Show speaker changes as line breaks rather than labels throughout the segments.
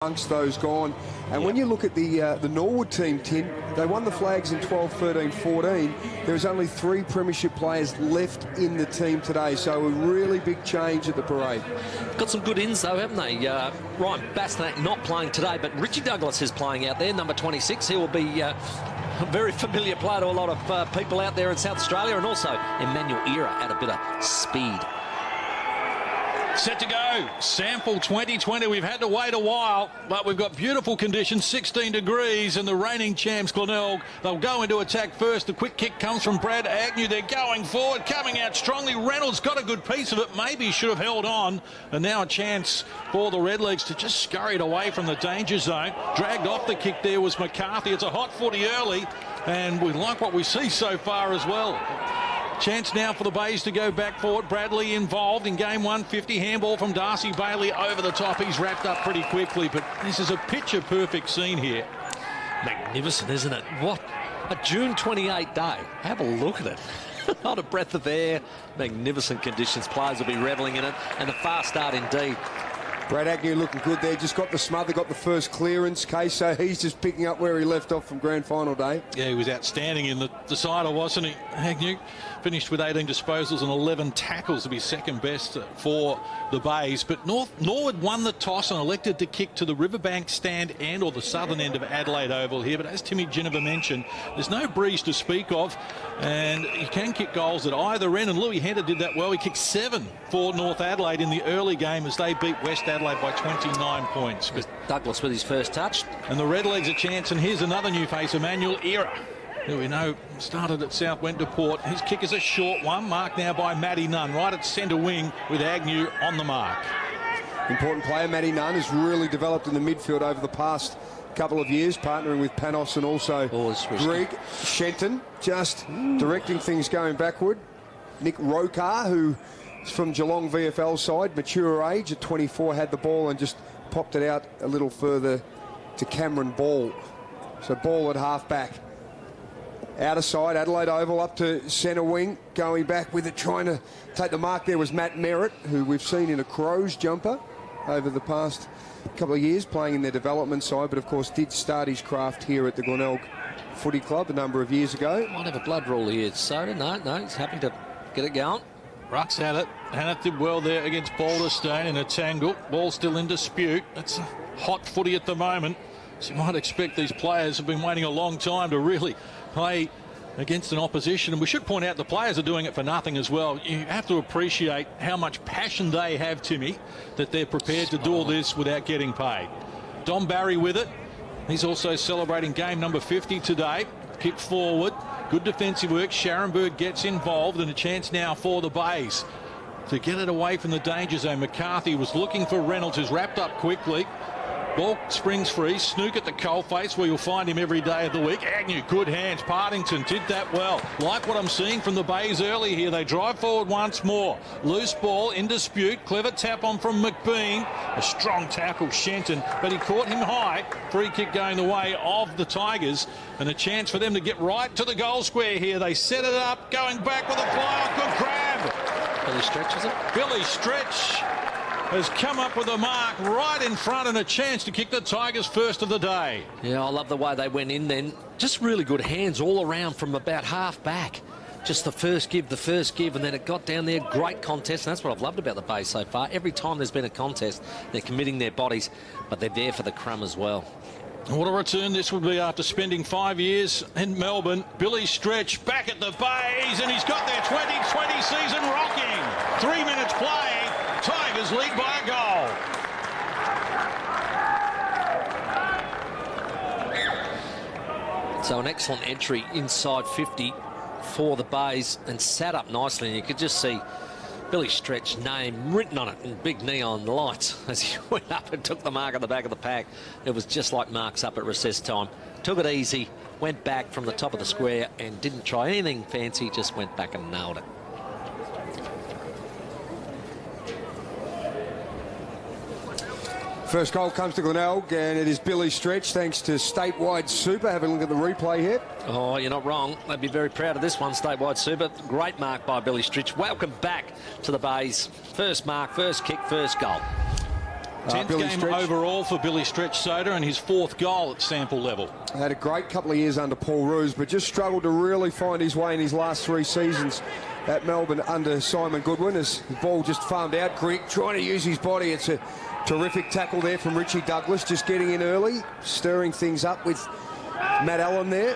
amongst those gone. And when you look at the Norwood team, Tim, they won the flags in 12, 13, 14. There's only 3 premiership players left in the team today, so a really big change at the parade.
Got some good ins though, haven't they? Ryan Bastanak not playing today, but Richie Douglas is playing out there, number 26. He will be a very familiar player to a lot of people out there in South Australia, and also Emmanuel Era at a bit of speed.
Set to go, SANFL 2020. We've had to wait a while, but we've got beautiful conditions, 16 degrees, and the reigning champs, Glenelg, they'll go into attack first. The quick kick comes from Brad Agnew. They're going forward, coming out strongly. Reynolds got a good piece of it, maybe should have held on. And now a chance for the Redlegs to just scurry it away from the danger zone. Dragged off the kick there was McCarthy. It's a hot footy early, and we like what we see so far as well. Chance now for the Bays to go back forward. Bradley involved in game 150. Handball from Darcy Bailey over the top. He's wrapped up pretty quickly, but this is a picture-perfect scene here.
Magnificent, isn't it? What a June 28 day. Have a look at it. Not a breath of air. Magnificent conditions. Players will be revelling in it, and a fast start indeed.
Brad Agnew looking good there. Just got the smother, got the first clearance case, so he's just picking up where he left off from grand final day.
Yeah, he was outstanding in the decider, wasn't he? Agnew finished with 18 disposals and 11 tackles to be second best for the Bays. But Norwood won the toss and elected to kick to the Riverbank stand and or the southern end of Adelaide Oval here. But as Timmy Ginniver mentioned, there's no breeze to speak of, and you can kick goals at either end. And Louis Henter did that well. He kicked 7 for North Adelaide in the early game as they beat West Adelaide by 29 points. But
Douglas with his first touch.
And the Redlegs a chance, and here's another new face, Emmanuel Era, who we know started at South, went to Port. His kick is a short one, marked now by Matty Nunn, right at centre wing with Agnew on the mark.
Important player, Matty Nunn, has really developed in the midfield over the past couple of years, partnering with Panos and also Greg Shenton, just directing things going backward. Nick Rokar, who is from Geelong VFL side, mature age at 24, had the ball and just popped it out a little further to Cameron Ball. So Ball at half-back. Outer side, Adelaide Oval up to centre wing, going back with it, trying to take the mark there was Matt Merritt, who we've seen in a Crows jumper over the past couple of years, playing in their development side, but of course did start his craft here at the Glenelg Footy Club a number of years ago.
Might have a blood rule here, Soda. No, he's happy to get it going.
Rucks had it. Hannah did well there against Balderstone in a tangle. Ball still in dispute. It's hot footy at the moment. So you might expect these players have been waiting a long time to really play against an opposition. And we should point out the players are doing it for nothing as well. You have to appreciate how much passion they have, Timmy, that they're prepared to do all this without getting paid. Dom Barry with it. He's also celebrating game number 50 today. Kick forward. Good defensive work. Scharenberg gets involved, and a chance now for the Bays to get it away from the danger zone. McCarthy was looking for Reynolds, who's wrapped up quickly. Ball springs free. Snook at the coalface, where you'll find him every day of the week. Agnew, good hands. Partington did that well. Like what I'm seeing from the Bays early here. They drive forward once more. Loose ball in dispute. Clever tap on from McBean. A strong tackle, Shenton, but he caught him high. Free kick going the way of the Tigers, and a chance for them to get right to the goal square here. They set it up, going back with a fly. Good grab.
Billy Stretch, is it?
Billy Stretch has come up with a mark right in front and a chance to kick the Tigers first of the day.
Yeah, I love the way they went in then. Just really good hands all around from about half back. Just the first give, and then it got down there. Great contest, and that's what I've loved about the Bay so far. Every time there's been a contest, they're committing their bodies, but they're there for the crumb as well.
What a return this would be after spending 5 years in Melbourne. Billy Stretch back at the Bays, and he's got their 2020 season rocking. 3 minutes play. Tigers lead by a
goal. So an excellent entry inside 50 for the Bays, and sat up nicely, and you could just see Billy Stretch's name written on it in big neon lights as he went up and took the mark at the back of the pack. It was just like marks up at recess time. Took it easy, went back from the top of the square and didn't try anything fancy, just went back and nailed it.
First goal comes to Glenelg, and it is Billy Stretch, thanks to Statewide Super. Have a look at the replay here.
Oh, you're not wrong. They'd be very proud of this one, Statewide Super. Great mark by Billy Stretch. Welcome back to the Bays. First mark, first kick, first goal.
10th game
Stretch.
overall for Billy Stretch Soda and his 4th goal at SANFL level.
Had a great couple of years under Paul Roos, but just struggled to really find his way in his last 3 seasons at Melbourne under Simon Goodwin as the ball just farmed out. Grigg trying to use his body. It's a terrific tackle there from Richie Douglas, just getting in early, stirring things up with Matt Allen there.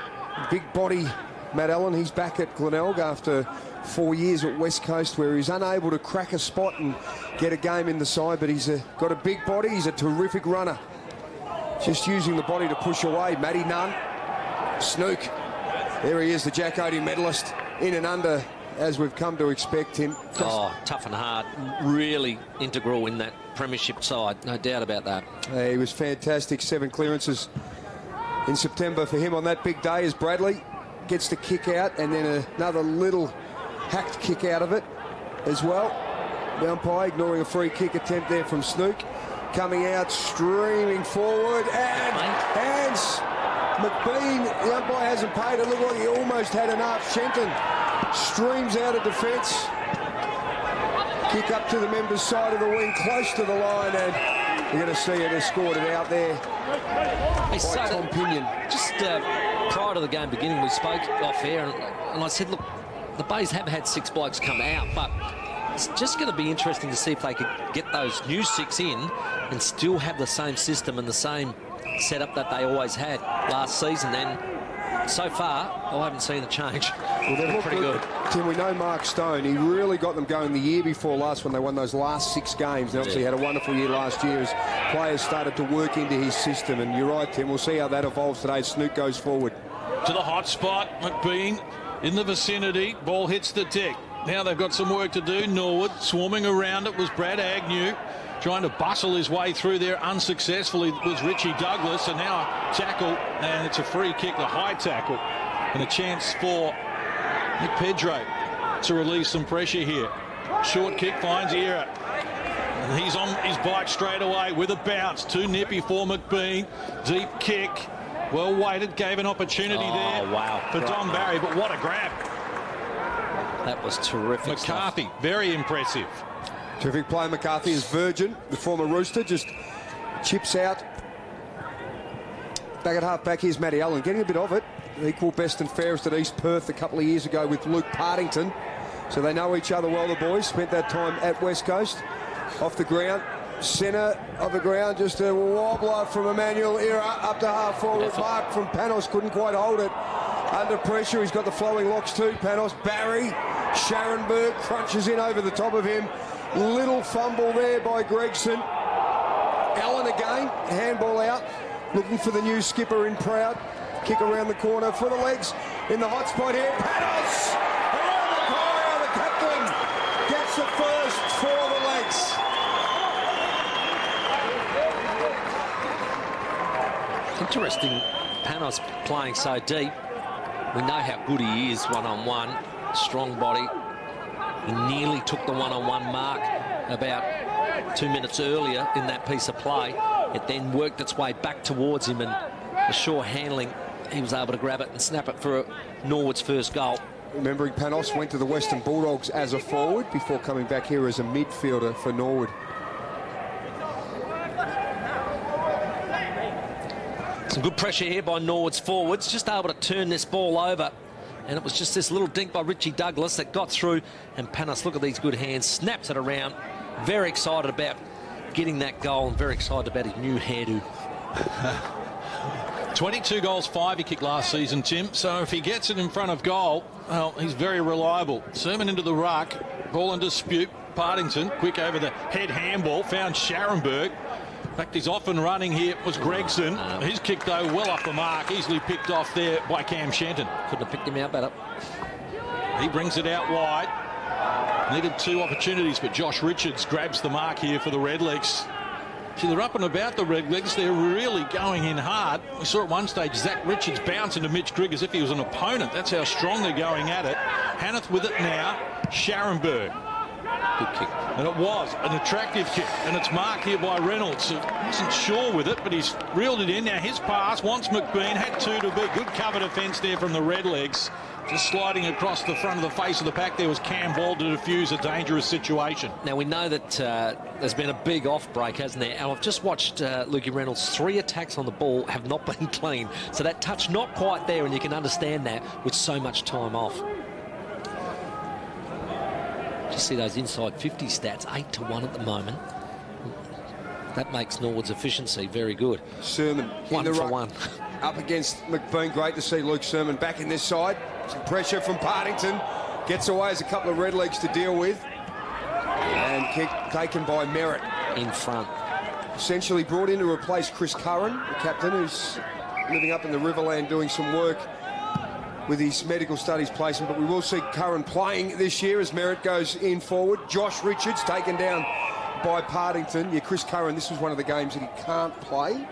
Big body Matt Allen, he's back at Glenelg after 4 years at West Coast where he's unable to crack a spot and get a game in the side, but he's got a big body, he's a terrific runner. Just using the body to push away. Matty Nunn, Snook. There he is, the Jack Oatey medalist, in and under as we've come to expect him.
Tough and hard, really integral in that premiership side, no doubt about that.
He was fantastic, 7 clearances in September for him on that big day as Bradley gets the kick out and then another little hacked kick out of it as well. The umpire ignoring a free kick attempt there from Snook. Coming out, streaming forward, and hands. McBean, the umpire hasn't paid. It looked like he almost had enough. Shenton streams out of defence. Kick up to the members' side of the wing, close to the line, and you're going to see it escorted out there by Tom Pinion.
Just prior to the game beginning, we spoke off air, and I said, look, the Bays have had 6 blokes come out, but it's just going to be interesting to see if they could get those new 6 in and still have the same system and the same setup that they always had last season. And so far, I haven't seen a change.
Well, they look pretty good. Tim, we know Mark Stone. He really got them going the year before last when they won those last 6 games. They obviously had a wonderful year last year as players started to work into his system. And you're right, Tim. We'll see how that evolves today. Snook goes forward.
To the hot spot, McBean in the vicinity. Ball hits the deck. Now they've got some work to do. Norwood swarming around it was Brad Agnew, trying to bustle his way through there unsuccessfully was Richie Douglas, and now a tackle, and it's a free kick, a high tackle, and a chance for Nick Pedro to release some pressure here. Short kick finds Era, and he's on his bike straight away with a bounce. Too nippy for McBean. Deep kick, well weighted, gave an opportunity there for Don Barry, but what a grab.
That was terrific.
McCarthy, very impressive.
Terrific play. McCarthy is Virgin, the former Rooster, just chips out. Back at half back, here's Matty Allen, getting a bit of it. Equal best and fairest at East Perth a couple of years ago with Luke Partington. So they know each other well, the boys. Spent that time at West Coast. Off the ground, centre of the ground, just a wobbler from Emmanuel Era up to half forward. Mark from Panos couldn't quite hold it. Under pressure, he's got the flowing locks too. Panos, Barry, Sharonberg crunches in over the top of him. Little fumble there by Gregson. Allen again, handball out. Looking for the new skipper in Proud. Kick around the corner for the legs in the hot spot here. Panos! Around the corner, the captain gets the first for the legs.
Interesting, Panos playing so deep. We know how good he is one-on-one, strong body. He nearly took the one-on-one mark about 2 minutes earlier in that piece of play. It then worked its way back towards him, and the sure handling, he was able to grab it and snap it for Norwood's first goal.
Remembering Panos went to the Western Bulldogs as a forward before coming back here as a midfielder for Norwood.
Some good pressure here by Norwood's forwards, just able to turn this ball over. And it was just this little dink by Richie Douglas that got through. And Panos, look at these good hands, snaps it around. Very excited about getting that goal and very excited about his new hairdo.
22 goals, 5 he kicked last season, Tim. So if he gets it in front of goal, well, he's very reliable. Sermon into the ruck, ball in dispute. Partington, quick over the head handball, found Sharonberg. In fact, he's off and running here was Gregson. He's kicked, though, well off the mark. Easily picked off there by Cam Shenton.
Couldn't have picked him out better.
He brings it out wide. Needed 2 opportunities, but Josh Richards grabs the mark here for the Redlegs. See, they're up and about the Redlegs. They're really going in hard. We saw at one stage Zach Richards bounce into Mitch Grigg as if he was an opponent. That's how strong they're going at it. Hanneth with it now. Sharonberg.
Good kick.
And it was an attractive kick, and it's marked here by Reynolds. He wasn't sure with it, but he's reeled it in. Now his pass wants McBean, had two to be. Good cover defence there from the Redlegs. Just sliding across the front of the face of the pack there was Cam Ball to defuse a dangerous situation.
Now we know that there's been a big off break, hasn't there? And I've just watched Lukey Reynolds. 3 attacks on the ball have not been clean. So that touch not quite there, and you can understand that with so much time off. Just see those inside 50 stats, 8-1 at the moment. That makes Norwood's efficiency very good.
Sermon
one for one.
Up against McBean. Great to see Luke Sermon back in this side. Some pressure from Partington. Gets away as a couple of Redlegs to deal with. And kick taken by Merritt.
In front.
Essentially brought in to replace Chris Curran, the captain, who's living up in the Riverland doing some work with his medical studies placement. But we will see Curran playing this year as Merritt goes in forward. Josh Richards taken down by Partington. Yeah, Chris Curran, this was one of the games that he can't play.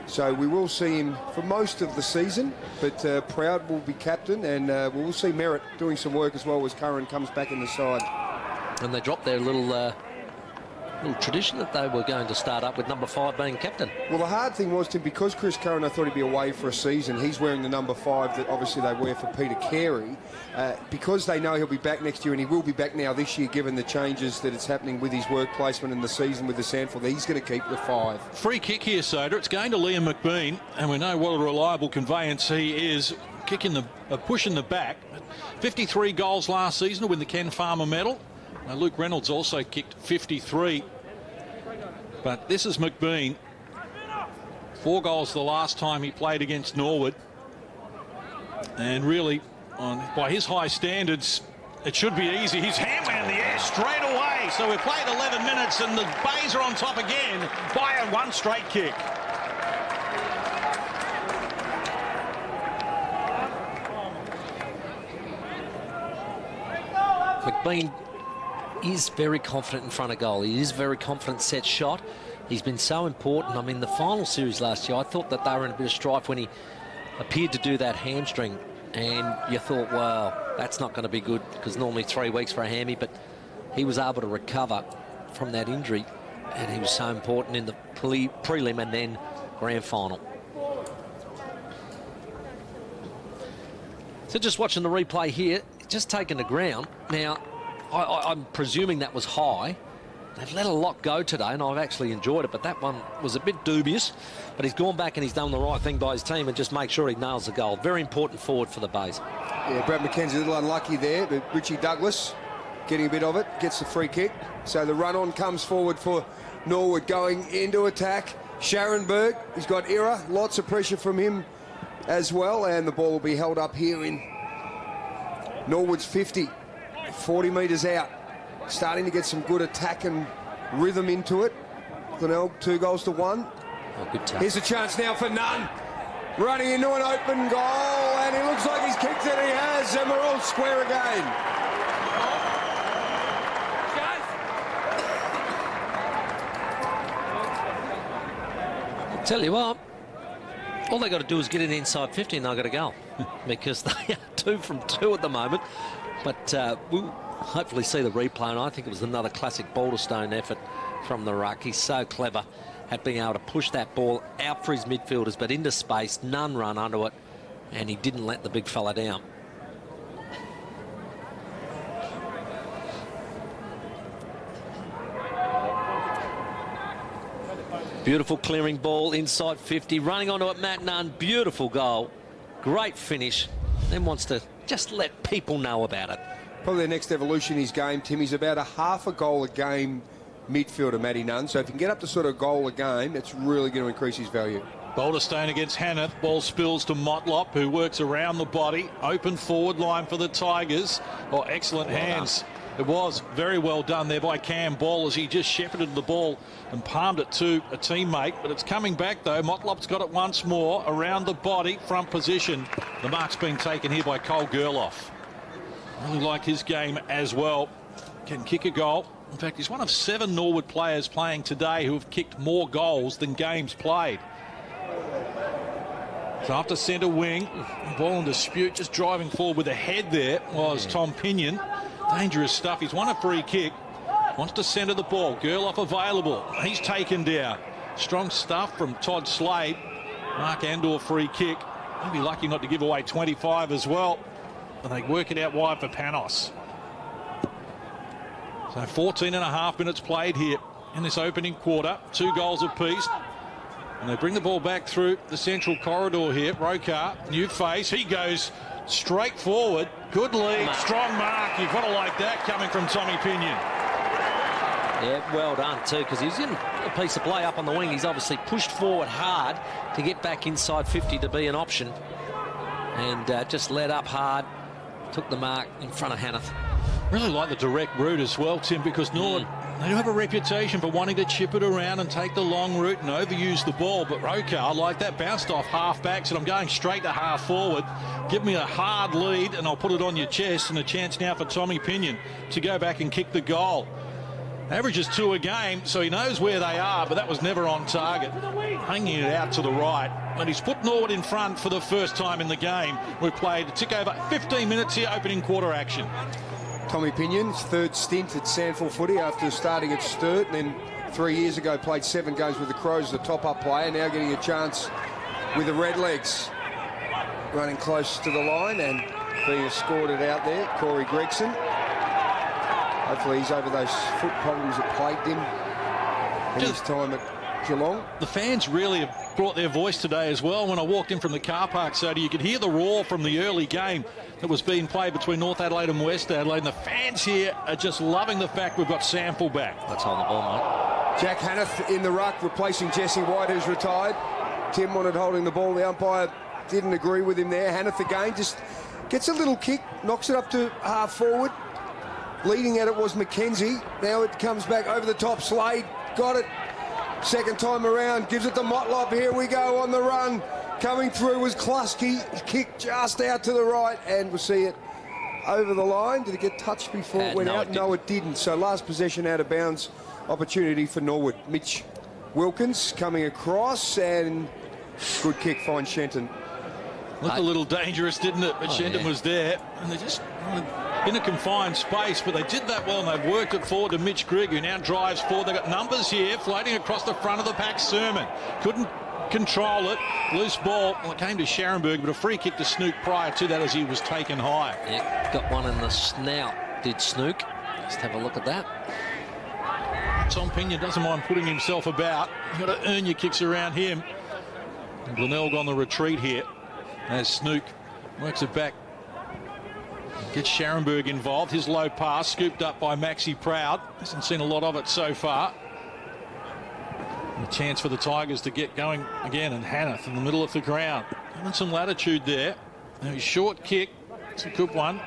So we will see him for most of the season, but Proud will be captain, and we will see Merritt doing some work as well as Curran comes back in the side.
And they dropped their little tradition that they were going to start up with number 5 being captain.
Well, the hard thing was, Tim, because Chris Curran, I thought he'd be away for a season. He's wearing the number 5 that obviously they wear for Peter Carey. Because they know he'll be back next year, and he will be back now this year, given the changes that it's happening with his work placement in the season with the SANFL, he's going to keep the 5.
Free kick here, Soda. It's going to Liam McBean, and we know what a reliable conveyance he is. Kicking the push in the back. 53 goals last season to win the Ken Farmer medal. Now, Luke Reynolds also kicked 53. But this is McBean. 4 goals the last time he played against Norwood. And really, by his high standards, it should be easy. His hand went in the air straight away. So we played 11 minutes and the Bays are on top again by a 1 straight kick.
McBean is very confident in front of goal. He is very confident set shot. He's been so important. I mean, the final series last year, I thought that they were in a bit of strife when he appeared to do that hamstring. And you thought, well, that's not going to be good, because normally 3 weeks for a hammy. But he was able to recover from that injury, and he was so important in the prelim and then grand final. So just watching the replay here, just taking the ground. Now, I'm presuming that was high. They've let a lot go today, and I've actually enjoyed it, but that one was a bit dubious. But he's gone back and he's done the right thing by his team and just make sure he nails the goal. Very important forward for the Bays.
Yeah, Brad McKenzie a little unlucky there, but Richie Douglas getting a bit of it, gets the free kick. So the run-on comes forward for Norwood going into attack. Scharenberg, he's got Ira, lots of pressure from him as well, and the ball will be held up here in Norwood's 50, 40 metres out. Starting to get some good attack and rhythm into it. Glenelg 2-1.
Oh, good touch.
Here's a chance now for Nunn. Running into an open goal, and he looks like he's kicked it. He has, and we're all square again.
I'll tell you what, all they got to do is get it inside 50 and they've got to go, because they are 2 from 2 at the moment. But we'll hopefully see the replay, and I think it was another classic Balderstone effort from the ruck. He's so clever at being able to push that ball out for his midfielders, but into space, none run under it, and he didn't let the big fella down. Beautiful clearing ball inside 50, running onto it, Matt Nunn. Beautiful goal, great finish, then wants to just let people know about it.
Probably the next evolution in his game, Tim. He's about a half a goal a game midfielder, Matty Nunn. So if you can get up to sort of goal a game, that's really going to increase his value.
Balderstone against Hanneth. Ball spills to Motlop, who works around the body. Open forward line for the Tigers. Oh, excellent hands. It was very well done there by Cam Ball as he just shepherded the ball and palmed it to a teammate. But it's coming back, though. Motlop's got it once more around the body, front position. The mark's been taken here by Cole Gerloff. Really like his game as well. Can kick a goal. In fact, he's one of 7 Norwood players playing today who have kicked more goals than games played. So after centre wing, ball in dispute, just driving forward with a head there was Tom Pinion. Dangerous stuff. He's won a free kick. Wants to centre the ball. Gerloff available. He's taken down. Strong stuff from Todd Slade. Mark Andor free kick. He'll be lucky not to give away 25 as well. And they work it out wide for Panos. So 14.5 minutes played here in this opening quarter. 2 goals apiece. And they bring the ball back through the central corridor here. Rokar, new face. He goes straight forward. Good lead. Strong mark. You've got to like that coming from Tommy Pinion.
Yeah, well done too, because he's in a piece of play up on the wing. He's obviously pushed forward hard to get back inside 50 to be an option. And just let up hard. Took the mark in front of Hanneth.
Really like the direct route as well, Tim, because Norwood, they do have a reputation for wanting to chip it around and take the long route and overuse the ball. But Rokar, like that, bounced off half-back, said, I'm going straight to half-forward. Give me a hard lead and I'll put it on your chest. And a chance now for Tommy Pinion to go back and kick the goal. Averages 2 a game, so he knows where they are, but that was never on target. Hanging it out to the right. And he's put Norwood in front for the first time in the game. We've played a tick over 15 minutes here, opening quarter action.
Tommy Pinion's third stint at SANFL footy after starting at Sturt, and then 3 years ago played 7 games with the Crows as a top-up player, now getting a chance with the Redlegs. Running close to the line and being escorted out there, Corey Gregson. Hopefully he's over those foot problems that plagued him in his time at Geelong.
The fans really have brought their voice today as well. When I walked in from the car park, Sadie, you could hear the roar from the early game that was being played between North Adelaide and West Adelaide. And the fans here are just loving the fact we've got SANFL back.
That's on the ball, mate.
Jack Hanneth in the ruck, replacing Jesse White, who's retired. Tim wanted holding the ball. The umpire didn't agree with him there. Hanneth again just gets a little kick, knocks it up to half forward. Leading at it was McKenzie. Now it comes back over the top. Slade got it. Second time around, gives it to Motlop. Here we go on the run. Coming through was Klusky. Kick just out to the right, and we'll see it over the line. Did it get touched before it went out? No, it didn't. So last possession out of bounds opportunity for Norwood. Mitch Wilkins coming across, and good kick, finds Shenton.
Looked a little dangerous, didn't it? But Shenton was there, and they just in a confined space, but they did that well, and they've worked it forward to Mitch Grigg, who now drives forward. They've got numbers here floating across the front of the pack. Sermon couldn't control it. Loose ball. Well, it came to Scharenberg, but a free kick to Snook prior to that as he was taken high.
Yeah, got one in the snout, did Snook. Let's have a look at that.
Tom Pinion doesn't mind putting himself about. You've got to earn your kicks around him. And Glenelg on the retreat here as Snook works it back. Gets Scharenberg involved. His low pass scooped up by Maxi Proud. Hasn't seen a lot of it so far. And a chance for the Tigers to get going again, and Hanneth in the middle of the ground. Having some latitude there. Now his short kick. It's a good one.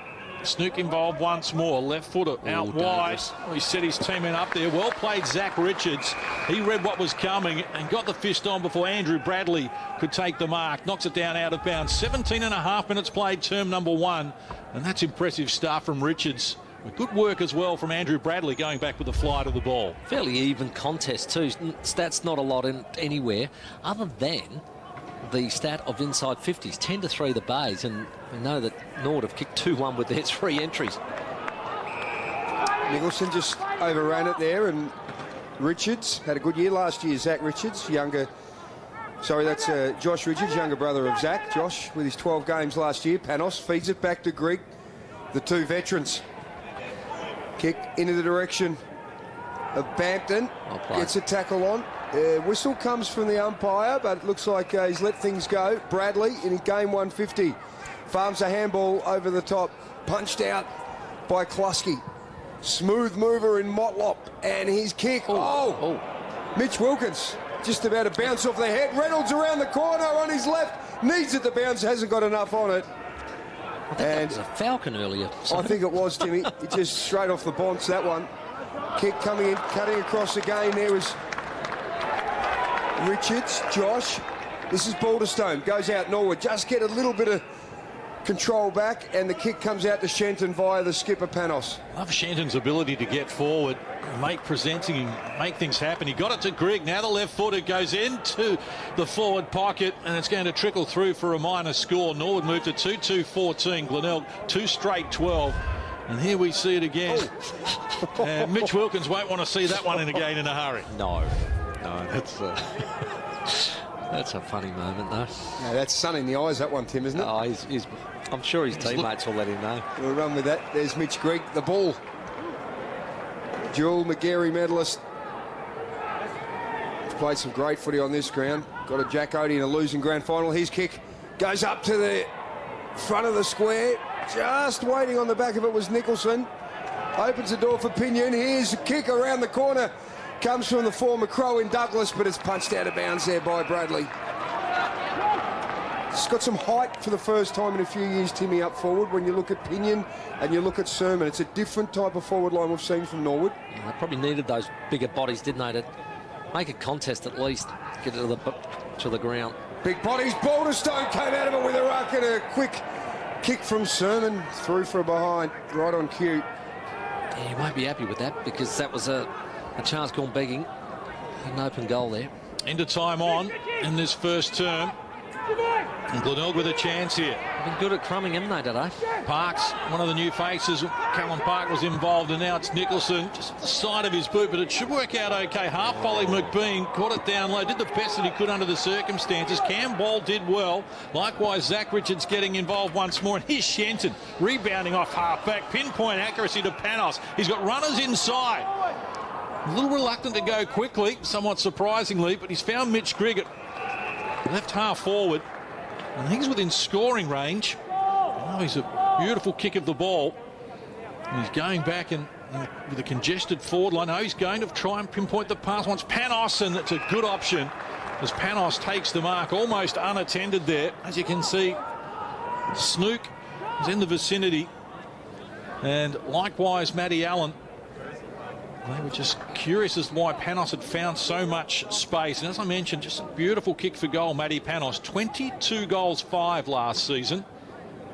Snook involved once more. Left footer out wide. Well, he set his team in up there. Well played, Zach Richards. He read what was coming and got the fist on before Andrew Bradley could take the mark. Knocks it down out of bounds. 17.5 minutes played, term number 1. And that's impressive stuff from Richards. Good work as well from Andrew Bradley going back with the flight of the ball.
Fairly even contest too. Stats not a lot in anywhere other than the stat of inside 50s. 10-3 the Bays, and we know that Norwood have kicked 2-1 with their 3 entries.
Nicholson just overran it there, and Richards had a good year last year. Zach Richards, that's Josh Richards, younger brother of Zach. Josh with his 12 games last year. Panos feeds it back to Grigg. The 2 veterans. Kick into the direction of Bampton. Gets a tackle on. Whistle comes from the umpire, but it looks like he's let things go. Bradley in game 150. Farms a handball over the top. Punched out by Klusky. Smooth mover in Motlop. And his kick. Mitch Wilkins just about to bounce off the head. Reynolds around the corner on his left. Needs it to bounce. Hasn't got enough on it.
I think that was a Falcon earlier.
I think it was, Timmy. It just straight off the bonce, that one. Kick coming in, cutting across again. There was Richards, Josh. This is Balderstone. Goes out Norwood. Just get a little bit of control back, and the kick comes out to Shenton via the skipper Panos.
Love Shenton's ability to get forward, make things happen. He got it to Grigg. Now the left footer goes into the forward pocket, and it's going to trickle through for a minor score. Norwood moved to 2-2-14. Glenelg 2 straight 12. And here we see it again.
Oh.
And Mitch Wilkins won't want to see that one again in a hurry.
No, that's a funny moment, though.
Yeah, that's sun in the eyes, that one, Tim, isn't it?
Oh, I'm sure his teammates will let him know.
We'll run with that. There's Mitch Grigg, the ball. Jewel McGarry medalist. He's played some great footy on this ground. Got a Jack Odie in a losing grand final. His kick goes up to the front of the square. Just waiting on the back of it was Nicholson. Opens the door for Pinion. Here's a kick around the corner. Comes from the former Crow in Douglas, but it's punched out of bounds there by Bradley. It's got some height for the first time in a few years, Timmy, up forward. When you look at Pinion and you look at Sermon, it's a different type of forward line we've seen from Norwood.
They probably needed those bigger bodies, didn't they, to make a contest at least, get it to the ground.
Big bodies. Balderstone came out of it with a ruck and a quick kick from Sermon. Through for a behind, right on cue.
Yeah, you won't be happy with that because that was a chance gone begging. An open goal there.
Into time on in this first term. And Glenelg with a chance here.
Been good at crumbing, haven't they, today?
Parks, one of the new faces. Callum Park was involved, and now it's Nicholson. Just at the side of his boot, but it should work out okay. Half volley McBean caught it down low, did the best that he could under the circumstances. Cam Ball did well. Likewise, Zach Richards getting involved once more. And here's Shenton rebounding off half-back. Pinpoint accuracy to Panos. He's got runners inside. A little reluctant to go quickly, somewhat surprisingly, but he's found Mitch Grigg at left half forward. And he's within scoring range. Oh, he's a beautiful kick of the ball. And he's going back and with a congested forward line. Now he's going to try and pinpoint the pass. Wants Panos, and it's a good option as Panos takes the mark almost unattended there. As you can see, Snook is in the vicinity. And likewise, Matty Allen. They were just curious as to why Panos had found so much space. And as I mentioned, just a beautiful kick for goal, Matty Panos. 22 goals, 5 last season.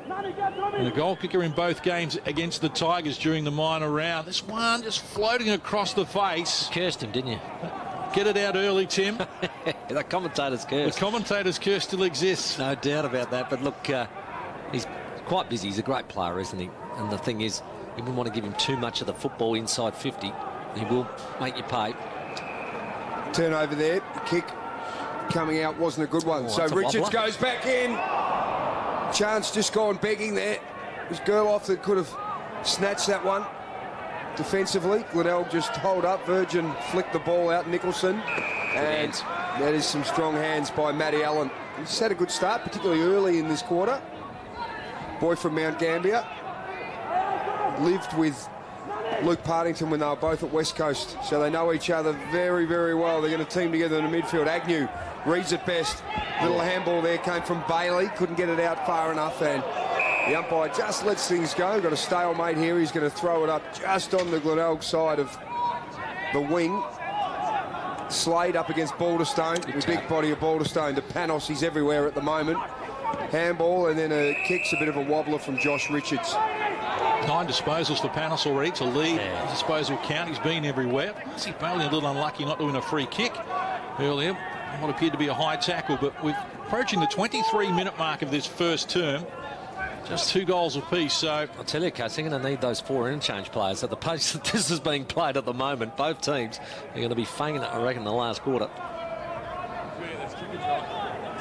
And a goal kicker in both games against the Tigers during the minor round. This one just floating across the face.
Cursed him, didn't you?
Get it out early, Tim.
The commentator's curse.
The commentator's curse still exists.
No doubt about that. But look, he's quite busy. He's a great player, isn't he? And the thing is, you wouldn't want to give him too much of the football inside 50. He will make you pay.
Turnover there. The kick coming out wasn't a good one. So Richards goes back in. Chance just gone begging there. It was Gerloff that could have snatched that one defensively. Glenelg just hold up. Virgin flicked the ball out. Nicholson. And that is some strong hands by Matty Allen. He's had a good start, particularly early in this quarter. Boy from Mount Gambier. Lived with Luke Partington when they were both at West Coast, so they know each other very, very well. They're going to team together in the midfield. Agnew reads it best. Little handball there came from Bailey. Couldn't get it out far enough, and the umpire just lets things go. Got a stalemate here. He's going to throw it up just on the Glenelg side of the wing. Slade up against Balderstone. The big body of Balderstone to Panos. He's everywhere at the moment. Handball, and then a kick's a bit of a wobbler from Josh Richards.
9 disposals for Panos already to lead his disposal count. He's been everywhere. See Bailey a little unlucky not doing a free kick earlier. What appeared to be a high tackle, but we're approaching the 23-minute mark of this first term. Just 2 goals apiece, so...
I'll tell you, Case, they're going to need those 4 interchange players. At the pace that this is being played at the moment, both teams are going to be fanging it, I reckon, in the last quarter.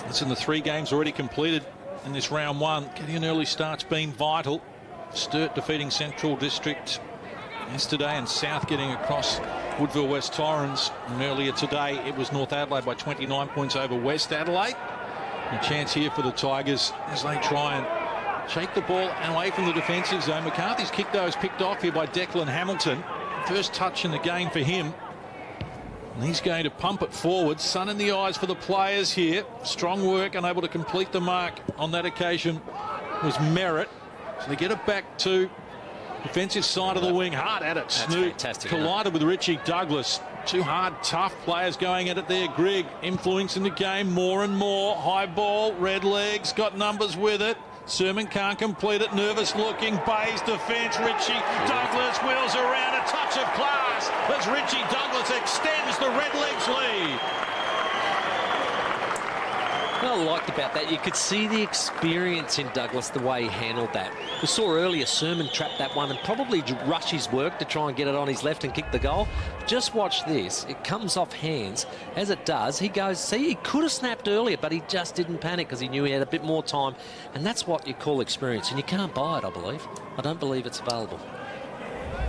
It's in the 3 games already completed in this round 1. Getting an early start's been vital. Sturt defeating Central District yesterday, and South getting across Woodville West Torrens. And earlier today it was North Adelaide by 29 points over West Adelaide. A chance here for the Tigers as they try and shake the ball away from the defensive zone. McCarthy's kick though is picked off here by Declan Hamilton. First touch in the game for him. And he's going to pump it forward. Sun in the eyes for the players here. Strong work, unable to complete the mark on that occasion was Merritt. So they get it back to defensive side of the wing. Hard at it. Snoop collided with Richie Douglas. 2 hard, tough players going at it there. Grigg influencing the game more and more. High ball, red legs, got numbers with it. Sermon can't complete it. Nervous looking. Bayes defence. Richie Douglas wheels around. A touch of class as Richie Douglas extends the Redlegs lead.
What I liked about that, you could see the experience in Douglas, the way he handled that. We saw earlier Sermon trap that one and probably rush his work to try and get it on his left and kick the goal. Just watch this. It comes off hands. As it does, he goes, see, he could have snapped earlier, but he just didn't panic because he knew he had a bit more time. And that's what you call experience. And you can't buy it, I believe. I don't believe it's available.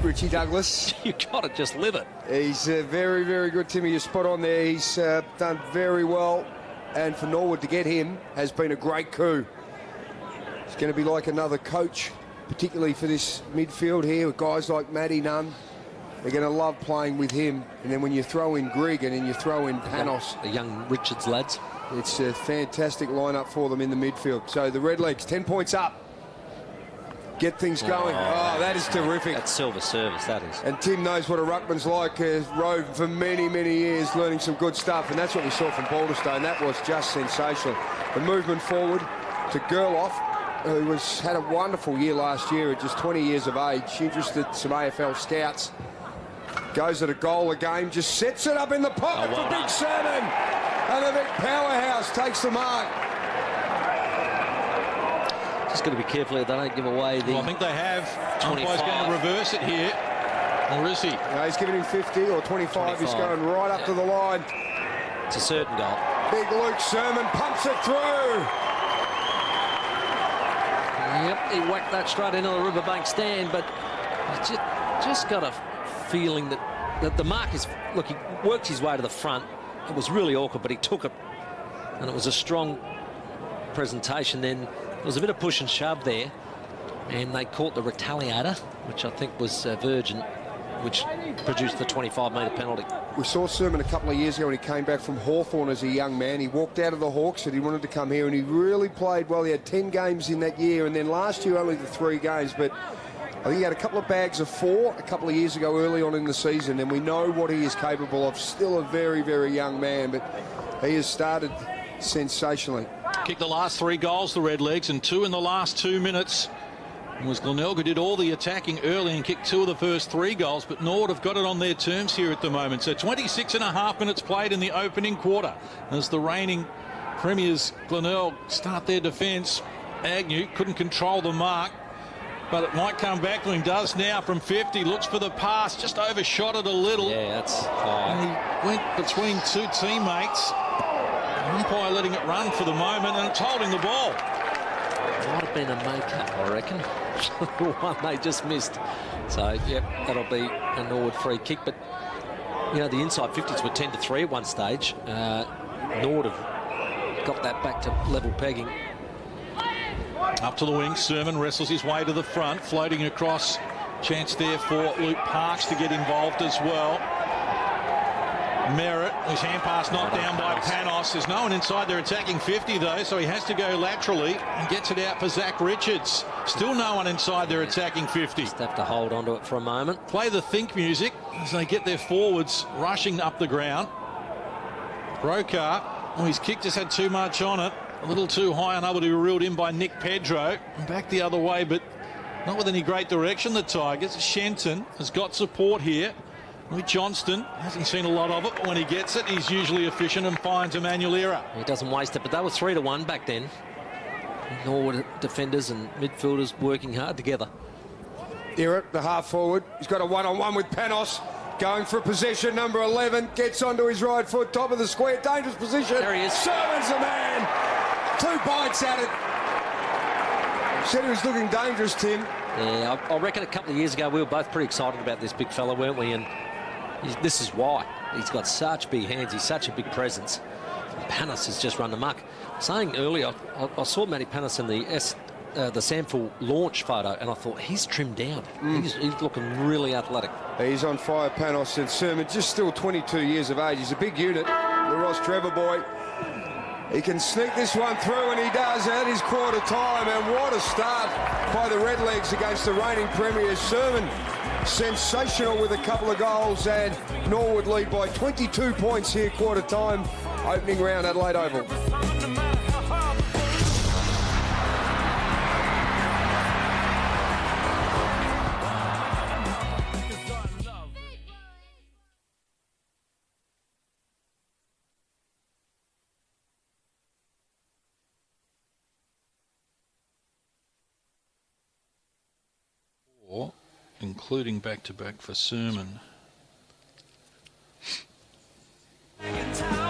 Richie Douglas.
You've got to just live it.
He's very, very good, Timmy. You're spot on there. He's done very well. And for Norwood to get him has been a great coup. It's going to be like another coach, particularly for this midfield here with guys like Matty Nunn. They're going to love playing with him. And then when you throw in Grigg and then you throw in Panos.
The young Richards lads.
It's a fantastic lineup for them in the midfield. So the Redlegs, 10 points up. Get things going. Oh, that is terrific.
That's silver service, that is.
And Tim knows what a ruckman's like. Rode for many, many years, learning some good stuff. And that's what we saw from Balderstone. That was just sensational. The movement forward to Gerloff, who had a wonderful year last year at just 20 years of age. Interested some AFL scouts. Goes at a goal a game, just sets it up in the pocket for Big Sermon. And the big powerhouse takes the mark.
Just got to be careful that they don't give away the...
Well, I think they have. 25. Umpire's going to reverse it here. Or is he?
No, he's giving him 50 or 25. He's going right up to the line.
It's a certain goal.
Big Luke Sermon pumps it through.
Yep, he whacked that straight into the Riverbank stand, but he just got a feeling that the mark is... Look, he worked his way to the front. It was really awkward, but he took it. And it was a strong presentation then. There was a bit of push and shove there, and they caught the retaliator, which I think was Virgin, which produced the 25-metre penalty.
We saw Sermon a couple of years ago when he came back from Hawthorn as a young man. He walked out of the Hawks, said he wanted to come here, and he really played well. He had 10 games in that year, and then last year only the 3 games, but I think he had a couple of bags of 4 a couple of years ago early on in the season, and we know what he is capable of. Still a very, very young man, but he has started sensationally.
Kicked the last 3 goals, the Redlegs, and 2 in the last 2 minutes. It was Glenelg who did all the attacking early and kicked 2 of the first 3 goals, but Norwood have got it on their terms here at the moment. So 26.5 minutes played in the opening quarter as the reigning premiers, Glenelg, start their defence. Agnew couldn't control the mark, but it might come back to him. Does now from 50, looks for the pass, just overshot it a little.
Yeah, that's
and he went between 2 teammates. Umpire letting it run for the moment, and it's holding the ball.
Might have been a make-up, I reckon. The one they just missed. So, yep, that'll be a Norwood free kick. But, you know, the inside 50s were 10-3 at one stage. Norwood have got that back to level pegging.
Up to the wing, Sermon wrestles his way to the front, floating across. Chance there for Luke Parks to get involved as well. Merritt, his hand pass knocked down by Panos. There's no one inside their attacking 50 though, so he has to go laterally and gets it out for Zach Richards. Still no one inside their attacking 50.
Just have to hold on to it for a moment.
Play the think music as they get their forwards rushing up the ground. Brokar, well, his kick just had too much on it. A little too high, unable to be reeled in by Nick Pedro. And back the other way, but not with any great direction, the Tigers. Shenton has got support here. With Johnston, hasn't seen a lot of it, but when he gets it, he's usually efficient and finds Emmanuel Era.
He doesn't waste it, but they were 3-1 back then. Norwood defenders and midfielders working hard together.
Era, the half forward, he's got a one-on-one with Panos. Going for a possession, number 11, gets onto his right foot, top of the square, dangerous position.
There he is.
Sermon's the man. 2 bites at it. Said he was looking dangerous, Tim.
Yeah, I reckon a couple of years ago we were both pretty excited about this big fella, weren't we? And this is why. He's got such big hands. He's such a big presence. And Panos has just run the muck. Saying earlier, I saw Matty Panos in the SANFL launch photo, and I thought, he's trimmed down. He's looking really athletic.
He's on fire, Panos, and Sermon, just still 22 years of age. He's a big unit, the Ross Trevor boy. He can sneak this one through, and he does at his quarter time. And what a start by the Redlegs against the reigning premiers. Sermon, sensational with a couple of goals, and Norwood lead by 22 points here, quarter time, opening round Adelaide Oval.
including back-to-back for Sermon.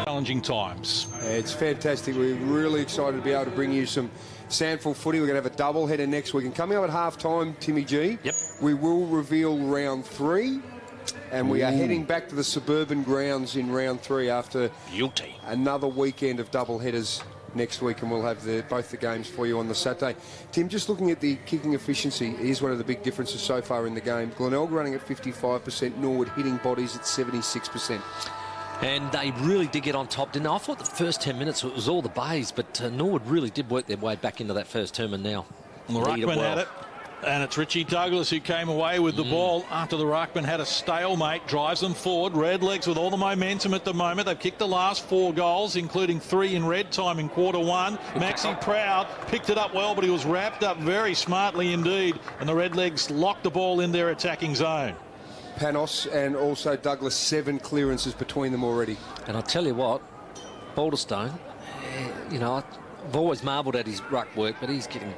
Challenging times.
It's fantastic. We're really excited to be able to bring you some SANFL footy. We're going to have a double-header next week. And coming up at half-time, Timmy G, we will reveal round 3. And we are heading back to the suburban grounds in round 3 after another weekend of double-headers next week, and we'll have both the games for you on the Saturday. Tim, just looking at the kicking efficiency, is one of the big differences so far in the game. Glenelg running at 55%, Norwood hitting bodies at 76%.
And they really did get on top, didn't they? I thought the first 10 minutes it was all the bays, but Norwood really did work their way back into that first term, and now
the ruckman had it. And it's Richie Douglas who came away with the ball after the ruckman had a stalemate, drives them forward. Redlegs with all the momentum at the moment. They've kicked the last 4 goals, including 3 in red time in quarter 1. Maxi Proud picked it up well, but he was wrapped up very smartly indeed. And the Redlegs locked the ball in their attacking zone.
Panos and also Douglas, 7 clearances between them already.
And I'll tell you what, Balderstone, you know, I've always marvelled at his ruck work, but he's getting...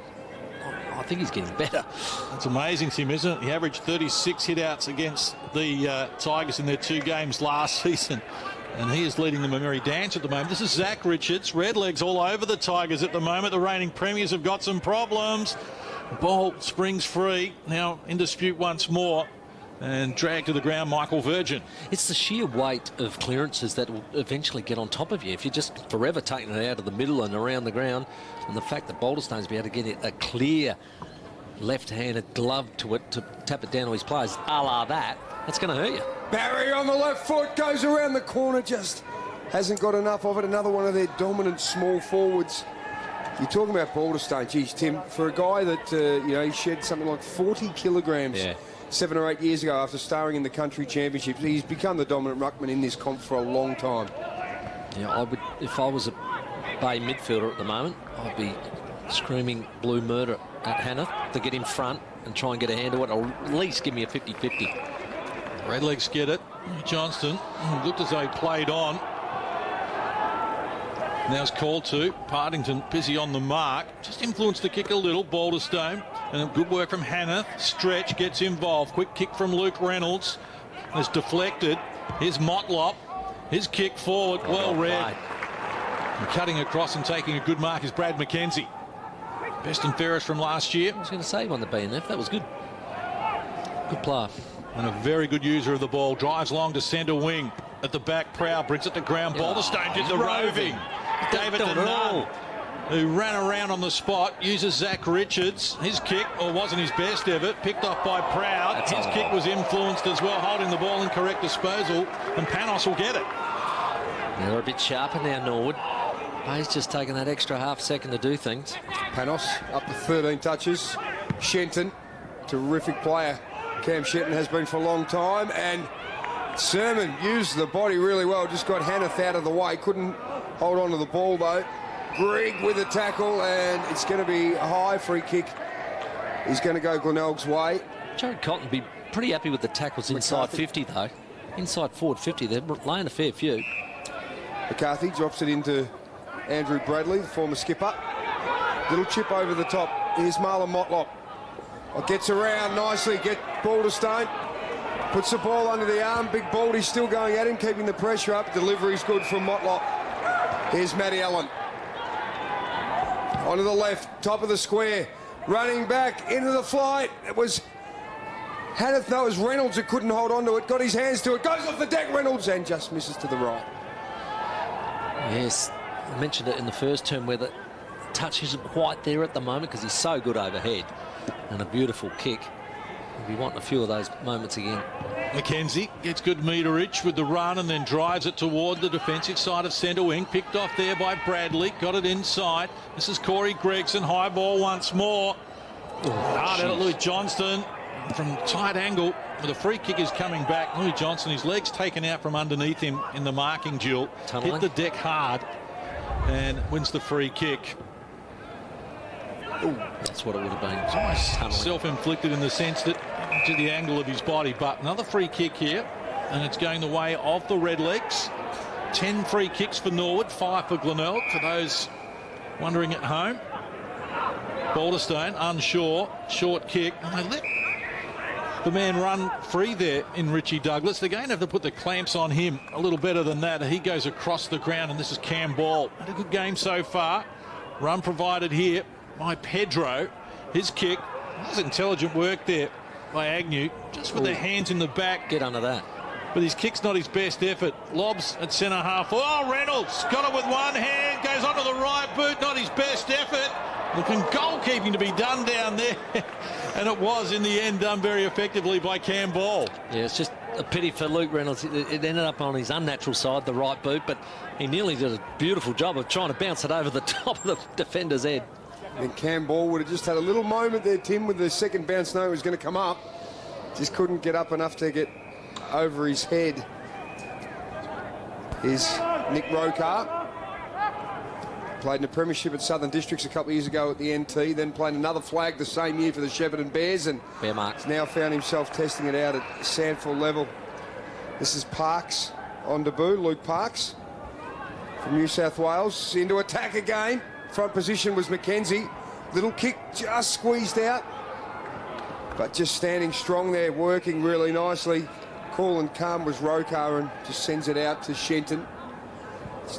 I think he's getting better.
That's amazing, Tim, isn't it? He averaged 36 hit-outs against the Tigers in their 2 games last season. And he is leading them a merry dance at the moment. This is Zach Richards. Redlegs all over the Tigers at the moment. The reigning premiers have got some problems. Ball springs free. Now in dispute once more. And dragged to the ground, Michael Virgin.
It's the sheer weight of clearances that will eventually get on top of you. If you're just forever taking it out of the middle and around the ground, and the fact that Balderstone's be able to get a clear left-handed glove to it to tap it down to his players, a la that's going to hurt you.
Barry on the left foot, goes around the corner, just hasn't got enough of it. Another one of their dominant small forwards. You're talking about Balderstone, geez, Tim, for a guy that, you know, he shed something like 40 kilograms 7 or 8 years ago after starring in the country championships. He's become the dominant ruckman in this comp for a long time.
Yeah, I would, if I was a Bay midfielder at the moment, I'd be screaming blue murder at Hannah to get in front and try and get a hand to it, or at least give me a 50-50.
Redlegs get it. Johnston looked as though he played on. Now it's called to. Partington busy on the mark. Just influenced the kick a little. Balderstone. And good work from Hannah. Stretch gets involved. Quick kick from Luke Reynolds. It's deflected. Here's Motlop. His kick forward. Well read. And cutting across and taking a good mark is Brad McKenzie. Best and fairest from last year.
I was going to say on the BNF. That was good. Good player.
And a very good user of the ball. Drives long to centre wing. At the back, Proud brings it to ground. Balderstone did the roving. Gave it to Nunn, who ran around on the spot. Uses Zach Richards. His kick, or wasn't his best ever, picked off by Proud. His kick was influenced as well, holding the ball in correct disposal. And Panos will get it.
They're a bit sharper now, Norwood. Bay's just taking that extra half second to do things.
Panos up to 13 touches. Shenton, terrific player. Cam Shenton has been for a long time. And Sermon used the body really well. Just got Hanneth out of the way. Couldn't hold on to the ball, though. Grigg with a tackle, and it's going to be a high free kick. He's going to go Glenelg's way.
Jared Cotton would be pretty happy with the tackles inside 50, though. Inside forward 50, they're laying a fair few.
McCarthy drops it into Andrew Bradley, the former skipper. Little chip over the top. Here's Marlon Motlop. Gets around nicely. Get Balderstone. Puts the ball under the arm. Big Baldy still going at him, keeping the pressure up. Delivery's good from Motlop. Here's Matty Allen. Onto the left, top of the square. Running back into the flight. It was Hanneth, no, it was Reynolds who couldn't hold on to it. Got his hands to it. Goes off the deck, Reynolds, and just misses to the right.
Yes, I mentioned it in the first term where the touch isn't quite there at the moment because he's so good overhead. And a beautiful kick. We'll be wanting a few of those moments again.
McKenzie gets good meterage with the run and then drives it toward the defensive side of centre wing. Picked off there by Bradley. Got it inside. This is Corey Gregson. High ball once more. Hard at Louis Johnston from tight angle. The free kick is coming back. Louis Johnston, his legs taken out from underneath him in the marking duel. Hit the deck hard and wins the free kick.
Ooh, that's what it would have been.
It's almost self-inflicted in the sense that to the angle of his body. But another free kick here, and it's going the way of the Redlegs. 10 free kicks for Norwood, 5 for Glenelg, for those wondering at home. Balderstone unsure, short kick. And they let the man run free there in Richie Douglas. They're going to have to put the clamps on him a little better than that. He goes across the ground, and this is Cam Ball. Had a good game so far. Run provided here by Pedro. His kick. That was intelligent work there by Agnew, just with the hands in the back.
Get under that.
But his kick's not his best effort. Lobs at centre half. Oh, Reynolds got it with one hand. Goes onto the right boot. Not his best effort. Looking goalkeeping to be done down there. And it was, in the end, done very effectively by Cam Ball.
Yeah, it's just a pity for Luke Reynolds. It ended up on his unnatural side, the right boot, but he nearly did a beautiful job of trying to bounce it over the top of the defender's head.
And Cam Ball would have just had a little moment there, Tim, with the second bounce knowing it was going to come up. Just couldn't get up enough to get over his head. Is Nick Rokar. Played in the premiership at Southern Districts a couple of years ago at the NT, then played another flag the same year for the Shepparton Bears, and
Bear marks.
Now found himself testing it out at SANFL level. This is Parks on debut, Luke Parks from New South Wales. Into attack again. Front position was Mackenzie. Little kick just squeezed out, but just standing strong there, working really nicely. Cool and calm was Rokar, and just sends it out to Shenton.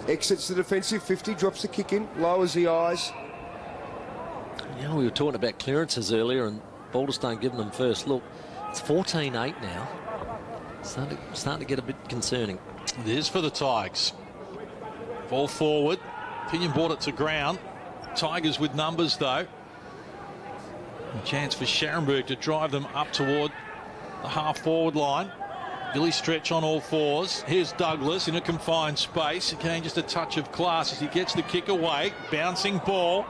Exits the defensive 50, drops the kick in, lowers the eyes.
You know, we were talking about clearances earlier, and Balderstone giving them first look. It's 14-8 now. Starting to get a bit concerning.
It is for the Tigers. Ball forward. Pinion brought it to ground. Tigers with numbers, though. A chance for Scharenberg to drive them up toward the half-forward line. Billy Stretch on all fours. Here's Douglas in a confined space. Again, just a touch of class as he gets the kick away. Bouncing ball.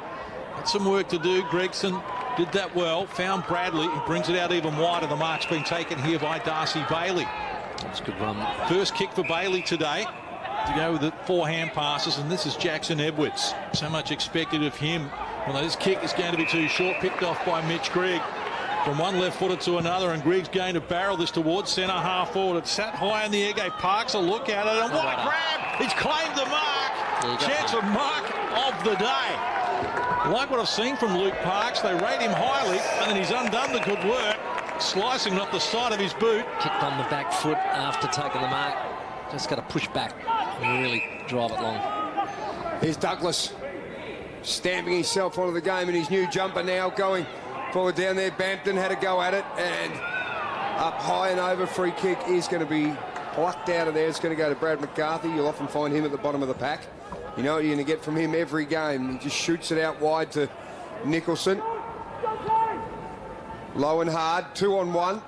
Got some work to do. Gregson did that well. Found Bradley. He brings it out even wider. The mark's been taken here by Darcy Bailey.
That's a good run.
First kick for Bailey today to go with the forehand passes, and this is Jackson Edwards. So much expected of him. Well, this kick is going to be too short. Picked off by Mitch Grigg. From one left footer to another, and Grigg's going to barrel this towards centre half forward. It's sat high in the air. Gave Parks a look at it, and what a grab! He's claimed the mark. Chance of mark of the day. Like what I've seen from Luke Parks, they rate him highly, and then he's undone the good work, slicing it off the side of his boot.
Kicked on the back foot after taking the mark. Just got to push back and really drive it long.
Here's Douglas stamping himself onto the game in his new jumper now, going forward down there. Bampton had a go at it, and up high and over. Free kick is going to be plucked out of there. It's going to go to Brad McCarthy. You'll often find him at the bottom of the pack. You know what you're going to get from him every game. He just shoots it out wide to Nicholson. Low and hard, 2-on-1.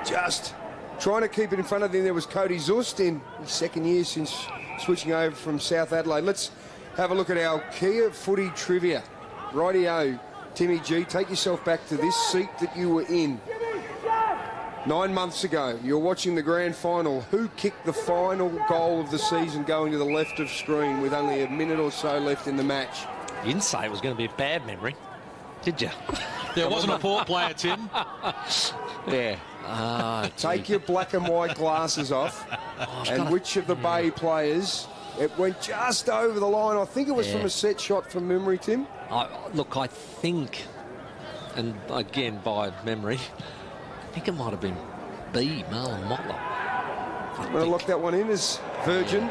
Just trying to keep it in front of him. There was Cody Zust in his second year since switching over from South Adelaide. Let's have a look at our Kia footy trivia. Rightio, Timmy G, take yourself back to this seat that you were in 9 months ago. You're watching the grand final. Who kicked the final goal of the season going to the left of screen with only a minute or so left in the match?
You didn't say it was going to be a bad memory, did you?
There wasn't a Port player, Tim.
Yeah.
Take your black and white glasses off. And which of the Bay players? It went just over the line. I think it was from a set shot from memory, Tim.
Look, I think, and again by memory, I think it might have been B, Marlon Motlop.
I'm going to lock that one in as Virgin.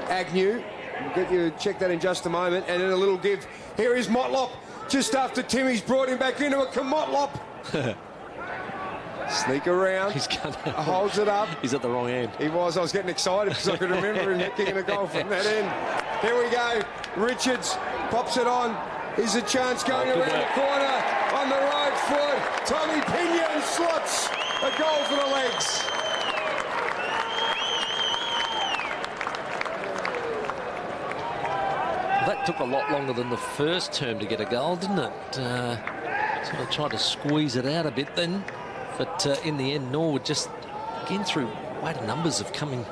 Agnew. We'll get you to check that in just a moment. And then a little give. Here is Motlop. Just after Timmy's brought him back into it. Motlop. Sneak around.
He's
holds it up.
He's at the wrong end.
He was. I was getting excited because I could remember him kicking a goal from that end. Here we go. Richards pops it on. Here's a chance going around the corner on the right foot. Tommy Pinion slots a goal for the legs.
That took a lot longer than the first term to get a goal, didn't it? Sort of tried to squeeze it out a bit then. But in the end, Norwood just, again, through weight of numbers of coming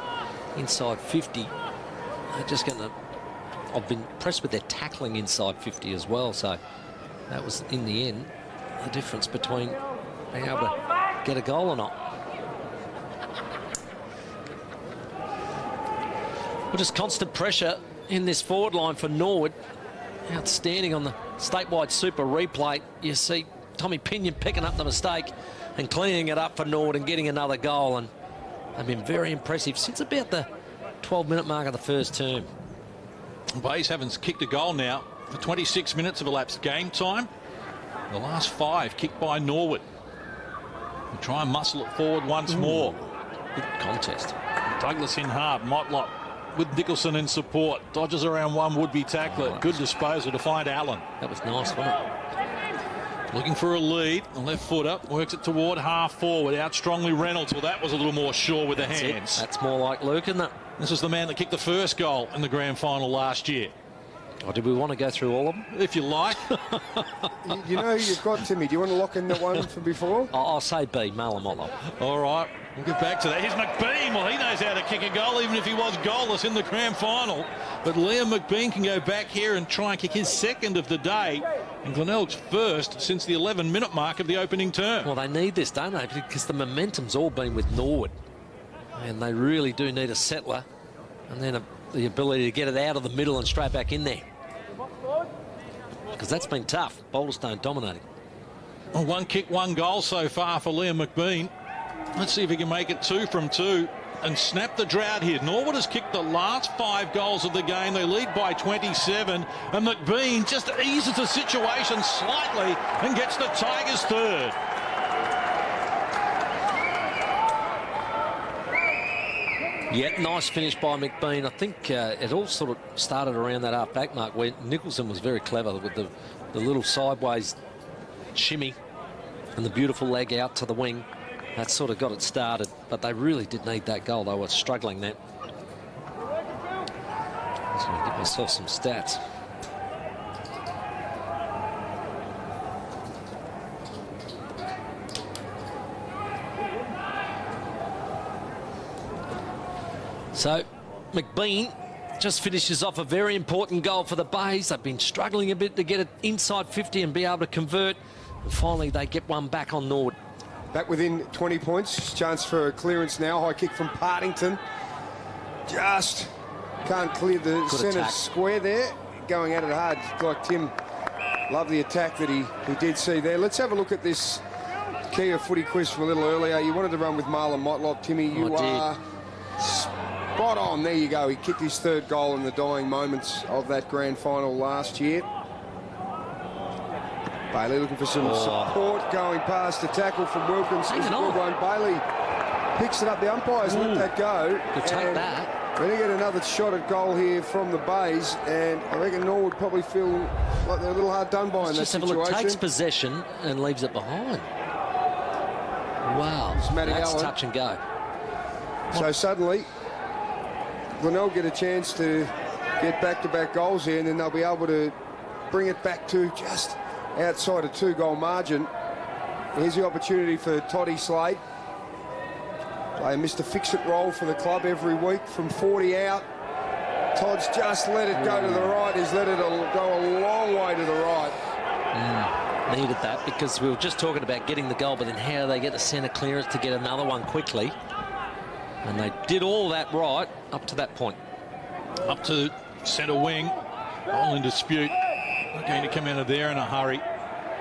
inside 50. Just going to... I've been impressed with their tackling inside 50 as well. So that was, in the end, the difference between being able to get a goal or not. Well, just constant pressure in this forward line for Norwood. Outstanding on the statewide super replay. You see Tommy Pinion picking up the mistake and cleaning it up for Norwood and getting another goal. And they've been very impressive since about the 12-minute mark of the first term.
Bays haven't kicked a goal now for 26 minutes of elapsed game time. The last 5 kicked by Norwood. We'll try and muscle it forward once more.
Good contest.
Douglas in hard. Motlop with Nicholson in support. Dodges around one would-be tackler.
Nice.
Good disposal to find Allen.
That was nice, wasn't it?
Looking for a lead. The left footer works it toward half forward. Out strongly Reynolds. Well, that was a little more sure with the hands.
That's more like Luke, isn't it?
This is the man that kicked the first goal in the grand final last year.
Oh, did we want to go through all of them?
If you like.
You know you've got Timmy. Do you want to lock in that one from before?
I'll say B, Marlon Motlop.
All right, we'll get back to that. Here's McBean. Well, he knows how to kick a goal, even if he was goalless in the grand final. But Liam McBean can go back here and try and kick his second of the day. And Glenelg's first since the 11-minute mark of the opening term.
Well, they need this, don't they? Because the momentum's all been with Norwood. And they really do need a settler. And then the ability to get it out of the middle and straight back in there. Because that's been tough. Boulderstone dominating.
Well, 1 kick, 1 goal so far for Liam McBean. Let's see if he can make it 2 from 2 and snap the drought here. Norwood has kicked the last 5 goals of the game. They lead by 27. And McBean just eases the situation slightly and gets the Tigers third.
Yeah, nice finish by McBean. I think it all sort of started around that half-back mark where Nicholson was very clever with the little sideways shimmy and the beautiful leg out to the wing. That sort of got it started, but they really did need that goal. They were struggling that. I was going to get myself some stats. So, McBean just finishes off a very important goal for the Bays. They've been struggling a bit to get it inside 50 and be able to convert. And finally, they get one back on Norwood.
Back within 20 points. Chance for a clearance now. High kick from Partington. Just can't clear the centre square there. Going at it hard. Like Tim, love the attack that he did see there. Let's have a look at this Kia footy quiz from a little earlier. You wanted to run with Marlon Motlop. Timmy, you are spot on. There you go. He kicked his 3rd goal in the dying moments of that grand final last year. Bailey looking for some support, going past the tackle from Wilkins. It's a good one. Bailey picks it up. The umpires let that go.
Good take that.
We're going to get another shot at goal here from the Bays, and I reckon Norwood probably feel like they're a little hard done by in that situation.
Takes possession and leaves it behind. Wow, that's
Allen.
touch and go.
So suddenly, Glenelg get a chance to get back-to-back goals here, and then they'll be able to bring it back to just outside a 2-goal margin. Here's the opportunity for Toddy Slade. Play a Mr. Fix-It role for the club every week from 40 out. Todd's just let it go to the right. He's let it go a long way to the right.
Needed that because we were just talking about getting the goal, but then how do they get the centre clearance to get another one quickly? And they did all that right up to that point.
Up to centre wing. All in dispute. Not going to come out of there in a hurry.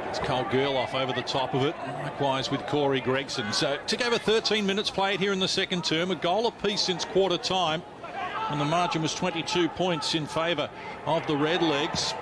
It's Cole Gerloff over the top of it. Likewise with Corey Gregson. So took over 13 minutes played here in the second term. A goal apiece since quarter time. And the margin was 22 points in favour of the Redlegs.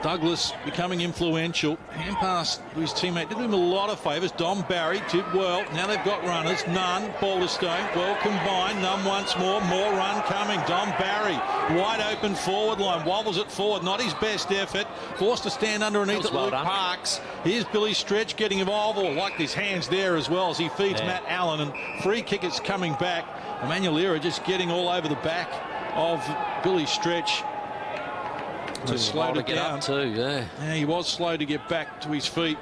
Douglas becoming influential. Hand pass to his teammate. Did him a lot of favours. Dom Barry did well. Now they've got runners. Nunn, Boulderstone. Well combined. Nunn once more. More run coming. Dom Barry. Wide open forward line. Wobbles it forward. Not his best effort. Forced to stand underneath it. Luke Parks. Here's Billy Stretch getting involved. Oh, liked his hands there as well as he feeds Matt Allen. And free kick is coming back. Emmanuel Lira just getting all over the back of Billy Stretch. To slow to get up
too, yeah,
he was slow to get back to his feet.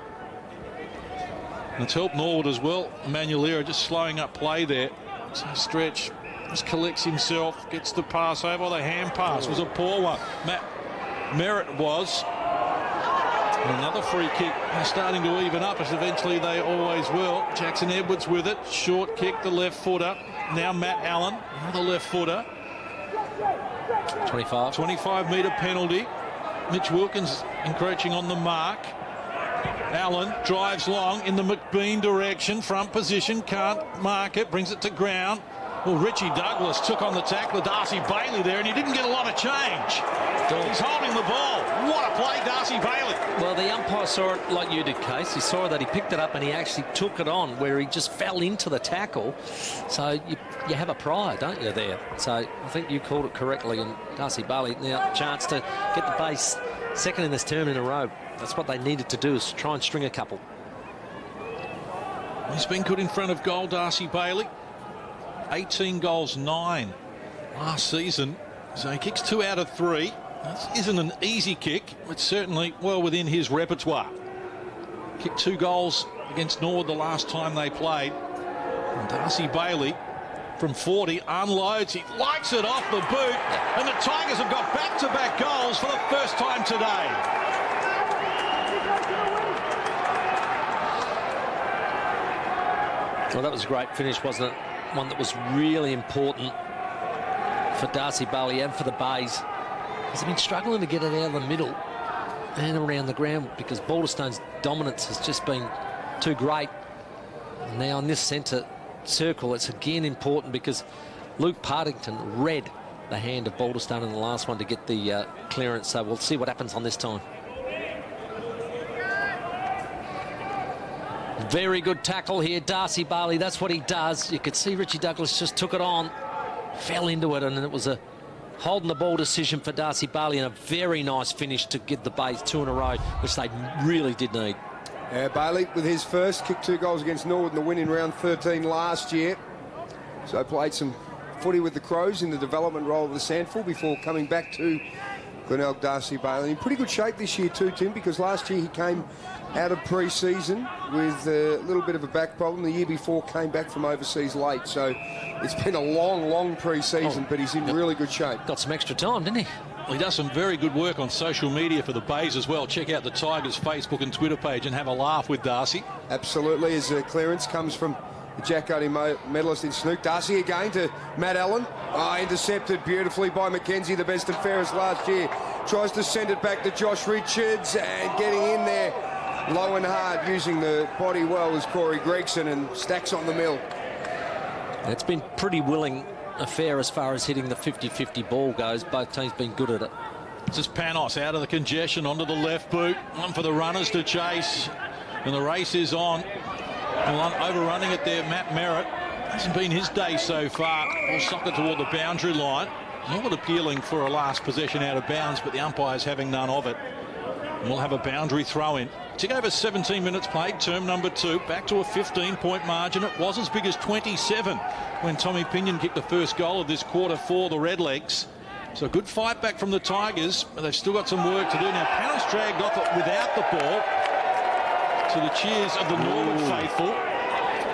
And it's helped Norwood as well. Emmanuel Lira just slowing up play there. So Stretch just collects himself, gets the pass over. The hand pass was a poor one. Matt Merritt was. And another free kick. They're starting to even up as eventually they always will. Jackson Edwards with it. Short kick, the left footer. Now Matt Allen, another left footer. 25 metre penalty. Mitch Wilkins encroaching on the mark. Allen drives long in the McBean direction. Front position, can't mark it, brings it to ground. Well, Richie Douglas took on the tackler, Darcy Bailey there, and he didn't get a lot of change. He's holding the ball. What a play, Darcy Bailey.
Well, the umpire saw it like you did, Case. He saw that he picked it up and he actually took it on where he just fell into the tackle. So you have a prior, don't you, there? So I think you called it correctly, and Darcy Bailey now a chance to get the base second in this term in a row. That's what they needed to do, is try and string a couple.
He's been good in front of goal, Darcy Bailey. 18 goals, 9 last season. So he kicks 2 out of 3. This isn't an easy kick, but certainly well within his repertoire. Kicked 2 goals against Norwood the last time they played. And Darcy Bailey from 40 unloads. He likes it off the boot. And the Tigers have got back-to-back goals for the first time today.
Well, that was a great finish, wasn't it? One that was really important for Darcy Bailey and for the Bays. They've been struggling to get it out of the middle and around the ground because Balderstone's dominance has just been too great. And now in this centre circle, it's again important because Luke Partington read the hand of Balderstone in the last one to get the clearance. So we'll see what happens on this time. Very good tackle here, Darcy Bailey. That's what he does. You could see Richie Douglas just took it on, fell into it, and it was a holding the ball decision for Darcy Bailey, and a very nice finish to give the Bays 2 in a row, which they really did need.
Bailey with his first, kicked 2 goals against Norwood in the win in round 13 last year. So played some footy with the Crows in the development role of the SANFL before coming back to Glenelg. Darcy Bailey in pretty good shape this year too, Tim, because last year he came out of pre-season with a little bit of a back problem. The year before came back from overseas late, so it's been a long pre-season, but he's in really good shape.
Got some extra time, didn't he?
He does some very good work on social media for the Bays as well. Check out the Tigers Facebook and Twitter page and have a laugh with Darcy. Absolutely,
as clearance comes from the Jack Odie medalist in Snook. Darcy again to Matt Allen. Intercepted beautifully by Mackenzie, the best and fairest last year. Tries to send it back to Josh Richards, and getting in there low and hard, using the body well, is Corey Gregson, and stacks on the mill.
It's been pretty willing affair as far as hitting the 50-50 ball goes. Both teams been good at it.
Just Panos out of the congestion onto the left boot. One for the runners to chase, and the race is on. Well, overrunning it there, Matt Merritt. Hasn't been his day so far. Ball socket toward the boundary line. Not appealing for a last possession out of bounds, but the umpire's having none of it. And we'll have a boundary throw in. Tick over 17 minutes played, term number 2, back to a 15-point margin. It was as big as 27 when Tommy Pinion kicked the first goal of this quarter for the Redlegs. So a good fight back from the Tigers, but they've still got some work to do. Now Panos dragged off it without the ball, to the cheers of the Norwood faithful.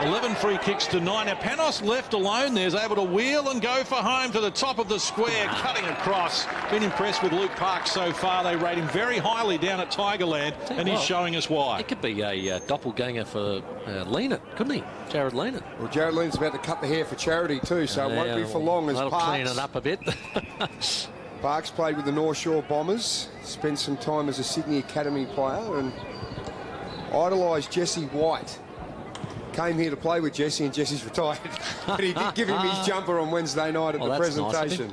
11 free kicks to 9. Now Panos left alone there is able to wheel and go for home to the top of the square, cutting across. Been impressed with Luke Parks so far. They rate him very highly down at Tigerland, and he's showing us why.
It could be a doppelganger for Leonard, couldn't he? Jared Leonard.
Well, Jared Leonard's about to cut the hair for charity too, so it won't be for long. As Parks
clean it up a bit.
Parks played with the North Shore Bombers, spent some time as a Sydney Academy player, and idolised Jesse White. Came here to play with Jesse, and Jesse's retired. But he did give him his jumper on Wednesday night at the presentation,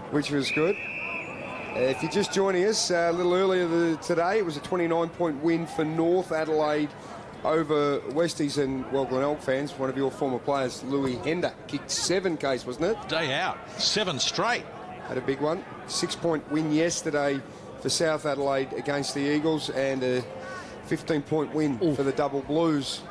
which was good. If you're just joining us, a little earlier today, it was a 29-point win for North Adelaide over Westies, and, well, Glenelg fans, one of your former players, Louis Hender, kicked 7 Ks, wasn't it?
Day out. 7 straight.
Had a big one. 6-point win yesterday for South Adelaide against the Eagles, and a 15-point win for the Double Blues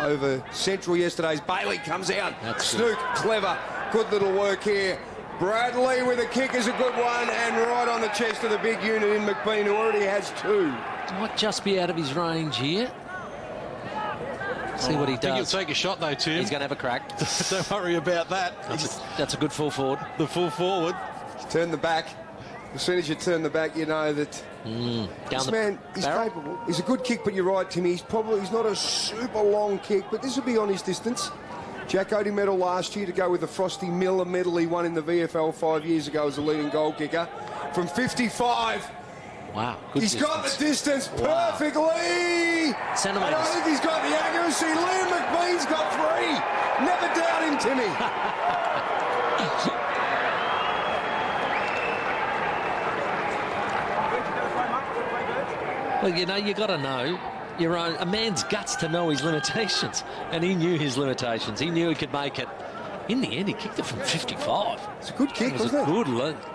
over Central yesterday's. Bailey comes out. Snook, clever. Good little work here. Bradley with a kick is a good one, and right on the chest of the big unit in McBean, who already has 2.
Might just be out of his range here. See what he does.
I think he'll take a shot though, Tim.
He's going to have a crack.
Don't worry about that.
That's a good full forward.
The full forward.
Turn the back. As soon as you turn the back, you know that this man is capable. He's a good kick, but you're right, Timmy. He's not a super long kick, but this will be on his distance. Jack Odie medal last year to go with the Frosty Miller medal he won in the VFL 5 years ago as a leading goal kicker. From 55,
Wow. Good
He's got the distance perfectly.
Wow. Centimetres.
And I think he's got the accuracy. Liam McBean's got 3. Never doubt him, Timmy.
Well, you know, you got to know your own. A man's guts to know his limitations, and he knew his limitations. He knew he could make it. In the end, he kicked it from 55.
It's a good kick, wasn't it?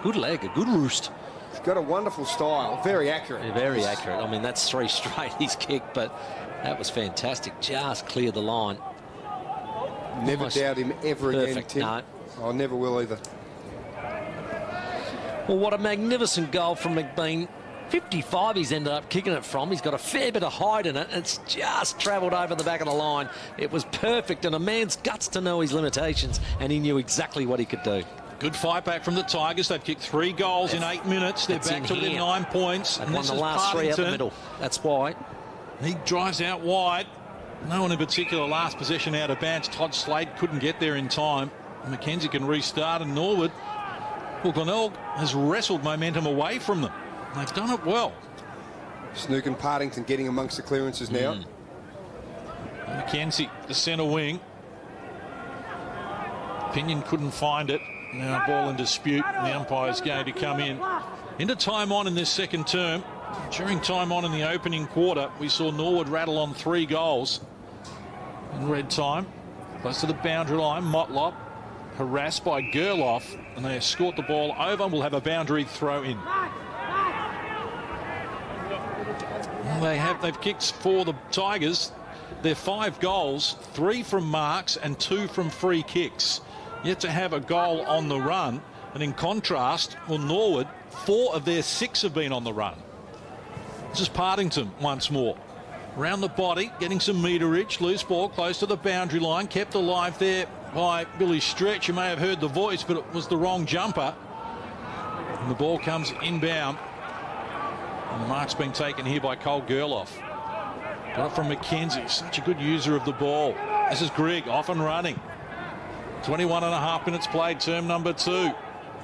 Good leg, a good roost.
He's got a wonderful style, very accurate.
Yeah, very accurate. I mean, that's 3 straight he's kicked, but that was fantastic. Just cleared the line.
Never
Almost
doubt him ever
perfect.
again, Tim.
No.
I never will either.
Well, what a magnificent goal from McBean. 55 he's ended up kicking it from. He's got a fair bit of height in it. It's just travelled over the back of the line. It was perfect, and a man's guts to know his limitations, and he knew exactly what he could do.
Good fight back from the Tigers. They've kicked 3 goals in 8 minutes. They're back to within 9 points.
They've won the last 3 out the middle. That's why.
He drives out wide. No one in particular. Last possession out of bounds. Todd Slade couldn't get there in time. Mackenzie can restart, and Norwood. Well, Glenelg has wrestled momentum away from them. They've done it well.
Snook and Partington getting amongst the clearances now.
Mackenzie, the centre wing. Pinion couldn't find it. Now ball in dispute. The umpire's going to come in. Into time on in this second term. During time on in the opening quarter, we saw Norwood rattle on 3 goals. In red time, close to the boundary line, Motlop harassed by Gerloff, and they escort the ball over and will have a boundary throw in. They've kicked for the Tigers. They're 5 goals, 3 from marks and 2 from free kicks. Yet to have a goal on the run. And in contrast, well, Norwood, 4 of their 6 have been on the run. This is Partington once more. Around the body, getting some meterage. Loose ball close to the boundary line. Kept alive there by Billy Stretch. You may have heard the voice, but it was the wrong jumper. And the ball comes inbound. And the mark's been taken here by Cole Gerloff. Got it from Mackenzie. Such a good user of the ball. This is Grigg off and running. 21.5 minutes played, term number 2.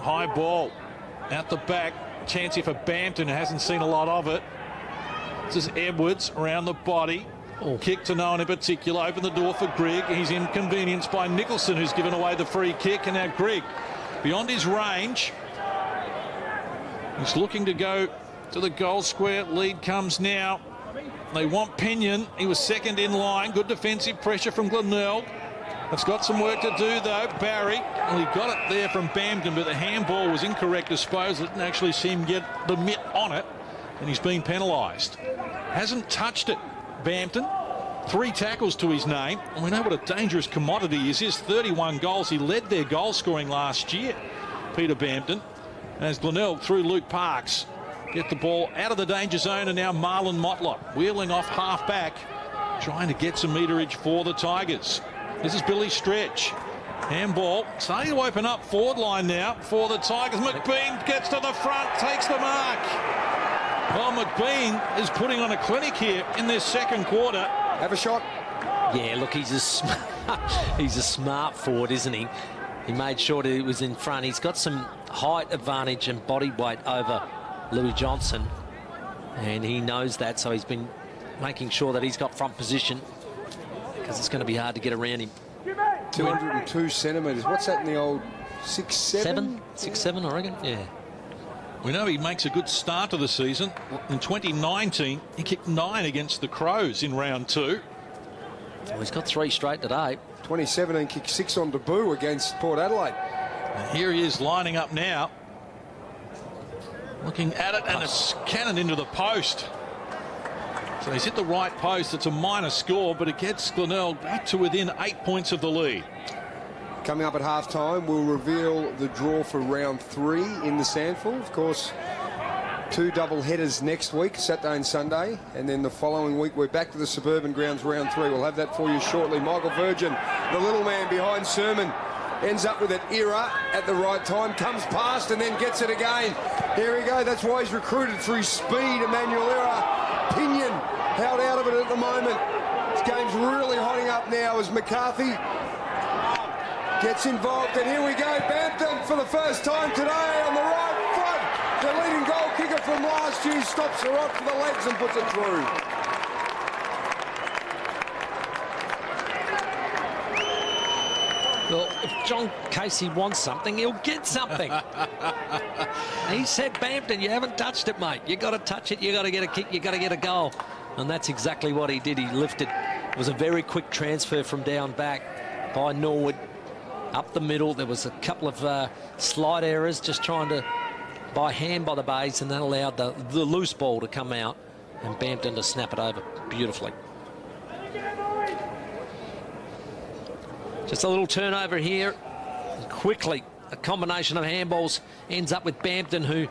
High ball out the back. Chance here for Bampton, who hasn't seen a lot of it. This is Edwards around the body. Kick to no one in particular. Open the door for Grigg. He's inconvenienced by Nicholson, who's given away the free kick. And now Grigg, beyond his range. He's looking to go to the goal square. Lead comes now. They want Pinion. He was second in line. Good defensive pressure from Glenelg. It's got some work to do, though. Barry, well, he got it there from Bampton, but the handball was incorrect disposal. Didn't actually see him get the mitt on it, and he's been penalised. Hasn't touched it, Bampton. 3 tackles to his name, and we know what a dangerous commodity he is. He has 31 goals. He led their goal scoring last year, Peter Bampton. As Glenelg through Luke Parks get the ball out of the danger zone, and now Marlon Motlop wheeling off half back, trying to get some meterage for the Tigers. This is Billy Stretch. Handball starting to open up forward line now for the Tigers. McBean gets to the front, takes the mark. Well, McBean is putting on a clinic here in this second quarter.
Have a shot.
Yeah, look, he's a smart forward, isn't he? He made sure that he was in front. He's got some height advantage and body weight over Louis Johnson, and he knows that, so he's been making sure that he's got front position, because it's going to be hard to get around him.
202 centimetres. What's that in the old 6'7"?
6'7", I reckon. Yeah.
We know he makes a good start to the season. In 2019, he kicked 9 against the Crows in round 2.
Well, he's got 3 straight today.
2017 kicked 6 on debut against Port Adelaide.
And here he is lining up now. Looking at it, and it's cannoned into the post. So he's hit the right post. It's a minor score, but it gets Glenelg back to within 8 points of the lead.
Coming up at half-time, we'll reveal the draw for round 3 in the SANFL. Of course, 2 double headers next week, Saturday and Sunday. And then the following week, we're back to the Suburban Grounds round 3. We'll have that for you shortly. Michael Virgin, the little man behind Sermon, ends up with an error at the right time, comes past and then gets it again. Here we go. That's why he's recruited for his speed, Emmanuel Error. Pinion held out of it at the moment. This game's really hotting up now as McCarthy gets involved. And here we go. Bampton for the first time today on the right front. The leading goal kicker from last year. Stops her off to the legs and puts it through.
Well, if John Casey wants something, he'll get something. He said, Bampton, you haven't touched it, mate. You got to touch it. You got to get a kick. You got to get a goal. And that's exactly what he did. He lifted. It was a very quick transfer from down back by Norwood up the middle. There was a couple of slight errors, just trying to by hand by the Bays, and that allowed the loose ball to come out and Bampton to snap it over beautifully. Just a little turnover here. And quickly, a combination of handballs ends up with Bampton, who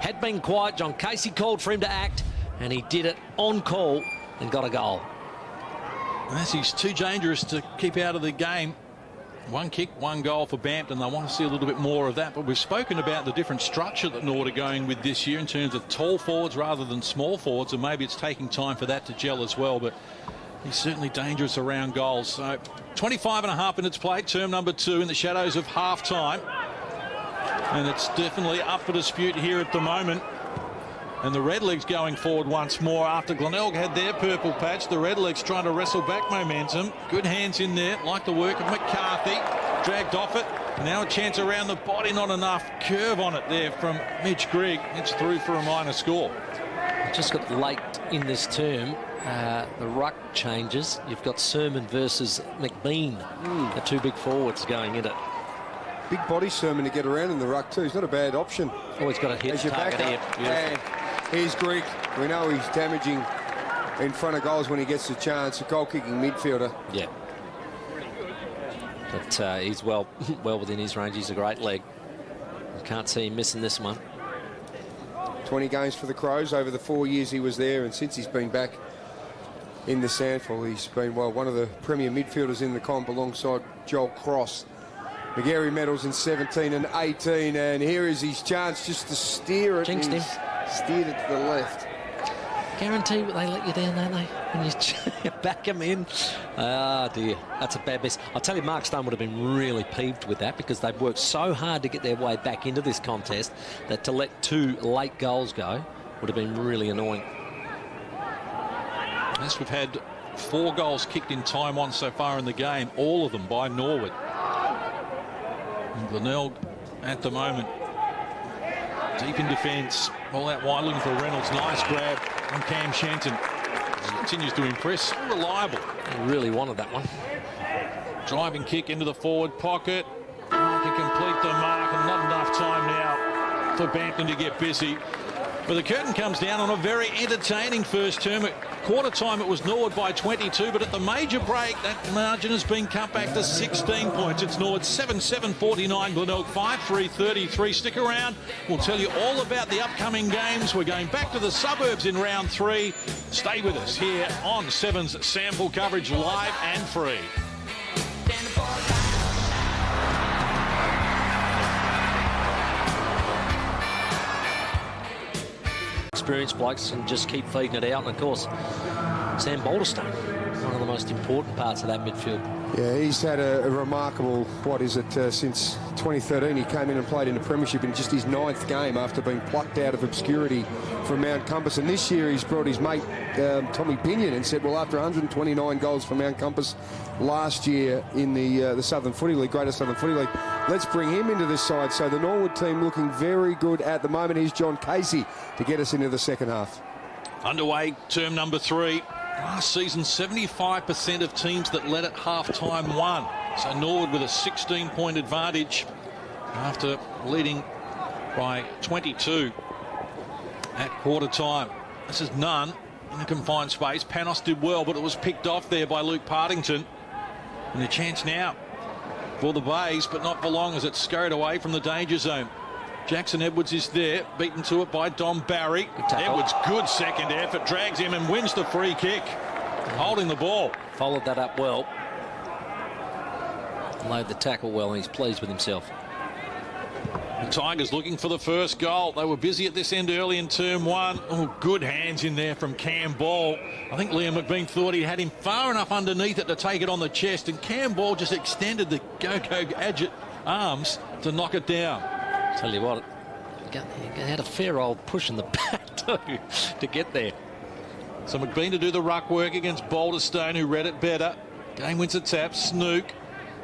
had been quiet. John Casey called for him to act, and he did it on call and got a goal.
As he's too dangerous to keep out of the game. One kick, one goal for Bampton. They want to see a little bit more of that. But we've spoken about the different structure that Norwood are going with this year in terms of tall forwards rather than small forwards, and maybe it's taking time for that to gel as well. But he's certainly dangerous around goals. So 25.5 minutes played, term number 2 in the shadows of half-time. And it's definitely up for dispute here at the moment. And the Redlegs going forward once more after Glenelg had their purple patch. The Redlegs trying to wrestle back momentum. Good hands in there, like the work of McCarthy. Dragged off it. Now a chance around the body, not enough curve on it there from Mitch Grigg. It's through for a minor score.
Just got late in this term. The ruck changes. You've got Sermon versus McBean, the two big forwards going in it.
Big body Sermon to get around in the ruck too. He's not a bad option.
Always got a hit target here.
And here's Grigg. We know he's damaging in front of goals when he gets the chance. A goal-kicking midfielder.
Yeah. But he's well within his range. He's a great leg. You can't see him missing this one.
20 games for the Crows over the 4 years he was there, and since he's been back in the SANFL, he's been, well, one of the premier midfielders in the comp alongside Joel Cross. McGarry medals in 17 and 18, and here is his chance just to steer it.
Jinxed him.
Steered it to the left.
Guarantee they let you down, don't they? When you back them in. Ah, dear. That's a bad miss. I'll tell you, Mark Stone would have been really peeved with that, because they've worked so hard to get their way back into this contest that to let 2 late goals go would have been really annoying.
Yes, we've had 4 goals kicked in time on so far in the game, all of them by Norwood. And Glenelg at the moment deep in defence, all out wide looking for Reynolds. Nice grab from Cam Shenton. Continues to impress, reliable.
He really wanted that one.
Driving kick into the forward pocket. Can complete the mark, and not enough time now for Bampton to get busy. But the curtain comes down on a very entertaining first term. At quarter time it was Norwood by 22, but at the major break that margin has been cut back to 16 points. It's Norwood 7-7-49, Glenelg 5-3-33. Stick around, we'll tell you all about the upcoming games. We're going back to the suburbs in round 3. Stay with us here on 7's SANFL coverage, live and free.
Experienced blokes and just keep feeding it out. And of course, Sam Balderstone, one of the most important parts of that midfield.
Yeah, he's had a remarkable, what is it, since 2013 he came in and played in the Premiership in just his 9th game after being plucked out of obscurity from Mount Compass. And this year he's brought his mate Tommy Pinion and said, well, after 129 goals for Mount Compass last year in the Southern Footy League, Greater Southern Footy League, let's bring him into this side. So the Norwood team looking very good at the moment. Here's John Casey to get us into the second half.
Underway, term number 3. Last season, 75% of teams that led at half-time won. So Norwood with a 16-point advantage after leading by 22 at quarter time. This is Nunn in a confined space. Panos did well, but it was picked off there by Luke Partington. And a chance now for the Bays, but not for long as it's scurried away from the danger zone. Jackson Edwards is there, beaten to it by Dom Barry. Edwards, good second effort, drags him and wins the free kick. Holding the ball.
Followed that up well. Laid the tackle well, and he's pleased with himself.
The Tigers looking for the first goal. They were busy at this end early in term 1. Oh, good hands in there from Cam Ball. I think Liam McBean thought he had him far enough underneath it to take it on the chest, and Cam Ball just extended the go-go gadget arms to knock it down.
Tell you what, He had a fair old push in the back too to get there.
So McBean to do the ruck work against Boulderstone, who read it better. Game wins a tap. Snook,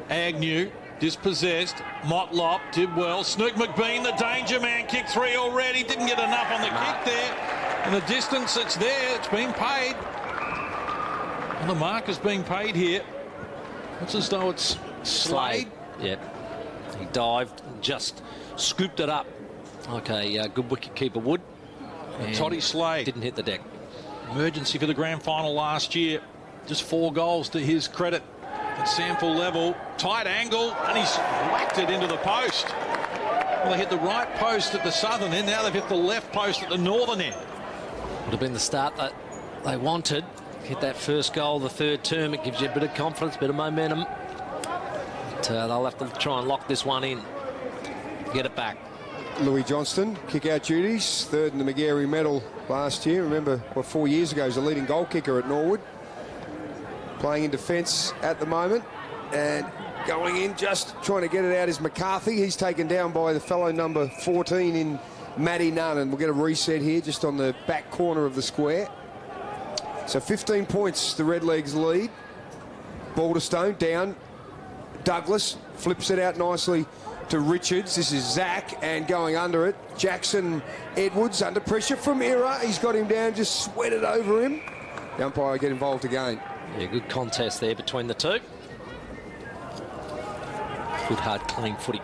Agnew, dispossessed. Motlop did well. Snook McBean, the danger man, kicked 3 already. Didn't get enough on the kick there. In the distance, it's there. It's been paid. And the mark is being paid here. It's as though it's Slade.
Yeah. He dived, just scooped it up like a good wicket keeper would.
And Toddy Slade
didn't hit the deck.
Emergency for the grand final last year. Just 4 goals to his credit at SANFL level. Tight angle, and he's whacked it into the post. Well, they hit the right post at the southern end. Now they've hit the left post at the northern end.
Would have been the start that they wanted. Hit that first goal, the third term. It gives you a bit of confidence, a bit of momentum. But they'll have to try and lock this one in. Get it back.
Louis Johnston, kick-out duties, third in the McGarry medal last year. Remember, 4 years ago, he was the leading goal kicker at Norwood. Playing in defence at the moment. And going in, just trying to get it out is McCarthy. He's taken down by the fellow number 14 in Matty Nunn. And we'll get a reset here just on the back corner of the square. So 15 points, the Redlegs lead. Boulderstone down. Douglas flips it out nicely to Richards. This is Zach, and going under it, Jackson Edwards under pressure from Ira. He's got him down, just sweated over him. The umpire get involved again.
Yeah, good contest there between the two. Good, hard, clean footy.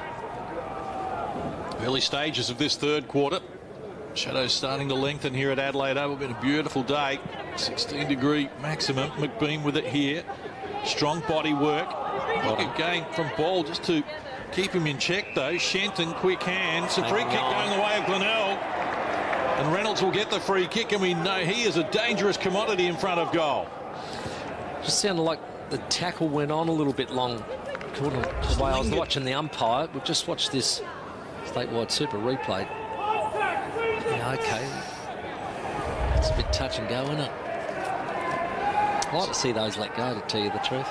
Early stages of this third quarter. Shadows starting to lengthen here at Adelaide Oval. Been a beautiful day. 16-degree maximum. McBean with it here. Strong body work. Good game from Ball just to keep him in check, though. Shenton, quick hands. A free kick going the way of Glenelg. And Reynolds will get the free kick, and we know he is a dangerous commodity in front of goal.
Just sounded like the tackle went on a little bit long. Just the way I was watching the umpire. We've just watched this statewide super replay. Yeah, okay. It's a bit touch and go, isn't it? I'd like to see those let go, to tell you the truth.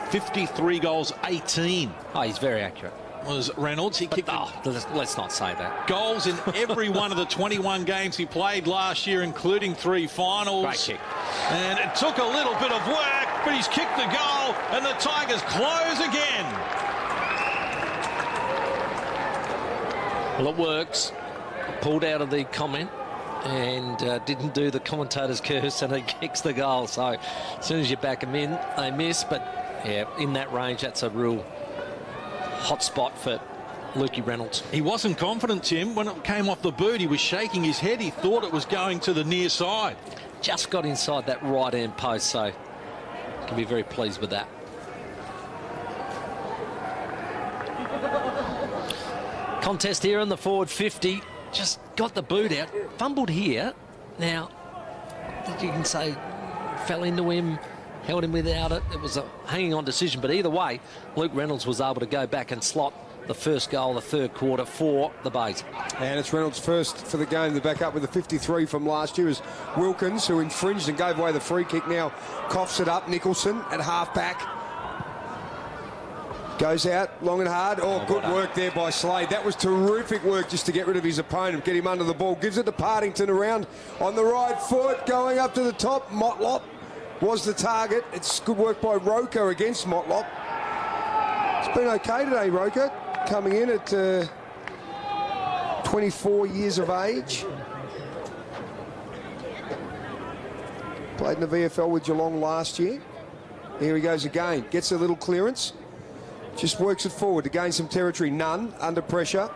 53 goals, 18.
Oh, he's very accurate.
Was Reynolds. He kicked
let's not say that.
Goals in every one of the 21 games he played last year, including 3 finals.
Great kick.
And it took a little bit of work, but he's kicked the goal, and the Tigers close again.
Well, it works. Pulled out of the comment and didn't do the commentator's curse, and he kicks the goal. So as soon as you back them in, they miss. But yeah, in that range, that's a real hot spot for Lukey Reynolds.
He wasn't confident, Tim. When it came off the boot, he was shaking his head. He thought it was going to the near side.
Just got inside that right-hand post, so can be very pleased with that. Contest here on the forward 50. Just got the boot out. Fumbled here. Now, you can say fell into him, held him without it. It was a hanging on decision, but either way, Luke Reynolds was able to go back and slot the first goal, the third quarter for the Bays.
And it's Reynolds' first for the game. The back up with the 53 from last year is Wilkins, who infringed and gave away the free kick. Now coughs it up. Nicholson at half-back. Goes out long and hard. Oh, good work there by Slade. That was terrific work just to get rid of his opponent, get him under the ball. Gives it to Partington around on the right foot, going up to the top. Motlop was the target. It's good work by Roker against Motlop. It's been okay today, Roker, coming in at 24 years of age. Played in the VFL with Geelong last year. Here he goes again. Gets a little clearance. Just works it forward to gain some territory. Nunn under pressure.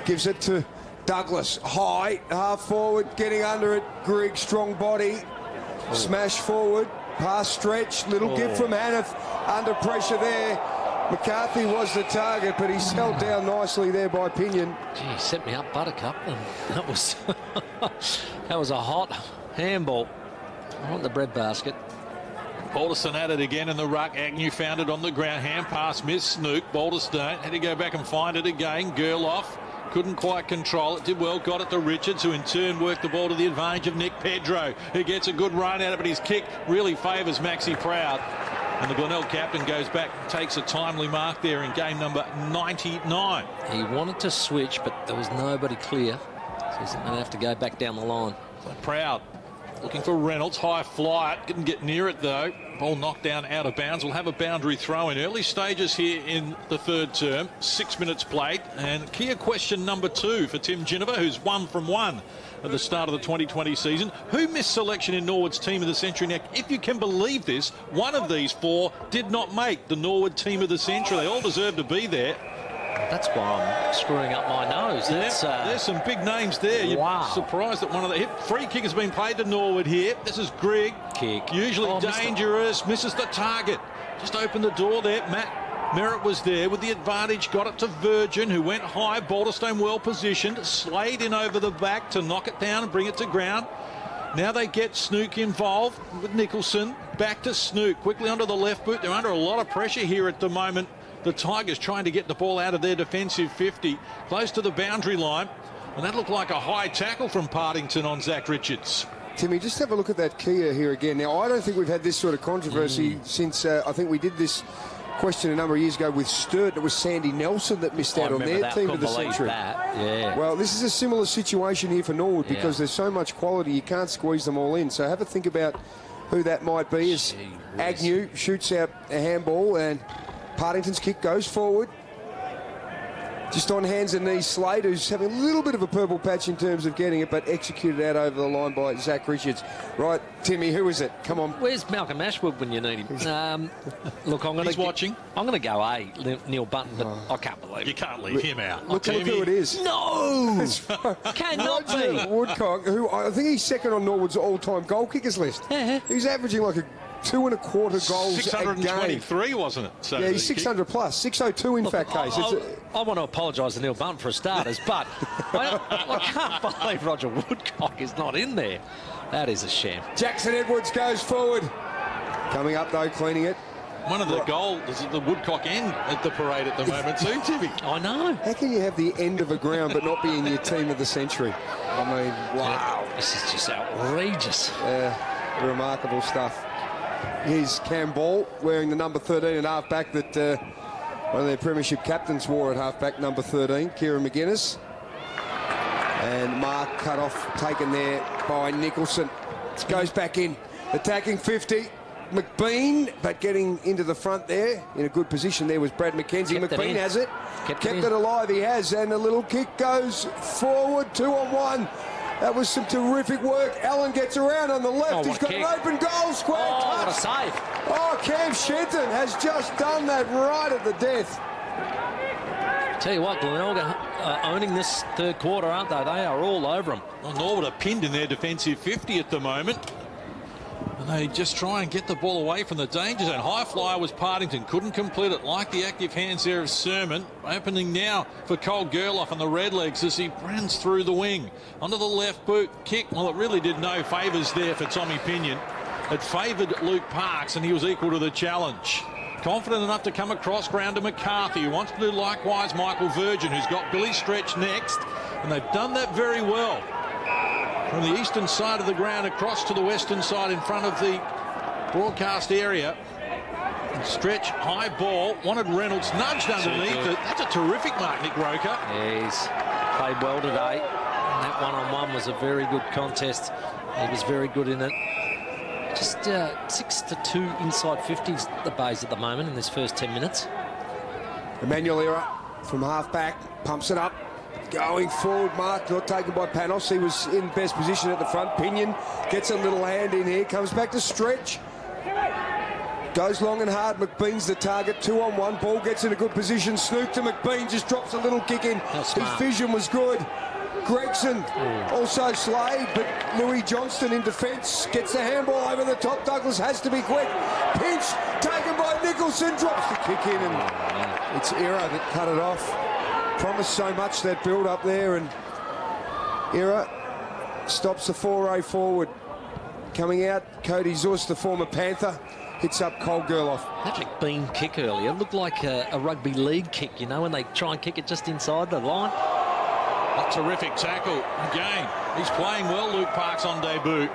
Gives it to Douglas. High, half forward, getting under it. Grigg, strong body. Smash forward. Pass stretch. Little gift from Hanneth. Under pressure there. McCarthy was the target, but he's held down nicely there by Pinion.
Gee, set me up, Buttercup. And that was that was a hot handball. I want the breadbasket.
Balderstone at it again in the ruck. Agnew found it on the ground. Hand pass missed. Snook. Balderstone had to go back and find it again. Gerloff couldn't quite control it. Did well. Got it to Richards, who in turn worked the ball to the advantage of Nick Pedro, who gets a good run out of it. His kick really favours Maxi Proud. And the Glenelg captain goes back, takes a timely mark there in game number 99.
He wanted to switch, but there was nobody clear. He's going to have to go back down the line.
So Proud looking for Reynolds. High fly. Didn't get near it, though. Ball knocked down out of bounds. We'll have a boundary throw in early stages here in the third term. 6 minutes played. And key question number 2 for Tim Ginniver, who's 1 from 1 at the start of the 2020 season. Who missed selection in Norwood's team of the century? Now, if you can believe this, one of these 4 did not make the Norwood team of the century. They all deserve to be there.
That's why I'm screwing up my nose.
There's some big names there. You're surprised that one of the free kick has been played to Norwood here. This is Grigg.
Kick.
Usually dangerous. Misses the target. Just opened the door there. Matt Merritt was there with the advantage. Got it to Virgin, who went high. Balderstone well positioned. Slade in over the back to knock it down and bring it to ground. Now they get Snook involved with Nicholson. Back to Snook. Quickly onto the left boot. They're under a lot of pressure here at the moment. The Tigers trying to get the ball out of their defensive 50, close to the boundary line. And that looked like a high tackle from Partington on Zach Richards.
Timmy, just have a look at that Kia here again. Now, I don't think we've had this sort of controversy since I think we did this question a number of years ago with Sturt. It was Sandy Nelson that missed out on their team of the century.
Yeah.
Well, this is a similar situation here for Norwood because there's so much quality, you can't squeeze them all in. So have a think about who that might be as Agnew shoots out a handball and Partington's kick goes forward. Just on hands and knees, Slade, who's having a little bit of a purple patch in terms of getting it, but executed out over the line by Zach Richards. Right, Timmy, who is it? Come on.
Where's Malcolm Ashwood when you need him? Look,
He's watching.
I'm going to go Neil Button, but I can't believe it.
You can't leave him out.
Look who it is.
No! Cannot be.
Woodcock, who I think he's second on Norwood's all-time goal kickers list.
Yeah.
He's averaging like a 2.25 goals
623,
a game.
wasn't it? So
yeah, he's 600 plus, 602 in fact case.
I want to apologise to Neil Button for starters, but I can't believe Roger Woodcock is not in there. That is a sham.
Jackson Edwards goes forward. Coming up though, cleaning it.
One of the goals is at the Woodcock end at the parade at the moment too, Timmy.
I know.
How can you have the end of a ground but not be in your team of the century? I mean, wow.
This is just outrageous.
Remarkable stuff. Here's Cam Ball wearing the number 13 at half-back that one of their premiership captains wore at half-back, number 13, Kieran McGuinness. And Mark cut off, taken there by Nicholson. Goes back in, attacking 50. McBean, but getting into the front there. In a good position there was Brad McKenzie. McBean has it. Kept it alive, he has. And a little kick goes forward, 2-on-1. That was some terrific work. Allen gets around on the left. He's got an open goal, square touch.
What a save.
Oh, Cam Shenton has just done that right at the death.
Tell you what, Glenelg are owning this third quarter, aren't they? They are all over them.
Well, Norwood are pinned in their defensive 50 at the moment. And they just try and get the ball away from the danger zone. High flyer was Partington, couldn't complete it. Like the active hands there of Sermon. Opening now for Cole Gerloff on the Redlegs as he runs through the wing. Onto the left boot, kick. Well, it really did no favours there for Tommy Pinion. It favoured Luke Parks and he was equal to the challenge. Confident enough to come across ground to McCarthy, who wants to do likewise Michael Virgin, who's got Billy Stretch next. And they've done that very well. From the eastern side of the ground across to the western side in front of the broadcast area. And Stretch, high ball, wanted Reynolds, nudged underneath it. That's a terrific mark, Nick Roker.
Yeah, he's played well today. And that one-on-one was a very good contest. He was very good in it. Just 6-2 inside 50s the Bays at the moment in this first 10 minutes.
Emmanuel Era from half-back, pumps it up. Going forward, Mark, not taken by Panos. He was in best position at the front. Pinion gets a little hand in here, comes back to Stretch. Goes long and hard. McBean's the target, 2-on-1. Ball gets in a good position. Snook to McBean, just drops a little kick in. His vision was good. Gregson, also Slade, but Louis Johnston in defence. Gets the handball over the top. Douglas has to be quick. Pinch, taken by Nicholson, drops the kick in, and it's Era that cut it off. Promised so much, that build up there, and Era stops the foray forward. Coming out, Cody Zuss, the former Panther, hits up Cole Gerloff.
That McBean kick earlier looked like a rugby league kick, you know, when they try and kick it just inside the line.
A terrific tackle again. He's playing well, Luke Parks, on debut.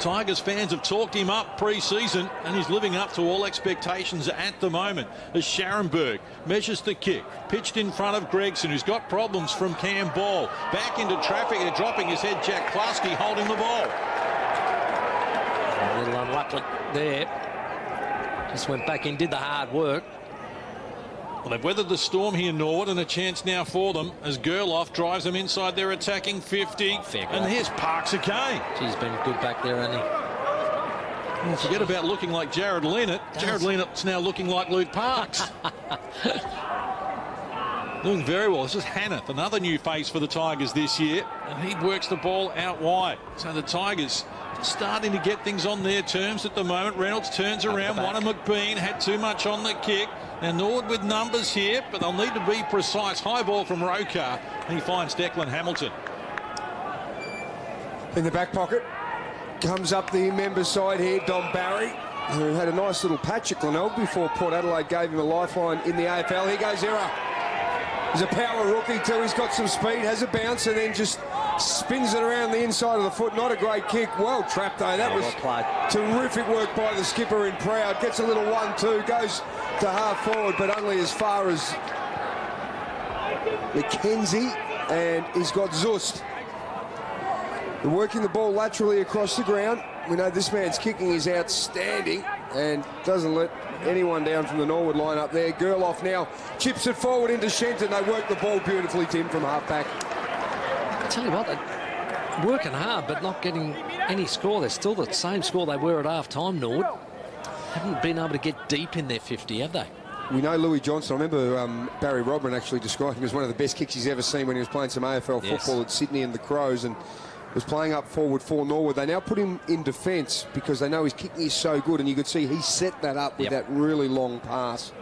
Tigers fans have talked him up pre-season, and he's living up to all expectations at the moment. As Scharenberg measures the kick, pitched in front of Gregson, who's got problems from Cam Ball. Back into traffic, they're dropping his head. Jack Klasky holding the ball.
A little unlucky there. Just went back in, did the hard work.
Well, they've weathered the storm here, Norwood, and a chance now for them as Gerloff drives them inside their attacking 50. And here's Parks again.
He's been good back there, hasn't he?
Well, forget about looking like Jared Leonard. Jared Leonard's now looking like Luke Parks. Doing very well. This is Hanneth, another new face for the Tigers this year, and he works the ball out wide. So the Tigers just starting to get things on their terms at the moment. Reynolds turns around. Warner McBean had too much on the kick. Now Norwood with numbers here, but they'll need to be precise. High ball from Rokar, and he finds Declan Hamilton.
In the back pocket, comes up the member side here, Dom Barry, who had a nice little patch at Glenelg before Port Adelaide gave him a lifeline in the AFL. Here goes Error. He's a power rookie too. He's got some speed, has a bounce, and then just spins it around the inside of the foot. Not a great kick. Well trapped though. That was terrific work by the skipper in Proud. Gets a little 1-2, goes to half forward, but only as far as McKenzie, and he's got Zust. They're working the ball laterally across the ground. We know this man's kicking is outstanding and doesn't let anyone down from the Norwood line up there. Gerloff now chips it forward into Shenton. They work the ball beautifully, Tim, from half-back.
I tell you what, they're working hard but not getting any score. They're still the same score they were at half-time, Norwood. Haven't been able to get deep in their 50, have they?
We know Louis Johnson. I remember Barry Rodman actually describing him as one of the best kicks he's ever seen when he was playing some AFL football at Sydney and the Crows, and was playing up forward for Norwood. They now put him in defence because they know his kicking is so good, and you could see he set that up with that really long pass.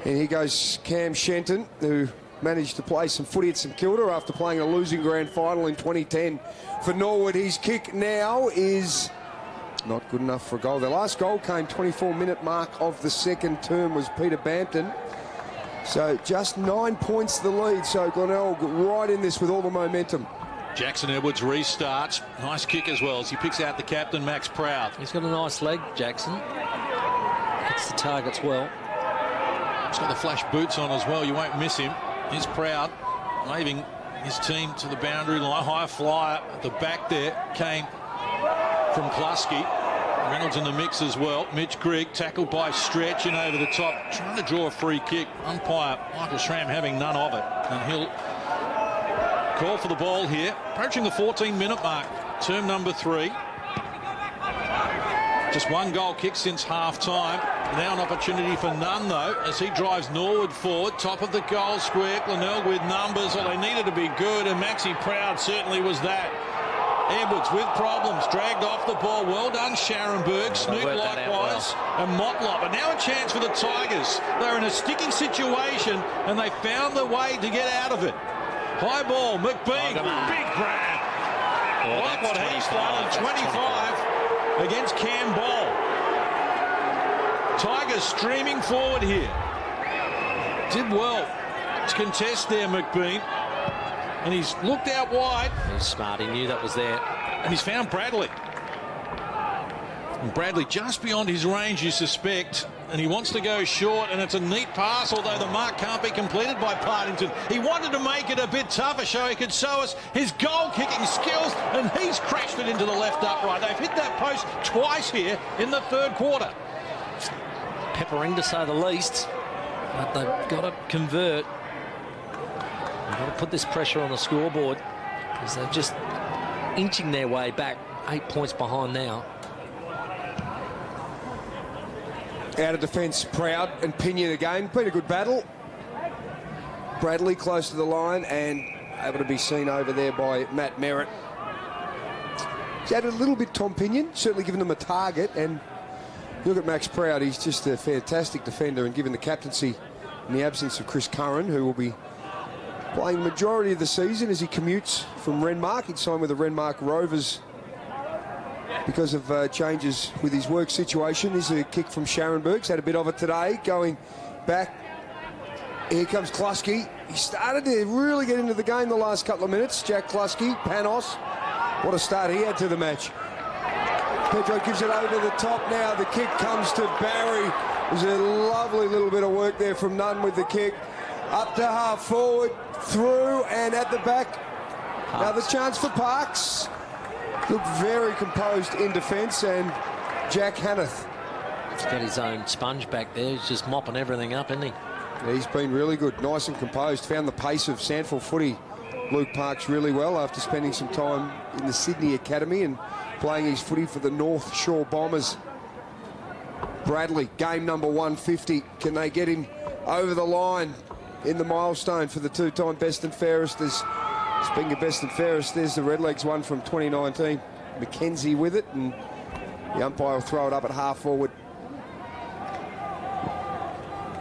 And here goes Cam Shenton, who managed to play some footy at St Kilda after playing a losing grand final in 2010 for Norwood. His kick now is not good enough for a goal. Their last goal came 24-minute mark of the second term was Peter Bampton. So just 9 points the lead. So Glenelg right in this with all the momentum.
Jackson Edwards restarts. Nice kick as well as he picks out the captain, Max Proud.
He's got a nice leg, Jackson. Hits the targets well.
He's got the flash boots on as well. You won't miss him. He's Proud, waving his team to the boundary line. High flyer at the back there came from Klasky. Reynolds in the mix as well. Mitch Grigg tackled by Stretch in over the top, trying to draw a free kick. Umpire Michael Schramm having none of it, and he'll call for the ball here. Approaching the 14-minute mark, term number 3. Just one goal kick since half-time. Now an opportunity for none, though, as he drives Norwood forward. Top of the goal square. Glenelg with numbers. Well, they needed to be good, and Maxi Proud certainly was that. Edwards with problems, dragged off the ball. Well done, Scharenberg. Snoot likewise, and Motlop. And now a chance for the Tigers. They're in a sticky situation, and they found the way to get out of it. High ball, McBean, big grab. Like what he's done in 25 against Cam Ball. Tigers streaming forward here. Did well to contest there, McBean. And he's looked out wide.
He's smart, he knew that was there.
And he's found Bradley. And Bradley just beyond his range, you suspect. And he wants to go short, and it's a neat pass, although the mark can't be completed by Partington. He wanted to make it a bit tougher so he could show us his goal-kicking skills, and he's crashed it into the left upright. They've hit that post twice here in the third quarter.
Peppering, to say the least, but they've got to convert. They've got to put this pressure on the scoreboard because they're just inching their way back. 8 points behind now.
Out of defence, Proud and Pinion again. Been a good battle. Bradley close to the line and able to be seen over there by Matt Merritt. He's added a little bit Tom Pinion, certainly given them a target. And look at Max Proud, he's just a fantastic defender, and given the captaincy in the absence of Chris Curran, who will be playing the majority of the season as he commutes from Renmark. He'd signed with the Renmark Rovers because of changes with his work situation. Here's a kick from Scharenberg. He's had a bit of it today. Going back. Here comes Klasky. He started to really get into the game the last couple of minutes. Jack Klasky, Panos. What a start he had to the match. Pedro gives it over the top now. The kick comes to Barry. There's a lovely little bit of work there from Nunn with the kick. Up to half forward, through and at the back. Now the chance for Parks. Looked very composed in defence, and Jack Hanneth.
He's got his own sponge back there. He's just mopping everything up, isn't he?
He's been really good, nice and composed. Found the pace of SANFL footy, Luke Parks, really well after spending some time in the Sydney Academy and playing his footy for the North Shore Bombers. Bradley, game number 150. Can they get him over the line in the milestone for the two-time best and fairest? Speaking of best and fairest, there's the Redlegs one from 2019. Mackenzie with it, and the umpire will throw it up at half forward.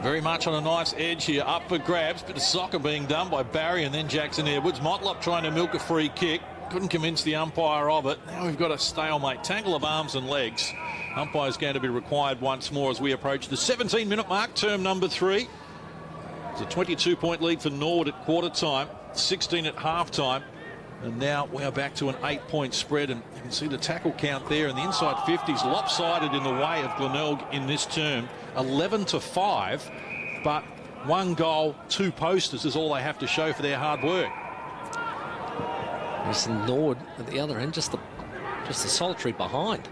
Very much on a nice edge here, up for grabs. Bit of soccer being done by Barry and then Jackson Edwards. Motlop trying to milk a free kick. Couldn't convince the umpire of it. Now we've got a stalemate. Tangle of arms and legs. Umpire's going to be required once more as we approach the 17-minute mark, term number 3. It's a 22-point lead for Norwood at quarter time, 16 at half time. And now we are back to an 8-point spread, and you can see the tackle count there, and the inside 50s lopsided in the way of Glenelg in this term, 11-5, but 1 goal, 2 posters is all they have to show for their hard work.
There's Norwood at the other end, just the solitary behind.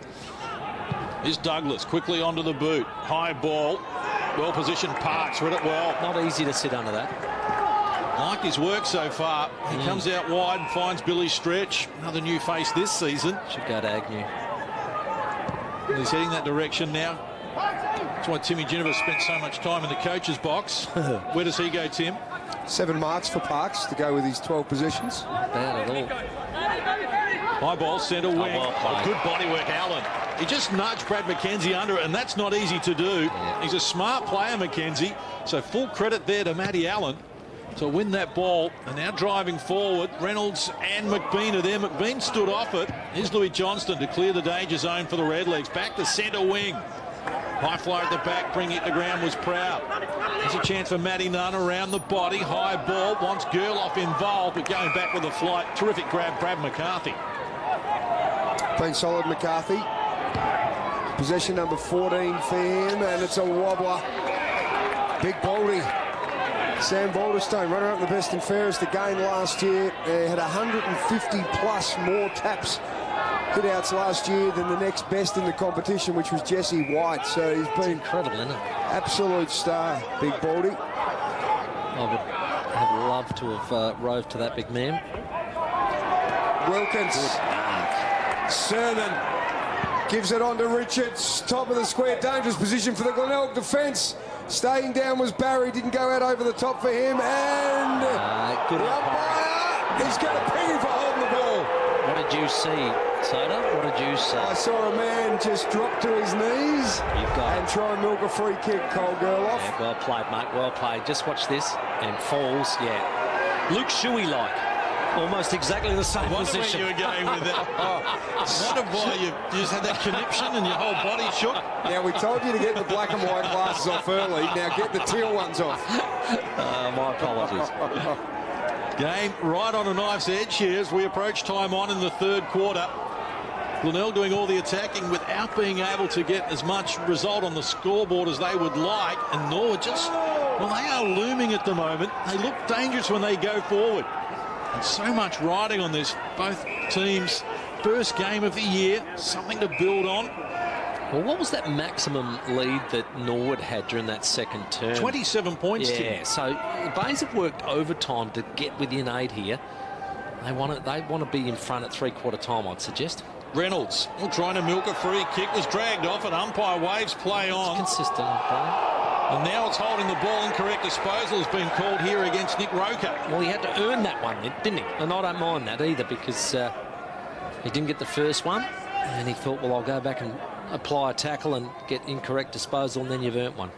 Here's Douglas quickly onto the boot, high ball, well-positioned Parks, read it well.
Not easy to sit under that.
Like his work so far. He comes out wide and finds Billy Stretch. Another new face this season.
Should go to Agnew.
And he's heading that direction now. That's why Timmy Ginniver spent so much time in the coach's box. Where does he go, Tim?
7 marks for Parks to go with his 12 possessions.
Not bad at all.
High ball, centre wing.
Well
good body work, Allen. He just nudged Brad McKenzie under it, and that's not easy to do. Yeah. He's a smart player, McKenzie. So full credit there to Matty Allen to win that ball. And now driving forward, Reynolds and McBean are there. McBean stood off it. Here's Louis Johnston to clear the danger zone for the Redlegs. Back to centre wing. High fly at the back, bringing it to ground was Proud. There's a chance for Matty Nunn around the body. High ball, wants Gerloff involved, but going back with the flight. Terrific grab, Brad McCarthy.
Been solid, McCarthy. Possession number 14 for him, and it's a wobbler. Big Baldy. Sam Balderstone, runner-up the best and fairest again last year. They had 150 plus more taps, hit-outs last year than the next best in the competition, which was Jesse White. So he's been
incredible, isn't it?
Absolute star, Big Baldy.
I would have loved to have rove to that big man.
Wilkins. Sermon gives it on to Richards. Top of the square, dangerous position for the Glenelg defence. Staying down was Barry, didn't go out over the top for him, and
good
the umpire, he's going to ping him for holding the ball.
What did you see, Soda? What did you see?
I saw a man just drop to his knees and try and milk a free kick, Cole Gerloff.
Yeah, well played, mate, well played. Just watch this, and falls, yeah. Luke Shuey-like. Almost exactly the same position.
Where you were going with that. Wonder why you just had that conniption and your whole body shook.
Now, we told you to get the black and white glasses off early. Now get the teal ones off.
My apologies.
Game right on a knife's edge here as we approach time on in the third quarter. Glenelg doing all the attacking without being able to get as much result on the scoreboard as they would like. And Norwood just, well, they are looming at the moment. They look dangerous when they go forward. And so much riding on this. Both teams' first game of the year. Something to build on.
Well, what was that maximum lead that Norwood had during that second term?
27 points.
Yeah,
Tim.
so the Bays have worked overtime to get within 8 here. They want to be in front at three-quarter time, I'd suggest.
Reynolds trying to milk a free kick, was dragged off, and umpire waves play on.
It's consistent umpire.
And now it's holding the ball. Incorrect disposal has been called here against Nick Roker.
Well, he had to earn that one, didn't he? And I don't mind that either, because he didn't get the first one, and he thought, well, I'll go back and apply a tackle and get incorrect disposal, and then you've earned one.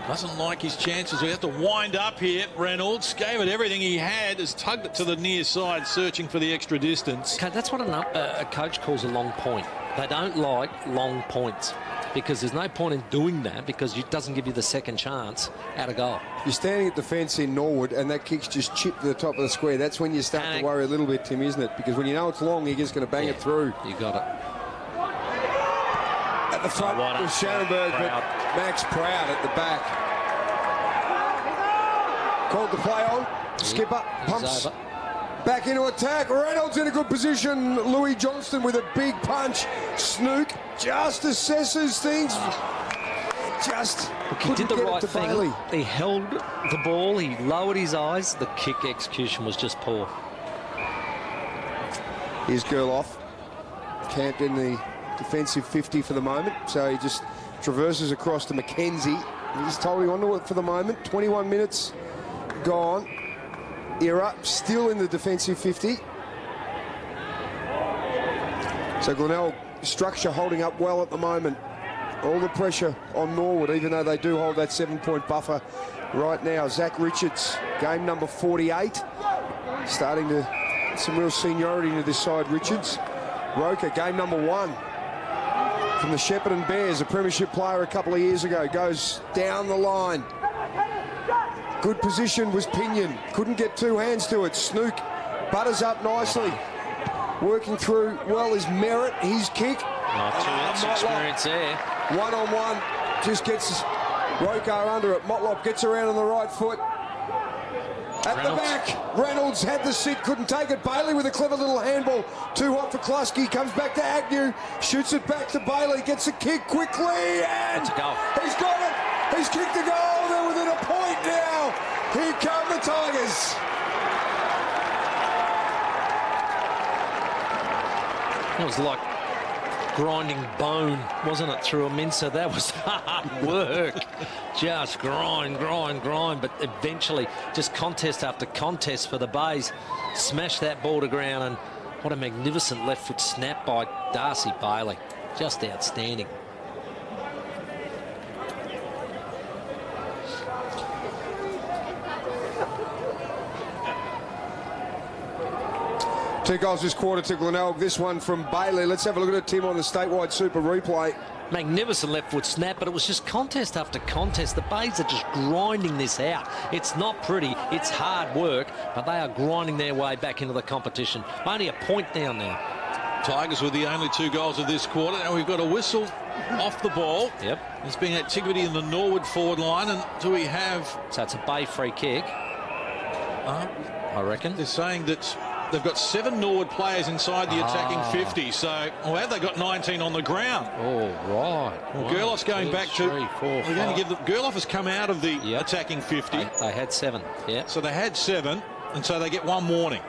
Doesn't like his chances. We have to wind up here. Reynolds gave it everything he had, has tugged it to the near side, searching for the extra distance.
Okay, that's what a coach calls a long point. They don't like long points, because there's no point in doing that, because it doesn't give you the second chance at a goal.
You're standing at the fence in Norwood, and that kick's just chipped to the top of the square. That's when you start to worry a little bit, Tim, isn't it? Because when you know it's long, you're just going to bang it through.
You got it.
the front with Scharenberg, but Max Proud at the back. Called the play on. Skipper pumps back into attack. Reynolds in a good position. Louis Johnston with a big punch. Snook just assesses things. Just
he did the right thing.
Bailey.
He held the ball. He lowered his eyes. The kick execution was just poor.
Here's Gerloff. Camped in the defensive 50 for the moment. So he just traverses across to McKenzie. He's holding on to it for the moment. 21 minutes gone. Era still in the defensive 50. So Glenelg structure holding up well at the moment. All the pressure on Norwood, even though they do hold that 7-point buffer right now. Zach Richards, game number 48. Starting to some real seniority into this side, Richards. Roker, game number 1 from the Shepparton Bears, a premiership player a couple of years ago, goes down the line. Good position was Pinion. Couldn't get 2 hands to it. Snook butters up nicely. Working through well is Merritt. His kick.
Too much experience there.
One-on-one. Just gets Rokar under it. Motlop gets around on the right foot. At the back, Reynolds had the sit, couldn't take it. Bailey with a clever little handball. Too hot for Kluski. Comes back to Agnew. Shoots it back to Bailey. Gets a kick quickly. And
he's
got it. He's kicked the goal. They're within a point now. Here come the Tigers.
It was like grinding bone, wasn't it, through a mincer? That was hard work. Just grind, but eventually just contest after contest for the Bays. Smashed that ball to ground, and what a magnificent left foot snap by Darcy Bailey. Just outstanding.
Two goals this quarter to Glenelg. This one from Bailey. Let's have a look at it, Tim, on the statewide super replay.
Magnificent left foot snap, but it was just contest after contest. The Bays are just grinding this out. It's not pretty, it's hard work, but they are grinding their way back into the competition. Only a point down now.
Tigers were the only 2 goals of this quarter. Now we've got a whistle off the ball.
Yep.
There's been activity in the Norwood forward line, and do we have...
So it's a Bay free kick, I reckon.
They're saying that they've got 7 Norwood players inside the attacking 50, so have they got 19 on the ground?
Oh, right.
Well, Gerloff's going back to... We're going to give them... Gerloff has come out of the attacking 50.
They had 7, yeah.
So they had 7, and so they get 1 warning.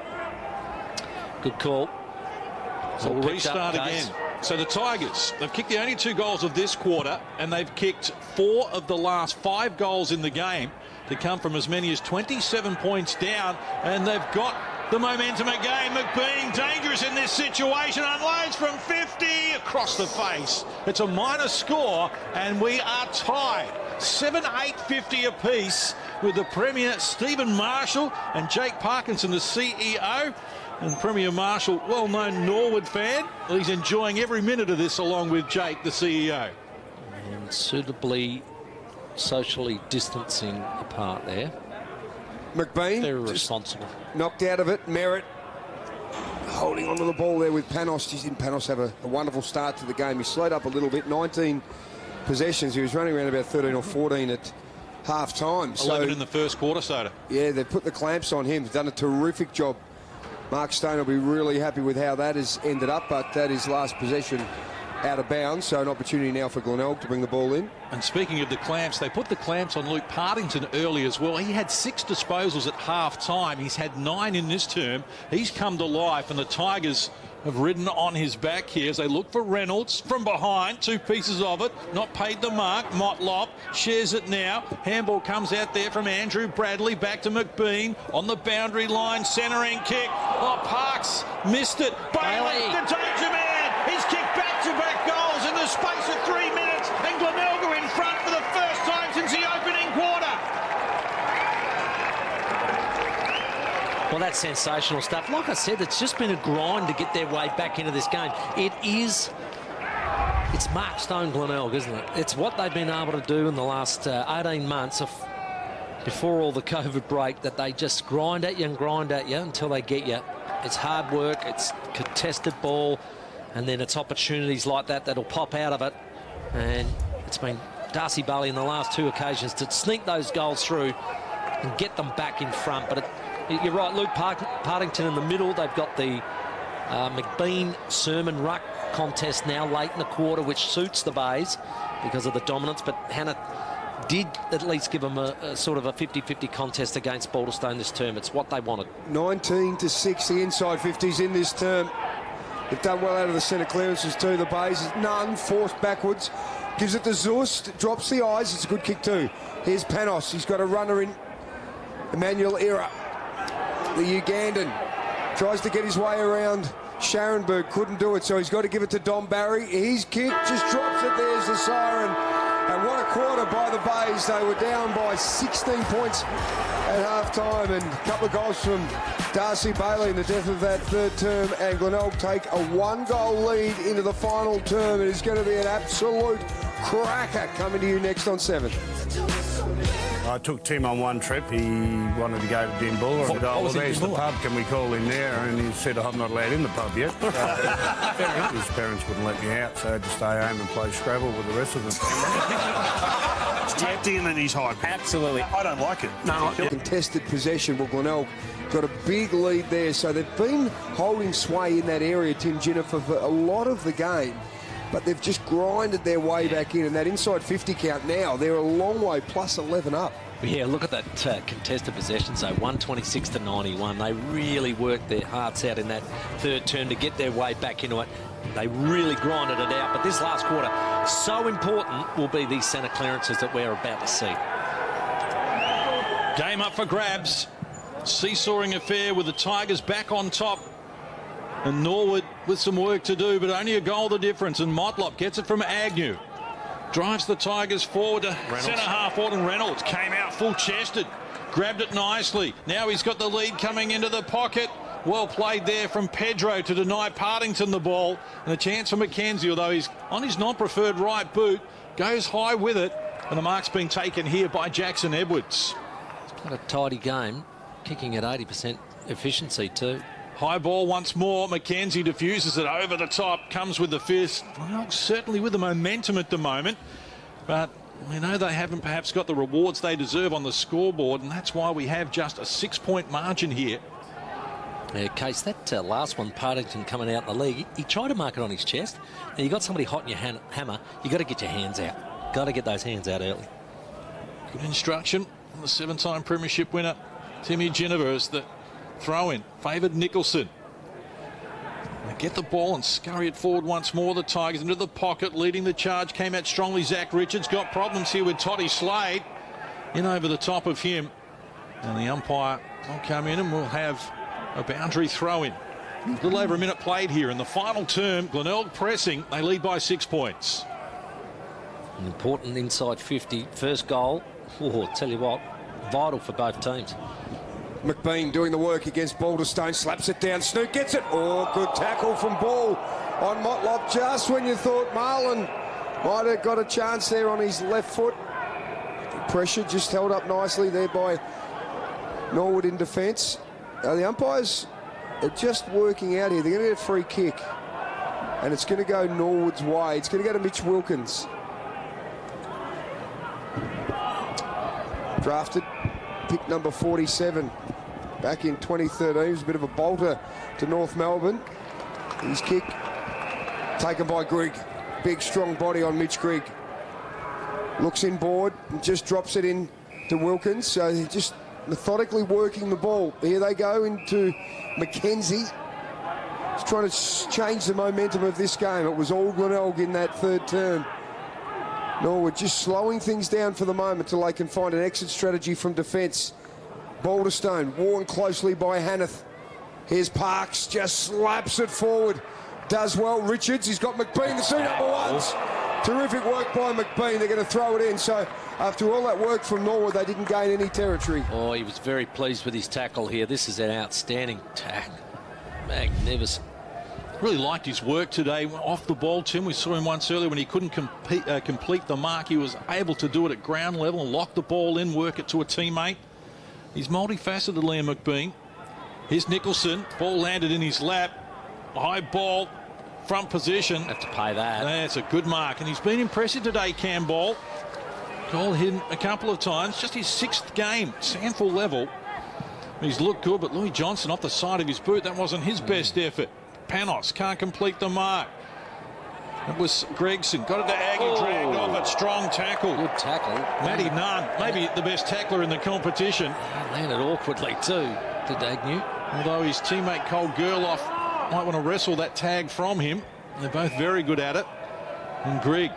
Good call.
So we'll restart again. So the Tigers, they've kicked the only 2 goals of this quarter, and they've kicked 4 of the last 5 goals in the game to come from as many as 27 points down, and they've got the momentum again. McBean, dangerous in this situation, unloads from 50 across the face. It's a minor score, and we are tied. 7-8-50 apiece with the Premier Stephen Marshall and Jake Parkinson, the CEO. And Premier Marshall, well-known Norwood fan. He's enjoying every minute of this along with Jake, the CEO.
And suitably socially distancing apart there.
McBean.
Very responsible.
Knocked out of it. Merritt holding onto the ball there with Panos. Didn't Panos have a wonderful start to the game? He slowed up a little bit. 19 possessions. He was running around about 13 or 14 at half-time.
11 in the first quarter, Soda.
Yeah, they've put the clamps on him. He's done a terrific job. Mark Stone will be really happy with how that has ended up, but that is last possession out of bounds, so an opportunity now for Glenelg to bring the ball in.
And speaking of the clamps, they put the clamps on Luke Partington early as well. He had 6 disposals at half-time. He's had 9 in this term. He's come to life, and the Tigers have ridden on his back here as they look for Reynolds from behind. 2 pieces of it, not paid the mark. Motlop shares it now. Handball comes out there from Andrew Bradley, back to McBean on the boundary line, centering kick. Oh, Parks missed it. Bailey, the danger man. He's kicked back-to-back goals in the space of 3 minutes, and Glenelg are in front for the first time since the opening quarter.
Well, that's sensational stuff. Like I said, it's just been a grind to get their way back into this game. It's Mark Stone Glenelg, isn't it? It's what they've been able to do in the last 18 months before all the COVID break, that they just grind at you until they get you. It's hard work, it's contested ball, and then it's opportunities like that that'll pop out of it. And it's been Darcy Bailey in the last 2 occasions to sneak those goals through and get them back in front. But you're right, Luke Partington in the middle. They've got the McBean-Sermon ruck contest now late in the quarter, which suits the Bays because of the dominance. But Hannah did at least give them a sort of a 50-50 contest against Balderstone this term. It's what they wanted. 19-6, the inside 50s in this term. They've done well out of the centre clearances too. The Bays, none, forced backwards. Gives it to Zust, drops the eyes. It's a good kick too. Here's Panos. He's got a runner in. Emmanuel Ira, the Ugandan, tries to get his way around Scharenberg, couldn't do it, so he's got to give it to Dom Barry. His kick just drops it. There's the siren. And what a quarter by the Bays. They were down by 16 points at half-time, and a couple of goals from Darcy Bailey in the death of that third term, and Glenelg take a 1-goal lead into the final term. It is going to be an absolute cracker coming to you next on 7.
I took Tim on one trip. He wanted to go to Dimbulla. I said, oh, well, there's the pub. Can we call him there? And he said, I'm not allowed in the pub yet. So, his parents wouldn't let me out, so I had to stay home and play Scrabble with the rest of them.
It's tapped in and he's high. Absolutely. I don't like it. No.
Contested possession. Well, Glenelg got a big lead there, so they've been holding sway in that area, Tim Jennifer, for a lot of the game. But they've just grinded their way back in, and that inside 50 count now, they're a long way, plus 11 up.
Yeah, look at that contested possession, so 126 to 91. They really worked their hearts out in that third term to get their way back into it. They really grinded it out, but this last quarter, so important will be these centre clearances that we're about to see.
Game up for grabs. Seesawing affair with the Tigers back on top. And Norwood with some work to do, but only a goal the difference. And Motlop gets it from Agnew. Drives the Tigers forward to centre half. Auden Reynolds came out full-chested. Grabbed it nicely. Now he's got the lead coming into the pocket. Well played there from Pedro to deny Partington the ball. And a chance for McKenzie, although he's on his non-preferred right boot. Goes high with it. And the mark's been taken here by Jackson Edwards.
It's quite a tidy game. Kicking at 80% efficiency too.
High ball once more. McKenzie diffuses it over the top. Comes with the fist. Well, certainly with the momentum at the moment. But we know they haven't perhaps got the rewards they deserve on the scoreboard. And that's why we have just a 6-point margin here.
Yeah, Case, that last one, Partington coming out in the league, he tried to mark it on his chest. Now, you got somebody hot in your hammer. You got to get your hands out. Got to get those hands out early.
Good instruction from the 7-time premiership winner, Timmy Ginniver, as the throw-in favoured Nicholson. They get the ball and scurry it forward once more. The Tigers into the pocket, leading the charge. Came out strongly. Zach Richards got problems here with Toddy Slade. In over the top of him. And the umpire will come in and we'll have a boundary throw-in. A little over a minute played here. In the final term, Glenelg pressing. They lead by 6 points.
An important inside 50. First goal. Oh, tell you what, vital for both teams.
McBean doing the work against Balderstone, slaps it down. Snook gets it. Oh, good tackle from Ball on Motlop, just when you thought Marlon might have got a chance there on his left foot. Pressure just held up nicely there by Norwood in defence. The umpires are just working out here. They're going to get a free kick, and it's going to go Norwood's way. It's going to go to Mitch Wilkins. Drafted, pick number 47. Back in 2013, he was a bit of a bolter to North Melbourne. His kick taken by Grigg. Big, strong body on Mitch Grigg. Looks inboard and just drops it in to Wilkins. So he's just methodically working the ball. Here they go into McKenzie. He's trying to change the momentum of this game. It was all Glenelg in that third term. Norwood just slowing things down for the moment till they can find an exit strategy from defence. Balderstone worn closely by Hanneth. Here's Parks, just slaps it forward. Does well. Richards, he's got McBean, the two number ones. Terrific work by McBean. They're going to throw it in. So after all that work from Norwood, they didn't gain any territory.
Oh, he was very pleased with his tackle here. This is an outstanding tackle. Magnificent.
Really liked his work today off the ball, Tim. We saw him once earlier when he couldn't complete the mark. He was able to do it at ground level, lock the ball in, work it to a teammate. He's multifaceted, Liam McBean. Here's Nicholson. Ball landed in his lap. High ball. front position.
Have to pay that.
That's a good mark. And he's been impressive today, Cam Ball. Called him a couple of times. Just his 6th game, SANFL level. He's looked good, but Louis Johnson off the side of his boot, that wasn't his best effort. Panos can't complete the mark. It was Gregson. Got it to Aggie, dragged off it. Strong tackle.
Good tackle.
Matty Nunn, maybe the best tackler in the competition.
Landed awkwardly too, did Agnew.
Although his teammate Cole Gerloff might want to wrestle that tag from him. They're both very good at it. And Greg,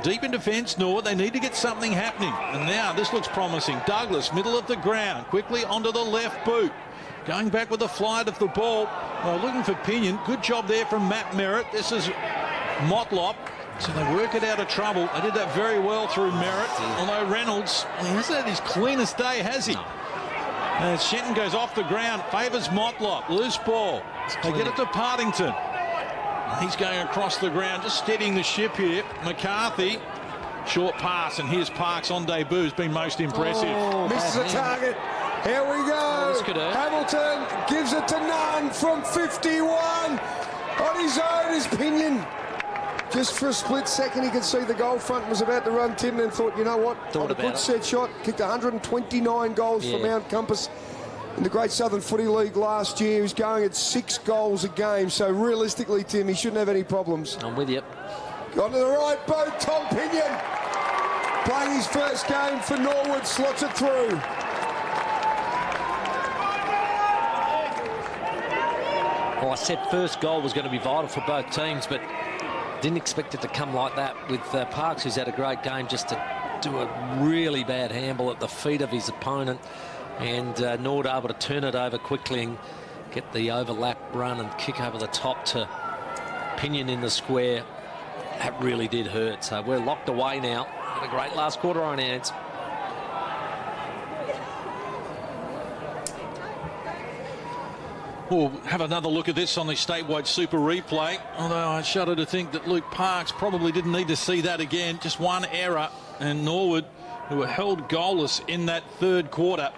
deep in defence, Norwood, they need to get something happening. And now this looks promising. Douglas, middle of the ground, quickly onto the left boot. Going back with the flight of the ball. Looking for Pinion. Good job there from Matt Merritt. This is Motlop. So they work it out of trouble. They did that very well through Merritt. Although Reynolds, he hasn't had his cleanest day, has he? No. As Shenton goes off the ground, favours Motlop. Loose ball. They get it to Partington. He's going across the ground, just steadying the ship here. McCarthy, short pass, and here's Parks on debut, has been most impressive.
Misses a target. Here we go. Hamilton gives it to Nunn from 51. On his own is Pinion. Just for a split second, he could see the goal front and was about to run Tim, and thought, you know what, on a good set shot, kicked 129 goals for Mount Compass in the Great Southern Footy League last year. He was going at 6 goals a game, so realistically, Tim, he shouldn't have any problems.
I'm with you.
Gone to the right boat, Tom Pinion. Playing his first game for Norwood, slots it through.
Well, I said first goal was going to be vital for both teams, but didn't expect it to come like that with Parks, who's had a great game, just to do a really bad handball at the feet of his opponent, and Norwood able to turn it over quickly and get the overlap run and kick over the top to Pinion in the square. That really did hurt. So we're locked away now. Had a great last quarter on our hands.
We'll have another look at this on the statewide Super Replay, although I shudder to think that Luke Parks probably didn't need to see that again. Just one error, and Norwood, who were held goalless in that 3rd quarter,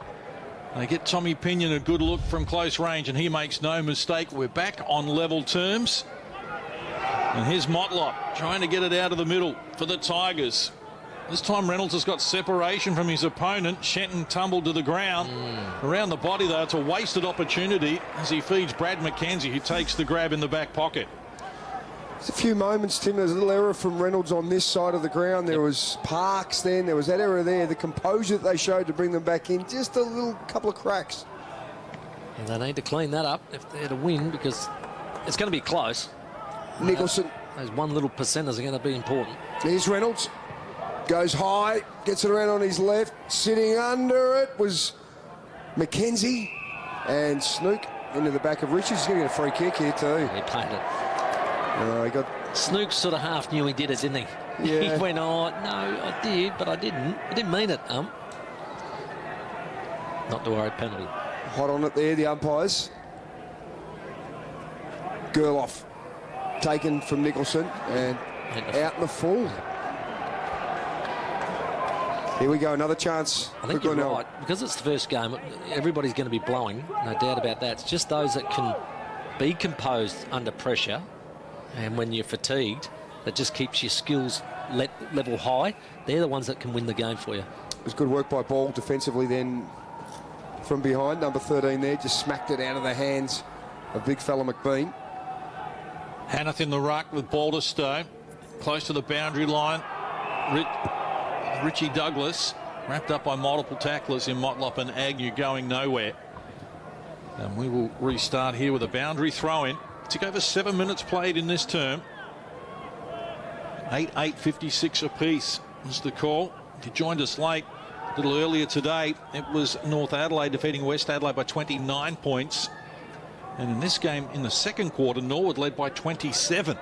they get Tommy Pinion a good look from close range, and he makes no mistake. We're back on level terms. And here's Motlop trying to get it out of the middle for the Tigers. This time Reynolds has got separation from his opponent. Shenton tumbled to the ground. Around the body, though, it's a wasted opportunity as he feeds Brad McKenzie, who takes the grab in the back pocket.
There's a few moments, Tim. There's a little error from Reynolds on this side of the ground. There was Parks then. There was that error there. The composure that they showed to bring them back in. Just a little couple of cracks.
And they need to clean that up if they're to win, because it's going to be close.
Nicholson.
Those one little percenters are going to be important.
Here's Reynolds. Goes high, gets it around on his left. Sitting under it was McKenzie. And Snook into the back of Richards. He's going to get a free kick here too.
He played it.
He got...
Snook sort of half knew he did it, didn't he?
Yeah.
He went, oh, no, I did, but I didn't. I didn't mean it, Not to worry, penalty.
Hot on it there, the umpires. Gerloff taken from Nicholson and out in the full. Here we go, another chance.
I think you're right, because it's the first game, everybody's going to be blowing, no doubt about that. It's just those that can be composed under pressure, and when you're fatigued, that just keeps your skills level high. They're the ones that can win the game for you.
It was good work by Ball defensively then from behind. Number 13 there, just smacked it out of the hands of big fella McBean.
Hanneth in the ruck with Balderstone, close to the boundary line. Richie Douglas wrapped up by multiple tacklers in Motlop and Agnew, going nowhere. And we will restart here with a boundary throw-in. Took over 7 minutes played in this term. 8:56 apiece was the call. If you joined us late, a little earlier today, it was North Adelaide defeating West Adelaide by 29 points. And in this game, in the 2nd quarter, Norwood led by 27.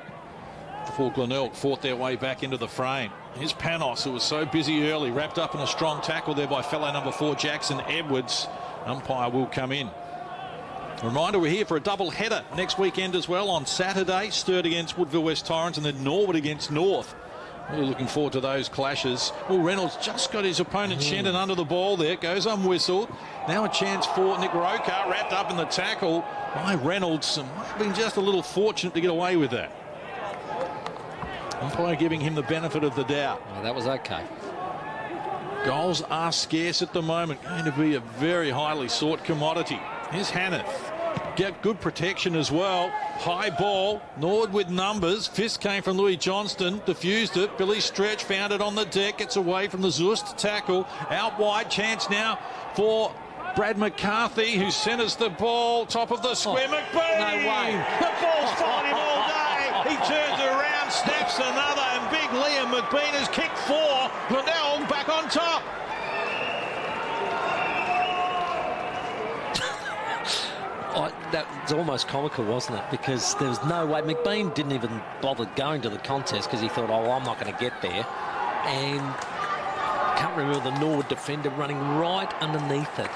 Before Glenelg fought their way back into the frame. Here's Panos, who was so busy early, wrapped up in a strong tackle there by fellow number 4 Jackson Edwards. Umpire will come in. Reminder, we're here for a double header next weekend as well. On Saturday, Sturt against Woodville West Torrens, and then Norwood against North. Really looking forward to those clashes. Well, Reynolds just got his opponent Shenton under the ball there. Goes unwhistled. Now a chance for Nick Roker, wrapped up in the tackle by Reynolds. And might have been just a little fortunate to get away with that. Umpire giving him the benefit of the doubt.
Well, that was okay.
Goals are scarce at the moment. Going to be a very highly sought commodity. Here's Hanneth. Get good protection as well. High ball. Norwood with numbers. Fist came from Louis Johnston. Diffused it. Billy Stretch found it on the deck. Gets away from the Zust tackle. Out wide. Chance now for Brad McCarthy, who centres the ball. Top of the square. McBean.
No way.
The ball's followed him all day. He turns around, snaps another, and big Liam McBean has kicked 4. Glenelg back on top.
That was almost comical, wasn't it? Because there was no way. McBean didn't even bother going to the contest because he thought, oh, I'm not going to get there. And can't remember the Norwood defender running right underneath it.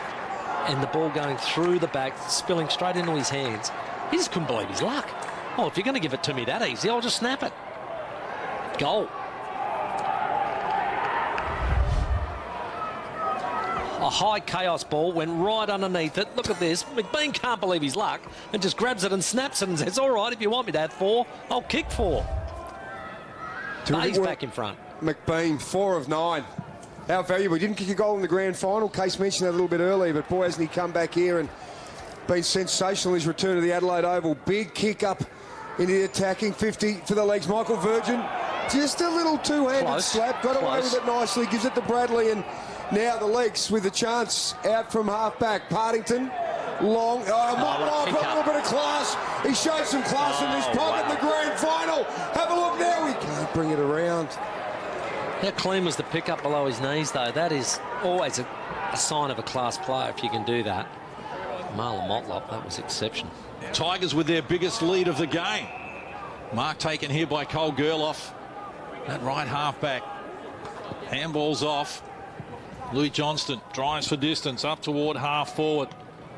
And the ball going through the back, spilling straight into his hands. He just couldn't believe his luck. Oh, if you're going to give it to me that easy, I'll just snap it. Goal. A high chaos ball went right underneath it. Look at this. McBean can't believe his luck and just grabs it and snaps it and says, all right, if you want me to have 4, I'll kick 4. He's back in front.
McBean, 4 of 9. How valuable. He didn't kick a goal in the grand final. Case mentioned that a little bit earlier, but boy, hasn't he come back here and been sensational in his return to the Adelaide Oval. Big kick up into the attacking 50 for the legs. Michael Virgin, just a little two-handed slap. Got away with it nicely. Gives it to Bradley, and now the legs with a chance out from half-back. Partington, long. Oh, a little bit of class. He showed some class in this pocket in the grand final. Have a look now. He can't bring it around.
How clean was the pick-up below his knees, though? That is always a sign of a class player if you can do that. Marlon Motlop, that was exceptional.
Tigers with their biggest lead of the game. Mark taken here by Cole Gerloff. That right half-back. Handball's off. Louis Johnston drives for distance up toward half-forward.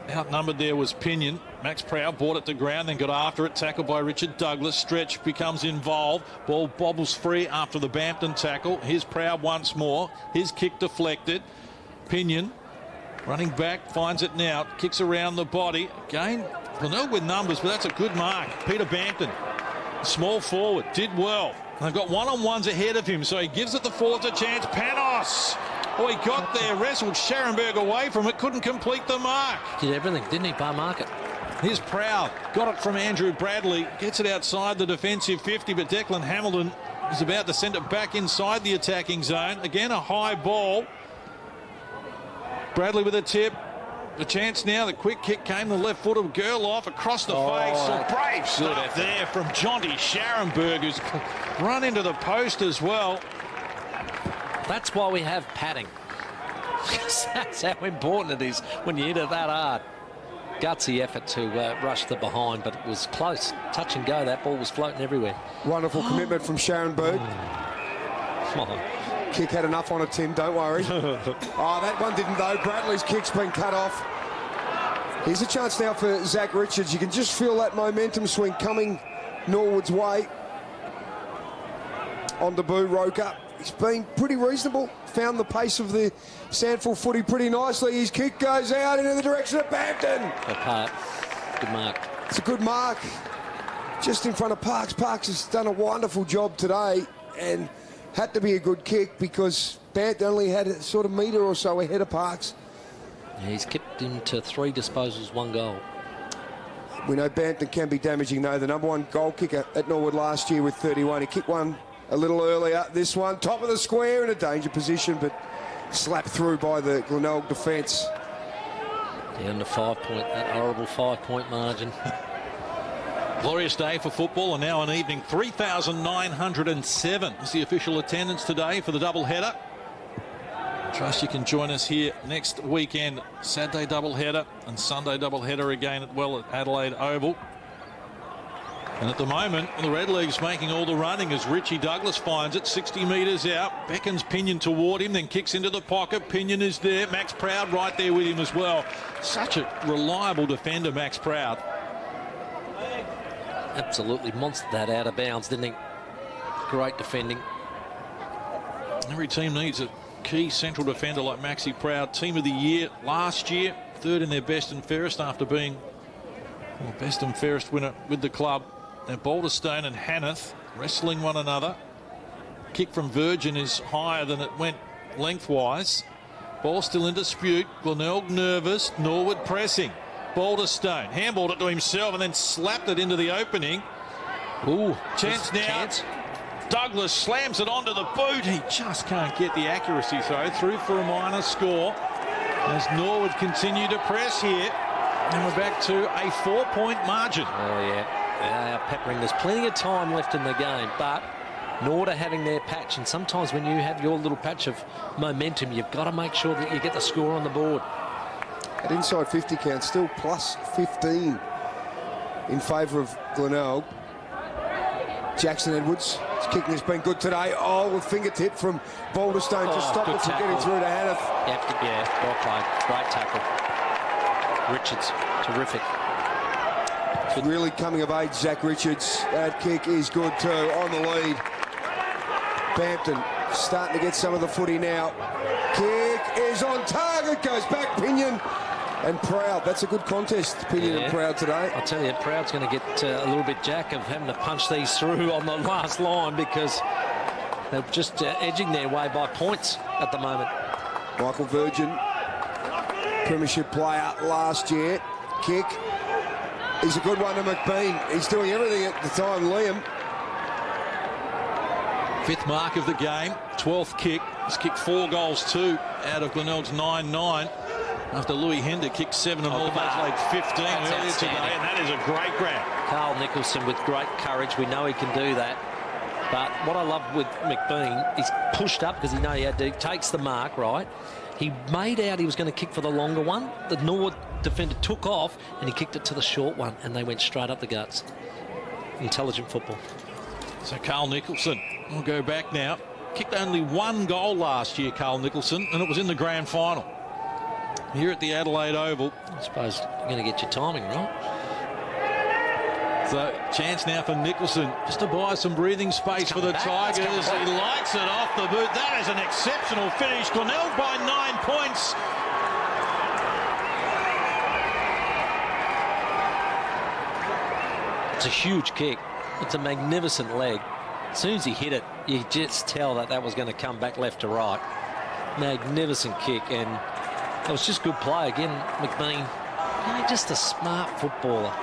Outnumbered there was Pinion. Max Proud brought it to ground, then got after it. Tackled by Richard Douglas. Stretch becomes involved. Ball bobbles free after the Bampton tackle. Here's Proud once more. His kick deflected. Pinion running back, finds it now. Kicks around the body. Again, Glenelg with numbers, but that's a good mark. Peter Bampton, small forward, did well. They've got one-on-ones ahead of him, so he gives it the forwards a chance. Panos. Oh, he got there, wrestled Scharenberg away from it, couldn't complete the mark.
Did everything, didn't he, bar market?
Here's Proud, got it from Andrew Bradley, gets it outside the defensive 50, but Declan Hamilton is about to send it back inside the attacking zone. Again, a high ball. Bradley with a tip. The chance now, the quick kick came, the left foot of Gerloff across the face. So brave stuff there from Jonty Scharenberg, who's run into the post as well.
That's why we have padding. That's how important it is when you hit it that hard. Gutsy effort to rush the behind, but it was close. Touch and go, that ball was floating everywhere.
Wonderful commitment from Scharenberg.
Come on.
Kick had enough on it, Tim, don't worry. Oh, that one didn't, though. Bradley's kick's been cut off. Here's a chance now for Zach Richards. You can just feel that momentum swing coming Norwood's way. On debut, Roker. He's been pretty reasonable. Found the pace of the SANFL footy pretty nicely. His kick goes out into the direction of Bampton.
Good mark.
It's a good mark. Just in front of Parks. Parks has done a wonderful job today and had to be a good kick because Bampton only had a sort of metre or so ahead of Parks.
Yeah, he's kept him to 3 disposals, 1 goal.
We know Bampton can be damaging, though. The #1 goal kicker at Norwood last year with 31. He kicked one a little earlier. This one, top of the square in a danger position, but slapped through by the Glenelg defence.
Down to 5 point, that horrible 5-point margin.
Glorious day for football, and now an evening 3,907 is the official attendance today for the double-header. Trust you can join us here next weekend. Saturday double-header and Sunday double-header again at Adelaide Oval. And at the moment, the Redlegs making all the running as Richie Douglas finds it 60 metres out. Beckons Pinion toward him, then kicks into the pocket. Pinion is there. Max Proud right there with him as well. Such a reliable defender, Max Proud.
Absolutely monstered that out of bounds, didn't he? Great defending.
Every team needs a key central defender like Maxi Proud. Team of the year last year, 3rd in their best and fairest after being best and fairest winner with the club. Now Balderstone and Hanneth wrestling one another. kick from Virgin is higher than it went lengthwise. Ball still in dispute. Glenelg nervous. Norwood pressing. Balderstone handballed it to himself and then slapped it into the opening. Ooh, chance now.
Chance.
Douglas slams it onto the boot. He just can't get the accuracy, though. Through for a minor score as Norwood continue to press here. And we're back to a 4-point margin.
Oh, yeah. They are peppering. There's plenty of time left in the game, but Norwood are having their patch. And sometimes when you have your little patch of momentum, you've got to make sure that you get the score on the board.
At inside 50 count, still plus 15 in favour of Glenelg. Jackson Edwards, his kicking has been good today. Oh, with fingertip from Balderstone to stop it from getting through to Hannah.
Yep, yeah, well played. Great tackle. Richards, terrific.
It's really coming of age, Zach Richards. That kick is good too, on the lead. Bampton starting to get some of the footy now. Kick is on target, goes back, Pinion. And Proud, that's a good contest, Pinion and Proud today.
I'll tell you, Proud's going to get a little bit jack of having to punch these through on the last line because they're just edging their way by points at the moment.
Michael Virgin, premiership player last year. Kick is a good one to McBean. He's doing everything at the time, Liam.
5th mark of the game, 12th kick. He's kicked 4 goals too out of Glenelg's 9-9. After Louis Hender kicked 7 and Mulvey's laid 15 earlier today, and that is a great grab.
Carl Nicholson with great courage. We know he can do that. But what I love with McBean, he's pushed up because he knows he takes the mark, right? He made out he was going to kick for the longer one. The Norwood defender took off and he kicked it to the short one, and they went straight up the guts. Intelligent football.
So Carl Nicholson will go back now. Kicked only 1 goal last year, Carl Nicholson, and it was in the grand final. Here at the Adelaide Oval.
I suppose you're going to get your timing right.
So, chance now for Nicholson just to buy some breathing space for the Tigers. He lights it off the boot. That is an exceptional finish. Glenelg by 9 points.
It's a huge kick. It's a magnificent leg. As soon as he hit it, you just tell that was going to come back left to right. Magnificent kick, and it was just good play. Again, McBean, just a smart footballer.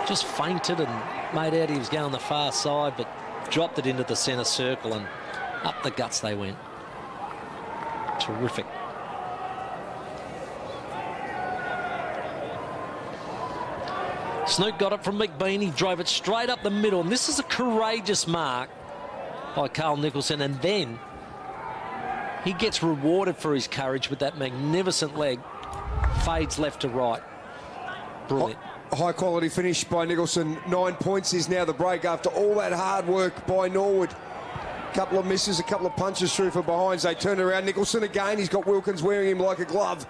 Just feinted and made out he was going the far side, but dropped it into the centre circle and up the guts they went. Terrific. Snook got it from McBean. He drove it straight up the middle, and this is a courageous mark by Carl Nicholson, and then he gets rewarded for his courage with that magnificent leg. Fades left to right. Brilliant.
High quality finish by Nicholson. 9 points is now the break after all that hard work by Norwood. Couple of misses, a couple of punches through for behinds. They turn around. Nicholson again. He's got Wilkins wearing him like a glove.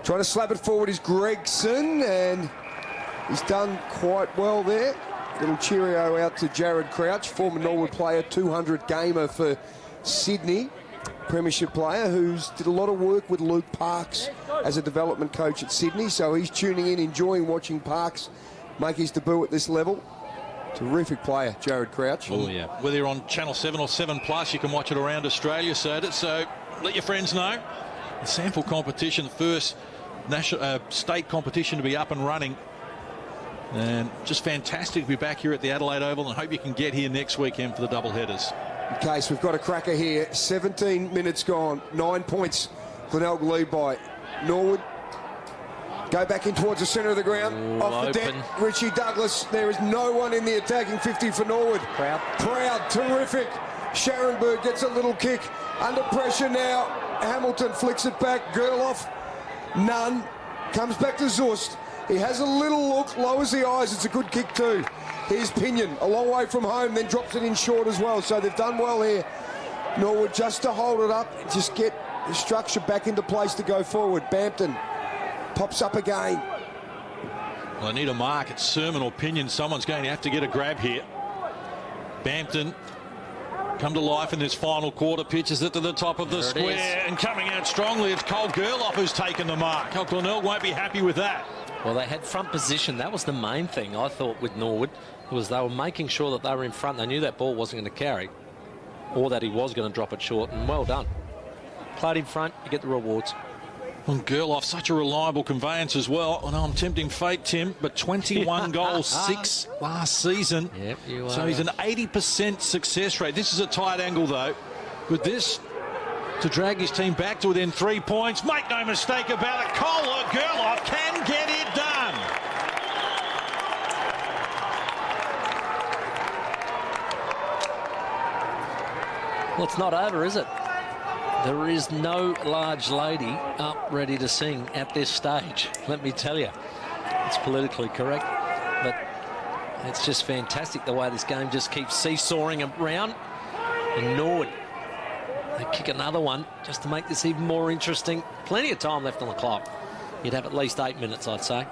Trying to slap it forward is Gregson, and he's done quite well there. Little cheerio out to Jared Crouch, former Norwood player, 200 gamer for Sydney. Premiership player who's did a lot of work with Luke Parks as a development coach at Sydney, so he's tuning in, enjoying watching Parks make his debut at this level. Terrific player, Jared Crouch.
Oh, yeah. Whether you're on Channel 7 or 7 Plus, you can watch it around Australia, so let your friends know. The SANFL competition, the first national state competition to be up and running. And just fantastic to be back here at the Adelaide Oval, and hope you can get here next weekend for the double headers.
Okay, so we've got a cracker here. 17 minutes gone. 9 points. Glenelg lead by Norwood. Go back in towards the centre of the ground.
Ooh,
off the deck, Richie Douglas. There is no one in the attacking 50 for Norwood. Proud, terrific. Scharenberg gets a little kick. Under pressure now. Hamilton flicks it back. Gerloff, none. Comes back to Zust. He has a little look, lowers the eyes. It's a good kick too. Here's Pinion, a long way from home, then drops it in short as well. So they've done well here. Norwood just to hold it up, just get the structure back into place to go forward. Bampton pops up again.
Well, I need a mark. It's Sermon or Pinion. Someone's going to have to get a grab here. Bampton come to life in this final quarter. Pitches it to the top of the square, and coming out strongly, it's Cole Gerloff who's taken the mark. Glenelg won't be happy with that.
Well, they had front position. That was the main thing, I thought, with Norwood, was they were making sure that they were in front. They knew that ball wasn't going to carry. or that he was going to drop it short, and well done. Played in front, you get the rewards.
And Gerloff, such a reliable conveyance as well. I know I'm tempting fate, Tim, but 21 goals, 6 last season.
Yep, you are.
So he's an 80% success rate. This is a tight angle, though. With this, to drag his team back to within 3 points. Make no mistake about it, Gerloff can get it done.
Well, it's not over, is it? There is no large lady up ready to sing at this stage, let me tell you. It's politically correct, but it's just fantastic the way this game just keeps seesawing around. And Norwood, they kick another one just to make this even more interesting. Plenty of time left on the clock. You'd have at least 8 minutes, I'd say.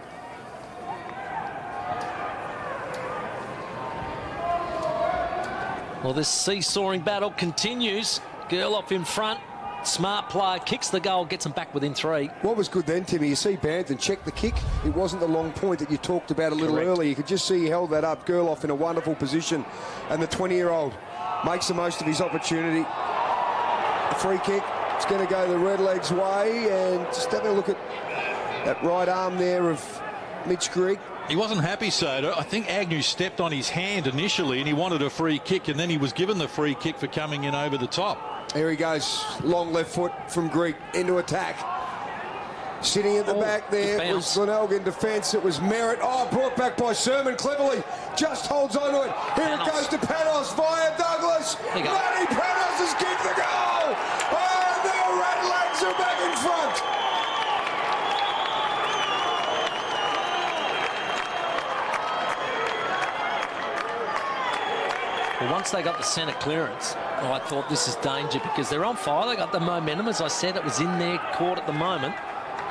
Well, this seesawing battle continues. Gerloff in front. Smart player, kicks the goal, gets them back within 3.
What was good then, Timmy, you see Banton check the kick. It wasn't the long point that you talked about a little earlier. You could just see he held that up. Gerloff in a wonderful position. And the 20-year-old makes the most of his opportunity. A free kick. It's going to go the Redlegs' way. And just have a look at that right arm there of Mitch Grigg.
He wasn't happy, Soda. I think Agnew stepped on his hand initially and he wanted a free kick, and then he was given the free kick for coming in over the top.
Here he goes, long left foot from Grigg into attack. Sitting at the back there was Glenelg in defence. It was Merritt. Oh, brought back by Sermon cleverly. Just holds on to it. Here it goes to Panos via Douglas. Matty Panos has kicked the goal. And the Redlegs are back in front.
Well, once they got the centre clearance, I thought this is danger because they're on fire. They got the momentum. As I said, it was in their court at the moment.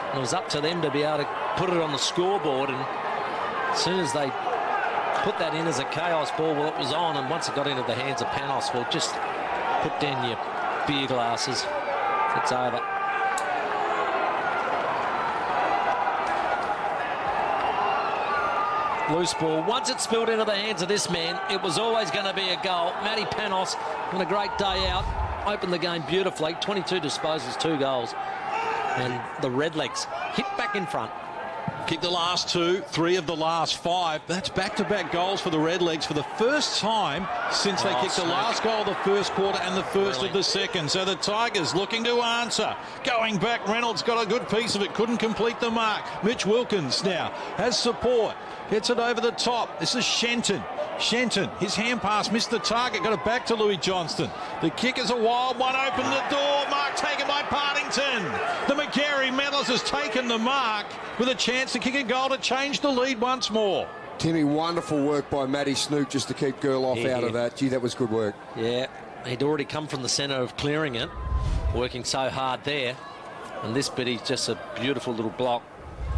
And it was up to them to be able to put it on the scoreboard. And as soon as they put that in as a chaos ball, well, it was on. And once it got into the hands of Panos, well, just put down your beer glasses. It's over. Loose ball. Once it spilled into the hands of this man, it was always going to be a goal. Matty Panos on a great day out. Opened the game beautifully. 22 disposals, 2 goals. And the Redlegs hit back in front.
Kicked the last 2, 3 of the last 5. That's back-to-back goals for the Redlegs for the first time since they kicked the last goal of the first quarter and the first of the second. So the Tigers looking to answer. Going back, Reynolds got a good piece of it. Couldn't complete the mark. Mitch Wilkins now has support. Gets it over the top. This is Shenton. His hand pass missed the target. Got it back to Louis Johnston. The kick is a wild one. Open the door. Mark taken by Partington. The McGarry medalist has taken the mark with a chance to kick a goal to change the lead once more.
Timmy, wonderful work by Matty Snook just to keep Gerloff out of that. Gee, that was good work.
Yeah, he'd already come from the centre of clearing it, working so hard there. And this bit, he's just a beautiful little block.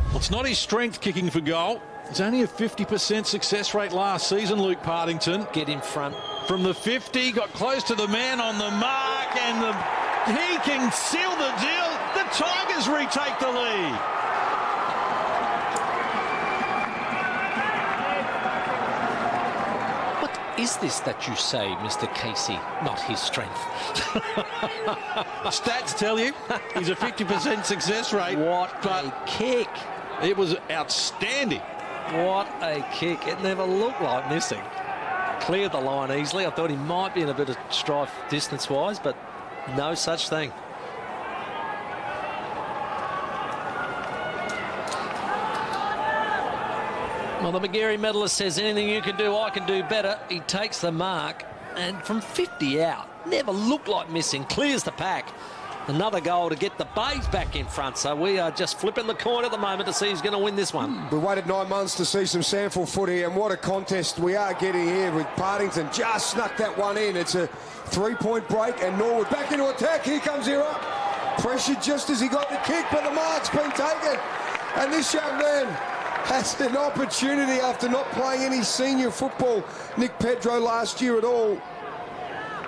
Well, it's not his strength kicking for goal. It's only a 50% success rate last season, Luke Partington.
Get in front.
From the 50, got close to the man on the mark, and he can seal the deal. The Tigers retake the lead.
What is this that you say, Mr. Casey? Not his strength.
Stats tell you he's a 50% success rate.
What a kick.
It was outstanding.
What a kick. It never looked like missing. Cleared the line easily. I thought he might be in a bit of strife distance-wise, but no such thing. Well, the McGarry medalist says, anything you can do, I can do better. He takes the mark, and from 50 out, never looked like missing. Clears the pack. Another goal to get the Bays back in front. So we are just flipping the coin at the moment to see who's going to win this one.
We waited 9 months to see some SANFL footy, and what a contest we are getting here with Partington. Just snuck that one in. It's a 3-point break, and Norwood back into attack. Here comes Ira. Pressured just as he got the kick, but the mark's been taken. And this young man has an opportunity after not playing any senior football. Nick Pedro last year at all.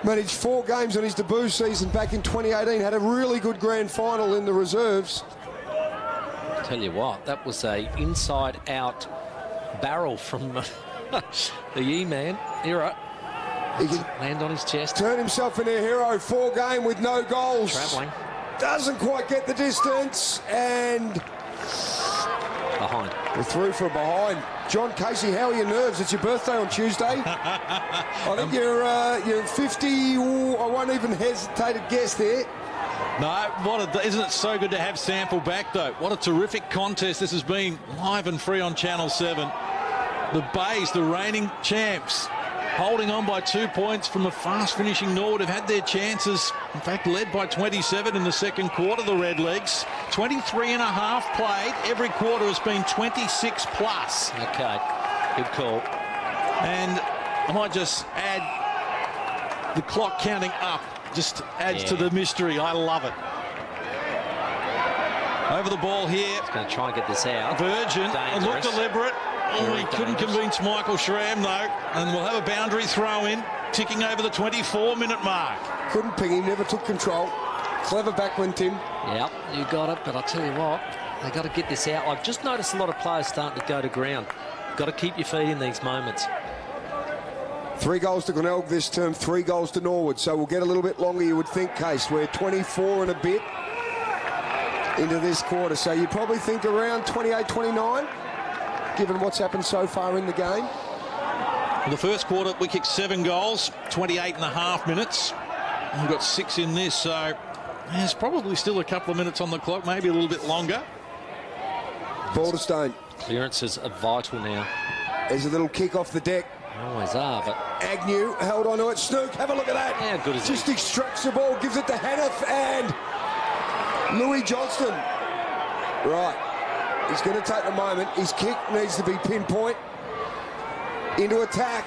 Managed 4 games on his debut season back in 2018. Had a really good grand final in the reserves.
I'll tell you what, that was a inside-out barrel from the E-man, Ira.
He can
land on his chest.
turn himself into a hero. 4 game with no goals.
Travelling.
Doesn't quite get the distance, and
behind.
we're through for a behind. John Casey, how are your nerves? It's your birthday on Tuesday. I think you're 50. Ooh, I won't even hesitate to guess there.
No, isn't it so good to have SANFL back, though? What a terrific contest this has been, live and free on Channel 7. The Bays, the reigning champs, holding on by 2 points from a fast-finishing Norwood, have had their chances. In fact, led by 27 in the second quarter, the Redlegs. 23 and a half played. Every quarter has been 26 plus.
Okay, good call.
And I might just add, the clock counting up just adds to the mystery. I love it. Over the ball here.
He's going to try and get this out.
Virgin. It looked deliberate. Oh, he couldn't convince Michael Schramm, though. And we'll have a boundary throw in, ticking over the 24-minute mark.
Couldn't ping him, never took control. Clever backman, Tim.
Yep, you got it, but I'll tell you what, they got to get this out. I've just noticed a lot of players starting to go to ground. Got to keep your feet in these moments.
3 goals to Glenelg this term, 3 goals to Norwood. So we'll get a little bit longer, you would think, Case. We're 24 and a bit into this quarter. So you probably think around 28, 29, given what's happened so far in the game.
In the first quarter, we kicked 7 goals, 28 and a half minutes. We've got 6 in this, so there's probably still a couple of minutes on the clock, maybe a little bit longer.
Balderstone.
Clearances are vital now.
There's a little kick off the deck.
Always are, but
Agnew held on to it. Snook, have a look at that.
how good is
Just
it?
extracts the ball, gives it to Hanneth and Louis Johnston. Right. He's going to take a moment. His kick needs to be pinpoint. Into attack.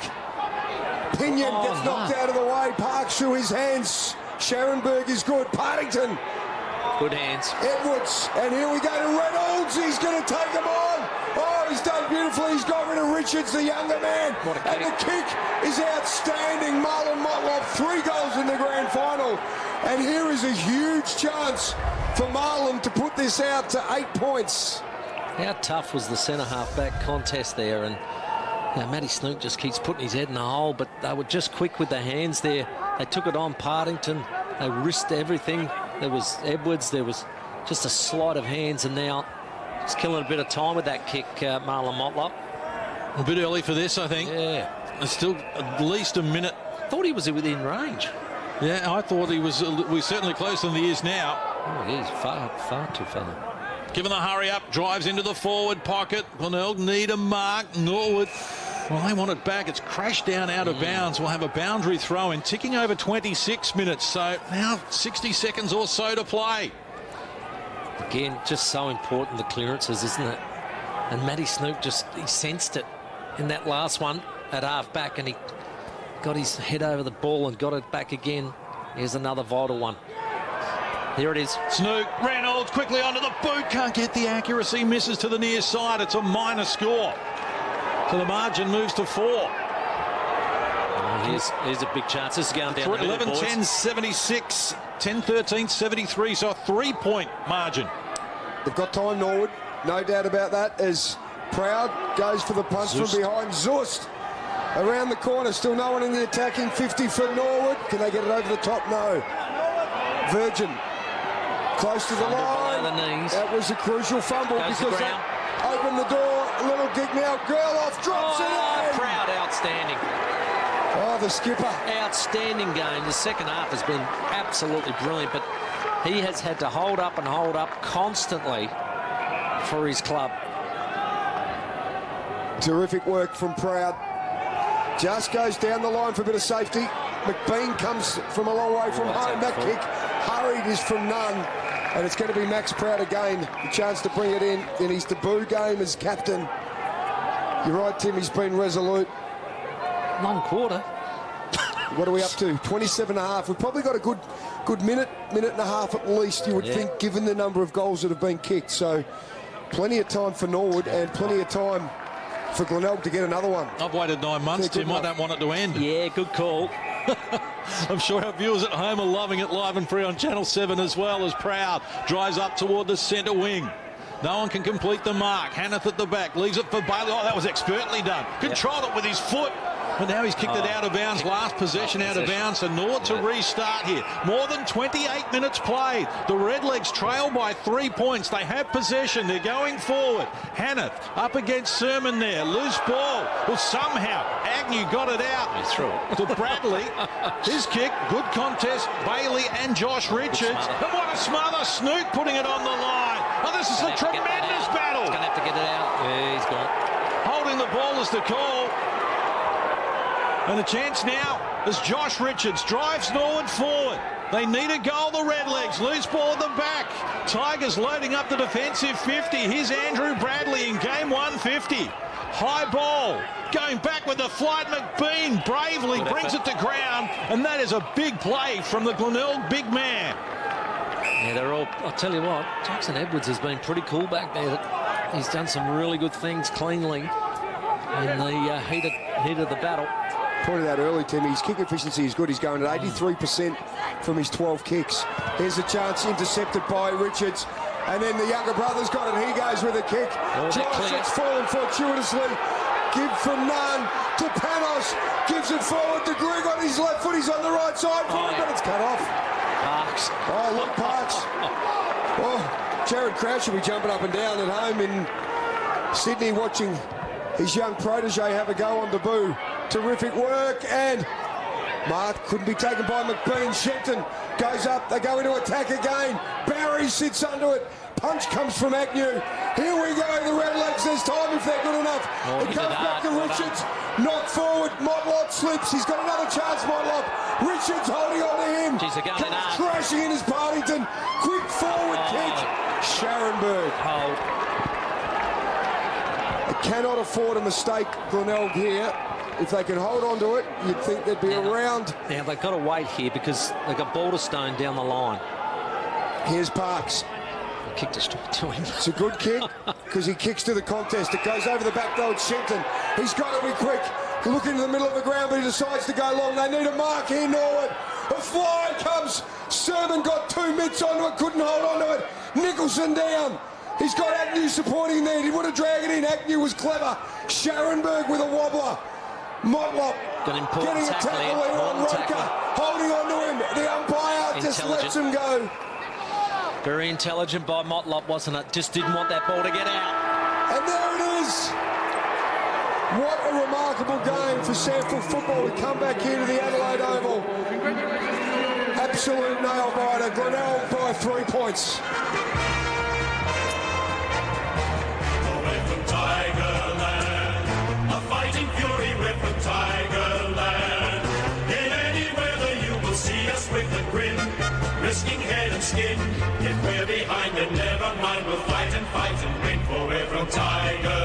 Pinion gets knocked out of the way. Parks through his hands. Scharenberg is good. Partington.
Good hands.
Edwards. And here we go to Reynolds. He's going to take him on. Oh, he's done beautifully. He's got rid of Richards, the younger man.
What a
and
kick.
the kick is outstanding. Marlon Motlop, 3 goals in the grand final. And here is a huge chance for Marlon to put this out to 8 points.
How tough was the centre-half back contest there? And Matty Snook just keeps putting his head in the hole, but they were just quick with their hands there. They took it on Partington. They risked everything. There was Edwards. There was just a sleight of hands, and now he's killing a bit of time with that kick, Marlon Motlop.
A bit early for this, I think.
Yeah.
It's still at least a minute.
Thought he was within range.
Yeah, I thought he was certainly closer than he is now.
Oh, he's far too far.
Given the hurry up, drives into the forward pocket. Glenelg need a mark. Norwood, well, they want it back. It's crashed down out of bounds. We'll have a boundary throw in, ticking over 26 minutes. So now 60 seconds or so to play.
Again, just so important, the clearances, isn't it? And Matty Snook he sensed it in that last one at half back, and he got his head over the ball and got it back again. Here's another vital one. Here it is.
Snook, Reynolds quickly onto the boot. Can't get the accuracy. Misses to the near side. It's a minor score. So the margin moves to 4.
Oh, here's a big chance. This is going down the middle,
11,
boys.
10, 76. 10, 13, 73. So a 3-point margin.
They've got time, Norwood. No doubt about that, as Proud goes for the punch from behind. Zust around the corner. Still no one in the attacking 50 for Norwood. Can they get it over the top? No. Virgin. Close to the line.
The knees.
That was a crucial fumble
Goes
because that opened the door. A little dig now. Gerloff drops it in.
Proud, outstanding.
Oh, the skipper.
Outstanding game. The second half has been absolutely brilliant, but he has had to hold up constantly for his club.
Terrific work from Proud. Just goes down the line for a bit of safety. McBean comes from a long way from home. That kick hurried is from none. And it's going to be Max Proud again. The chance to bring it in his debut game as captain. You're right, Tim. He's been resolute.
Long quarter.
What are we up to? 27 and a half. We've probably got a good minute and a half at least, you would think, given the number of goals that have been kicked. So plenty of time for Norwood and plenty of time for Glenelg to get another one.
I've waited 9 months, Tim. I don't want it to end.
Yeah, good call.
I'm sure our viewers at home are loving it live and free on Channel 7 as well, as Proud drives up toward the centre wing. No one can complete the mark. Hanneth at the back, leaves it for Bailey. Oh, that was expertly done. Controlled it with his foot. But now he's kicked it out of bounds. Last possession out of bounds. And Norwood to restart here. More than 28 minutes played. The Redlegs trail by 3 points. They have possession. They're going forward. Hannah up against Sermon there. Loose ball. Well, somehow Agnew got it out.
He threw it
to Bradley. His kick. Good contest. Bailey and Josh Richards. And what a smother. Snook putting it on the line. Oh, this is a tremendous battle.
He's going to have to get it out. Yeah, he's gone.
Holding the ball is the call. And a chance now as Josh Richards drives Norwood forward. They need a goal, the Redlegs. Loose ball at the back. Tigers loading up the defensive 50. Here's Andrew Bradley in game 150. High ball. Going back with the flight. McBean bravely brings it to ground. And that is a big play from the Glenelg big man.
Yeah, they're all... I'll tell you what, Jackson Edwards has been pretty cool back there. He's done some really good things cleanly in the heat of the battle.
Pointed out early, Tim, his kick efficiency is good. He's going at 83% from his 12 kicks. Here's a chance intercepted by Richards. And then the younger brother's got it. He goes with a kick. Josh, it's fallen fortuitously. Give from none to Panos. Gives it forward to Greg on his left foot. He's on the right side for it, but it's cut off.
Parks.
Oh, look, Parks. Oh, Jared Crouch will be jumping up and down at home in Sydney watching his young protege have a go on debut. Terrific work, and Mark couldn't be taken by McBean. Shenton goes up, they go into attack again. Barry sits under it. Punch comes from Agnew. Here we go, the Redlegs, there's time if they're good enough. It comes back to Richards. Knocked forward, Motlop slips. He's got another chance, Motlop. Richards holding on to him. Comes crashing in his Partington. Quick forward kick. Sharonberg. They cannot afford a mistake, Glenelg here. If they can hold on to it, you'd think they'd be around.
Now, they've got to wait here because they've got Balderstone down the line.
Here's Parks.
He kicked it straight to him.
It's a good kick because he kicks to the contest. It goes over the back row. Shenton. He's got to be quick. Look into the middle of the ground, but he decides to go long. They need a mark here, Norwood. A fly comes. Sermon got 2 mitts onto it, couldn't hold on to it. Nicholson down. He's got Agnew supporting there. He would have dragged it in. Agnew was clever. Sharonberg with a wobbler. Motlop getting a tackle in on Roker, holding on to him. The umpire just lets him go.
Very intelligent by Motlop, wasn't it? Just didn't want that ball to get out.
And there it is. What a remarkable game for SANFL football to come back here to the Adelaide Oval. Absolute nail-biter. Glenelg by 3 points.
Risking head and skin. If we're behind, then never mind. We'll fight and win. For we're from Tiger